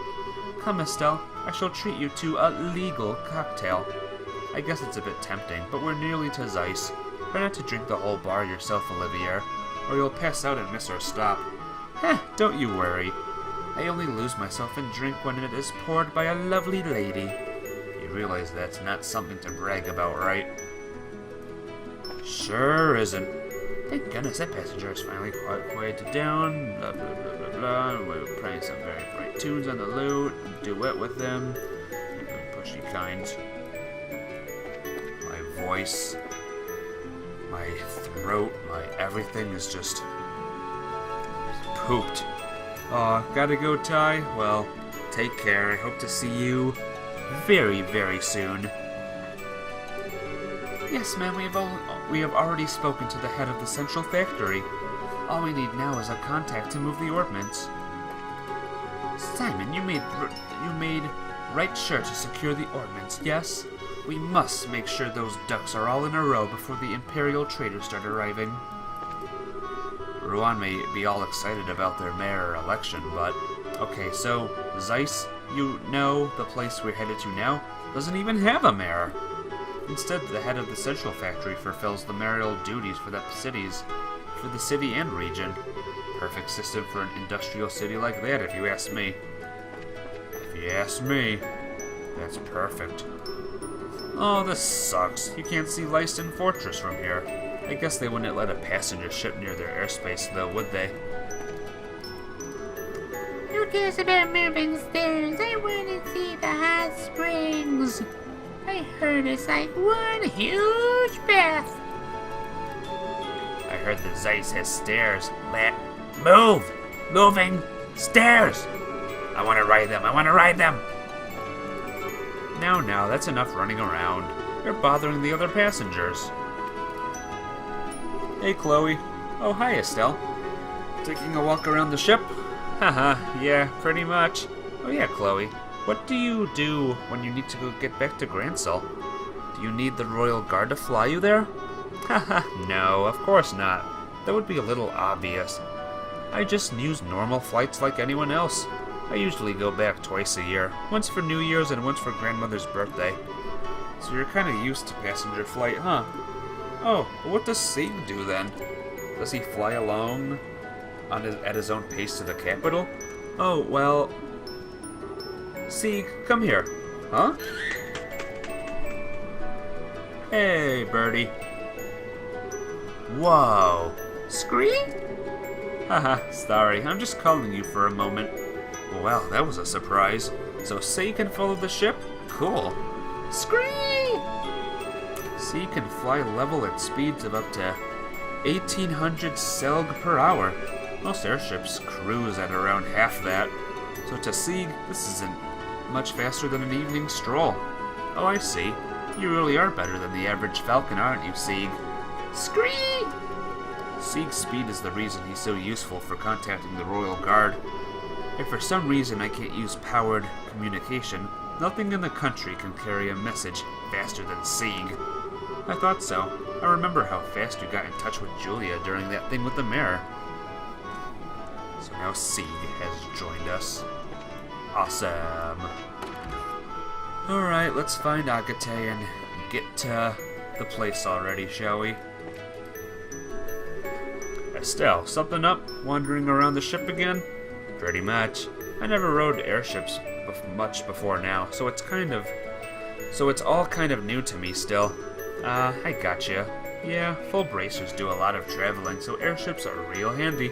Come, Estelle, I shall treat you to a legal cocktail. I guess it's a bit tempting, but we're nearly to Zeiss. Try not to drink the whole bar yourself, Olivier, or you'll pass out and miss our stop. Don't you worry. I only lose myself in drink when it is poured by a lovely lady. You realize that's not something to brag about, right? Sure isn't. Thank goodness that passenger is finally quieted down. Blah, blah, blah, blah, blah. We're playing some very bright tunes on the lute. Duet with them. Pushy kinds. My voice, my throat, my everything is just pooped. Aw, gotta go, Ty? Well, take care. I hope to see you very, very soon. Yes, ma'am, we have already spoken to the head of the central factory. All we need now is a contact to move the ordnance. Simon, you made right sure to secure the ordnance, yes? We must make sure those ducks are all in a row before the Imperial traders start arriving. Rouen may be all excited about their mayor election, but... Okay, so, Zeiss, you know the place we're headed to now, doesn't even have a mayor. Instead, the head of the central factory fulfills the mayoral duties for the city and region. Perfect system for an industrial city like that, if you ask me. If you ask me, that's perfect. Oh, this sucks. You can't see Leiston Fortress from here. I guess they wouldn't let a passenger ship near their airspace, though, would they? Who cares about moving stairs? I want to see the hot springs. I heard it's like one huge bath. I heard that Zeiss has stairs. Move! Moving! Stairs! I want to ride them! Now, that's enough running around. You're bothering the other passengers. Hey, Chloe. Oh, hi, Estelle. Taking a walk around the ship? Haha, yeah, pretty much. Oh yeah, Chloe. What do you do when you need to go get back to Grancel? Do you need the Royal Guard to fly you there? Haha, no, of course not. That would be a little obvious. I just use normal flights like anyone else. I usually go back twice a year, once for New Year's and once for grandmother's birthday. So you're kind of used to passenger flight, huh? Oh, but what does Sieg do then? Does he fly alone at his own pace to the capital? Oh, well... Sieg, come here. Huh? Hey, birdie. Whoa. Scree? Haha, sorry, I'm just calling you for a moment. Well, that was a surprise. So Sei can follow the ship? Cool. Scree! Sei can fly level at speeds of up to 1,800 selg per hour. Most airships cruise at around half that. So to Sieg, this isn't much faster than an evening stroll. Oh, I see. You really are better than the average falcon, aren't you, Sieg? Scream! Sieg's speed is the reason he's so useful for contacting the Royal Guard. If for some reason I can't use powered communication, nothing in the country can carry a message faster than Sieg. I thought so. I remember how fast you got in touch with Julia during that thing with the mirror. So now Sieg has joined us. Awesome. Alright, let's find Agate and get to the place already, shall we? Estelle, something up? Wandering around the ship again? Pretty much. I never rode airships much before now, so it's all kind of new to me still. I gotcha. Yeah, full bracers do a lot of traveling, so airships are real handy.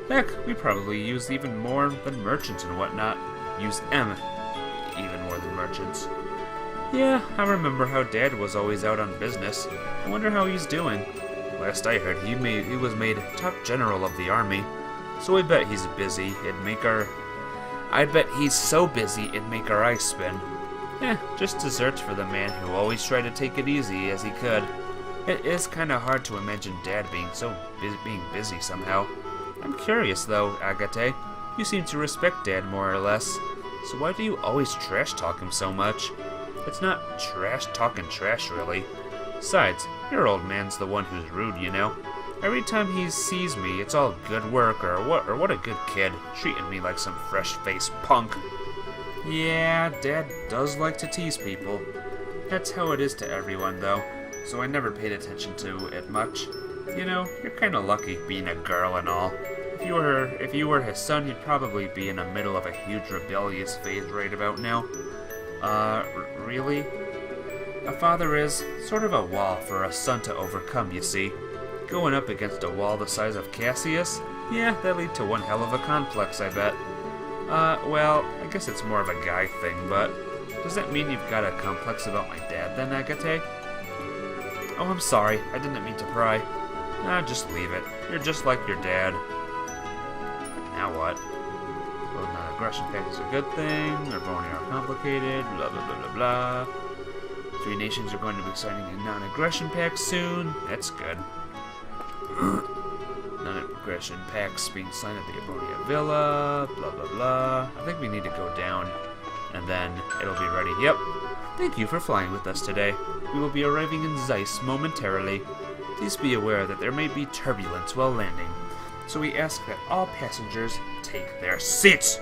Heck, we probably use even more than merchants and whatnot. Use M even more than merchants. Yeah, I remember how Dad was always out on business. I wonder how he's doing. Last I heard, he was made top general of the army. So I bet he's busy. I bet he's so busy it'd make our eyes spin. Just desserts for the man who always tried to take it easy as he could. It is kind of hard to imagine Dad being busy somehow. I'm curious though, Agate. You seem to respect Dad more or less. So why do you always trash talk him so much? It's not trash talking trash, really. Besides, your old man's the one who's rude, you know. Every time he sees me, it's all good work or what a good kid, treating me like some fresh-faced punk. Yeah, Dad does like to tease people. That's how it is to everyone, though, so I never paid attention to it much. You know, you're kind of lucky being a girl and all. If you were his son, he'd probably be in the middle of a huge rebellious phase right about now. Really? A father is sort of a wall for a son to overcome, you see. Going up against a wall the size of Cassius? Yeah, that'd lead to one hell of a complex, I bet. Well, I guess it's more of a guy thing, but does that mean you've got a complex about my dad then, Agate? Oh, I'm sorry, I didn't mean to pry. Just leave it. You're just like your dad. Now what? Well, non-aggression pact is a good thing, Nervoni are complicated, blah blah blah blah blah. 3 nations are going to be signing a non-aggression pact soon. That's good. Non-aggression pacts being signed at the Abonia Villa, blah blah blah. I think we need to go down, and then it'll be ready. Yep. Thank you for flying with us today. We will be arriving in Zeiss momentarily. Please be aware that there may be turbulence while landing, so we ask that all passengers take their seats.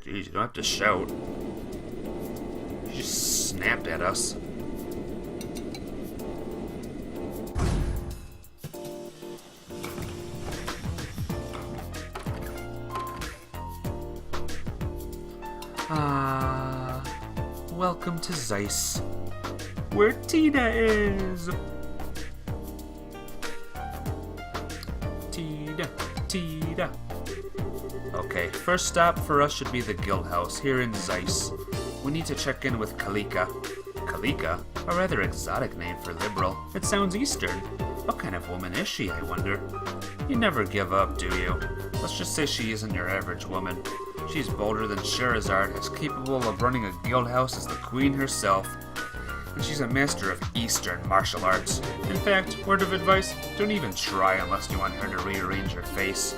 Jeez, you don't have to shout. You just snapped at us. Welcome to Zeiss, where Tina is. Tina. Okay, first stop for us should be the Guild House here in Zeiss. We need to check in with Kalika. Kalika? A rather exotic name for liberal. It sounds Eastern. What kind of woman is she, I wonder? You never give up, do you? Let's just say she isn't your average woman. She's bolder than Sherazard, as capable of running a guild house as the queen herself. And she's a master of Eastern martial arts. In fact, word of advice, don't even try unless you want her to rearrange her face.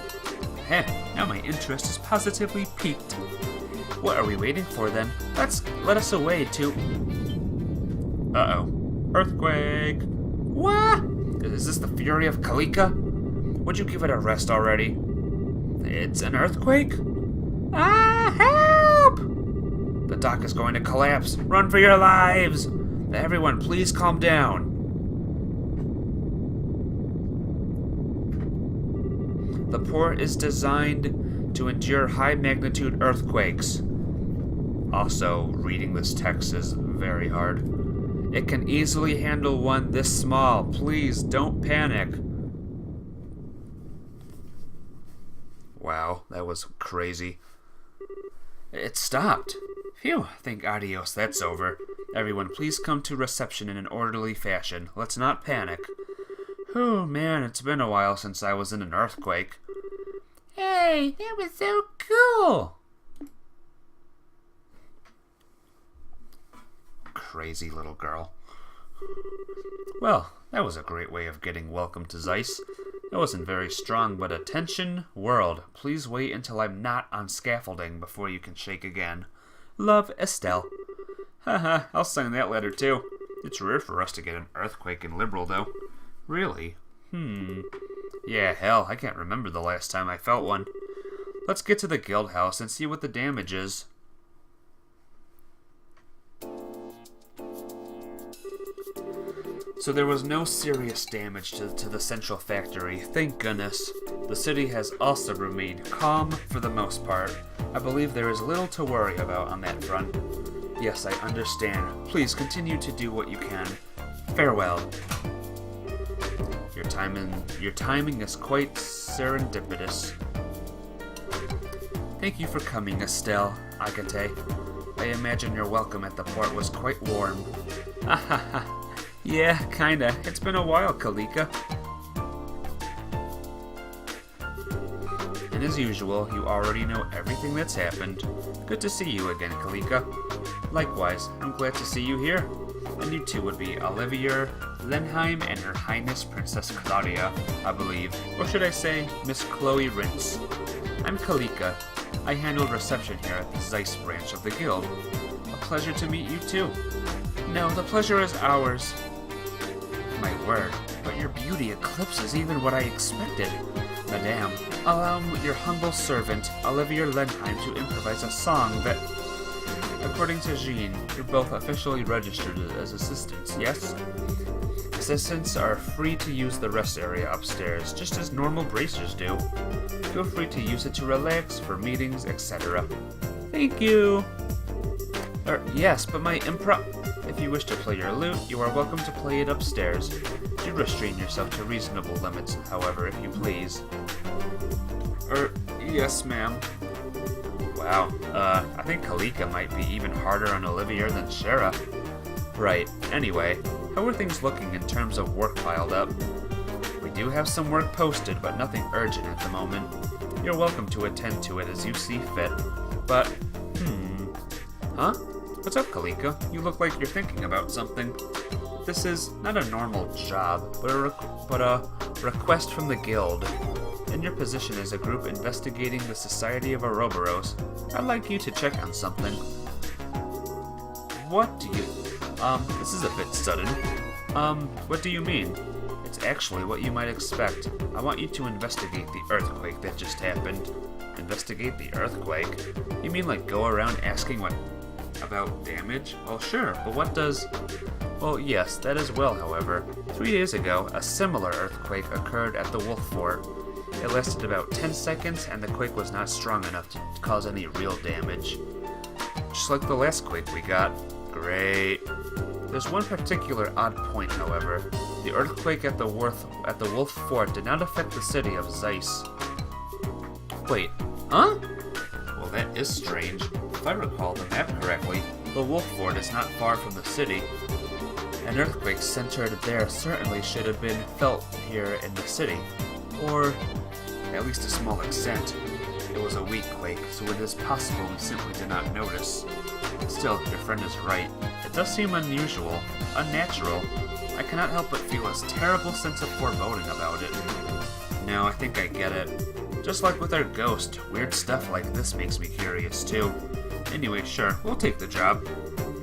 Heh, now my interest is positively piqued. What are we waiting for then? Let us away to... Uh-oh. Earthquake! What? Is this the fury of Kalika? Would you give it a rest already? It's an earthquake? Help! The dock is going to collapse. Run for your lives! Everyone, please calm down. The port is designed to endure high-magnitude earthquakes. Also, reading this text is very hard. It can easily handle one this small. Please, don't panic. Wow, that was crazy. It stopped. Phew, thank adios, that's over. Everyone, please come to reception in an orderly fashion. Let's not panic. Oh man, it's been a while since I was in an earthquake. Hey, that was so cool! crazy little girl. Well, that was a great way of getting welcome to Zeiss. It wasn't very strong, but attention, world, please wait until I'm not on scaffolding before you can shake again. Love, Estelle. Haha, I'll sign that letter too. It's rare for us to get an earthquake in Liberal, though. Really? Yeah, hell, I can't remember the last time I felt one. Let's get to the guild house and see what the damage is. So there was no serious damage to the central factory, thank goodness. The city has also remained calm for the most part. I believe there is little to worry about on that front. Yes, I understand. Please continue to do what you can. Farewell. Your timing is quite serendipitous. Thank you for coming, Estelle, Agate. I imagine your welcome at the port was quite warm. Ahaha. Yeah, kinda. It's been a while, Kalika. And as usual, you already know everything that's happened. Good to see you again, Kalika. Likewise, I'm glad to see you here. And you two would be Olivier Lenheim and Her Highness Princess Claudia, I believe. Or should I say, Miss Chloe Rintz. I'm Kalika. I handle reception here at the Zeiss branch of the guild. A pleasure to meet you too. No, the pleasure is ours. My word, but your beauty eclipses even what I expected. Madame, allow your humble servant, Olivier Lenheim, to improvise a song that... According to Jean, you're both officially registered as assistants, yes? Assistants are free to use the rest area upstairs, just as normal bracers do. Feel free to use it to relax, for meetings, etc. Thank you! Yes, but my If you wish to play your lute, you are welcome to play it upstairs. Do restrain yourself to reasonable limits, however, if you please. Yes, ma'am. Wow, I think Kalika might be even harder on Olivier than Shara. Right, anyway, how are things looking in terms of work piled up? We do have some work posted, but nothing urgent at the moment. You're welcome to attend to it as you see fit, but, Huh? What's up, Kalika? You look like you're thinking about something. This is not a normal job, but a request from the guild. In your position as a group investigating the Society of Ouroboros, I'd like you to check on something. What do you... this is a bit sudden. What do you mean? It's actually what you might expect. I want you to investigate the earthquake that just happened. Investigate the earthquake? You mean like go around asking what... about damage? Well, sure, but what does... Well, yes, that as well, however. 3 days ago, a similar earthquake occurred at the Wolf Fort. It lasted about 10 seconds, and the quake was not strong enough to cause any real damage. Just like the last quake we got. Great. There's one particular odd point, however. The earthquake at the Wolf Fort did not affect the city of Zeiss. Wait, huh? Well, that is strange. If I recall the map correctly, the Wolf Fort is not far from the city. An earthquake centered there certainly should have been felt here in the city. Or, at least to a small extent. It was a weak quake, so it is possible we simply did not notice. Still, your friend is right. It does seem unusual, unnatural. I cannot help but feel a terrible sense of foreboding about it. No, I think I get it. Just like with our ghost, weird stuff like this makes me curious too. Anyway, sure, we'll take the job.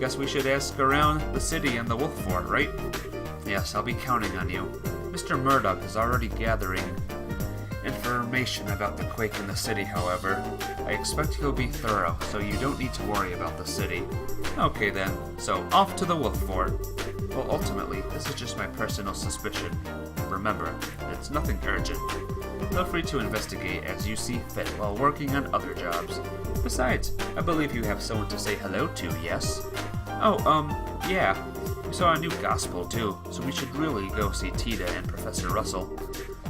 Guess we should ask around the city and the Wolf Fort, right? Yes, I'll be counting on you. Mr. Murdoch is already gathering information about the quake in the city, however. I expect he'll be thorough, so you don't need to worry about the city. Okay then, so off to the Wolf Fort. Well, ultimately, this is just my personal suspicion. Remember, it's nothing urgent. Feel free to investigate as you see fit while working on other jobs. Besides, I believe you have someone to say hello to, yes? Oh, yeah. We saw a new gospel too, so we should really go see Tita and Professor Russell.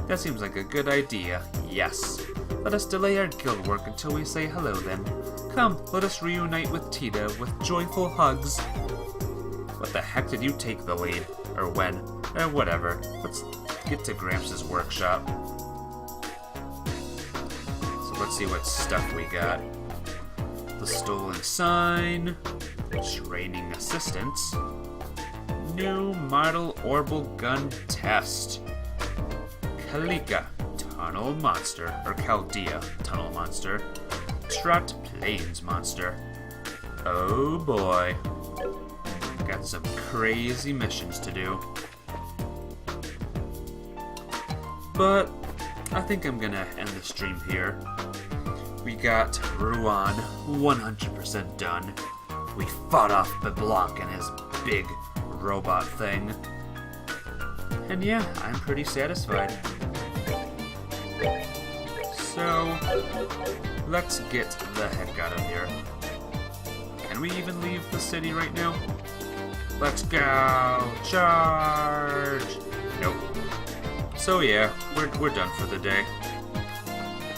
That seems like a good idea, yes. Let us delay our guild work until we say hello then. Come, let us reunite with Tita with joyful hugs. What the heck did you take the lead? Or when? Or whatever. Let's get to Gramps' workshop. So let's see what stuff we got. The stolen sign. Training assistants. New model orbital gun test. Kalika, tunnel monster, or Chaldea, tunnel monster. Trot plains monster. Oh boy. Got some crazy missions to do. But I think I'm gonna end the stream here. We got Ruan 100% done. We fought off Beblanc and his big robot thing. And yeah, I'm pretty satisfied. So, let's get the heck out of here. Can we even leave the city right now? Let's go! Charge! Nope. So yeah, we're done for the day.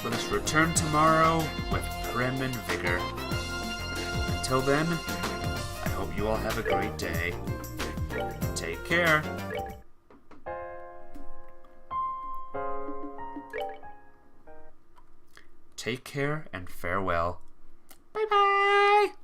Let us return tomorrow with Prim and Vigor. Until then, I hope you all have a great day. Take care. Take care and farewell. Bye-bye!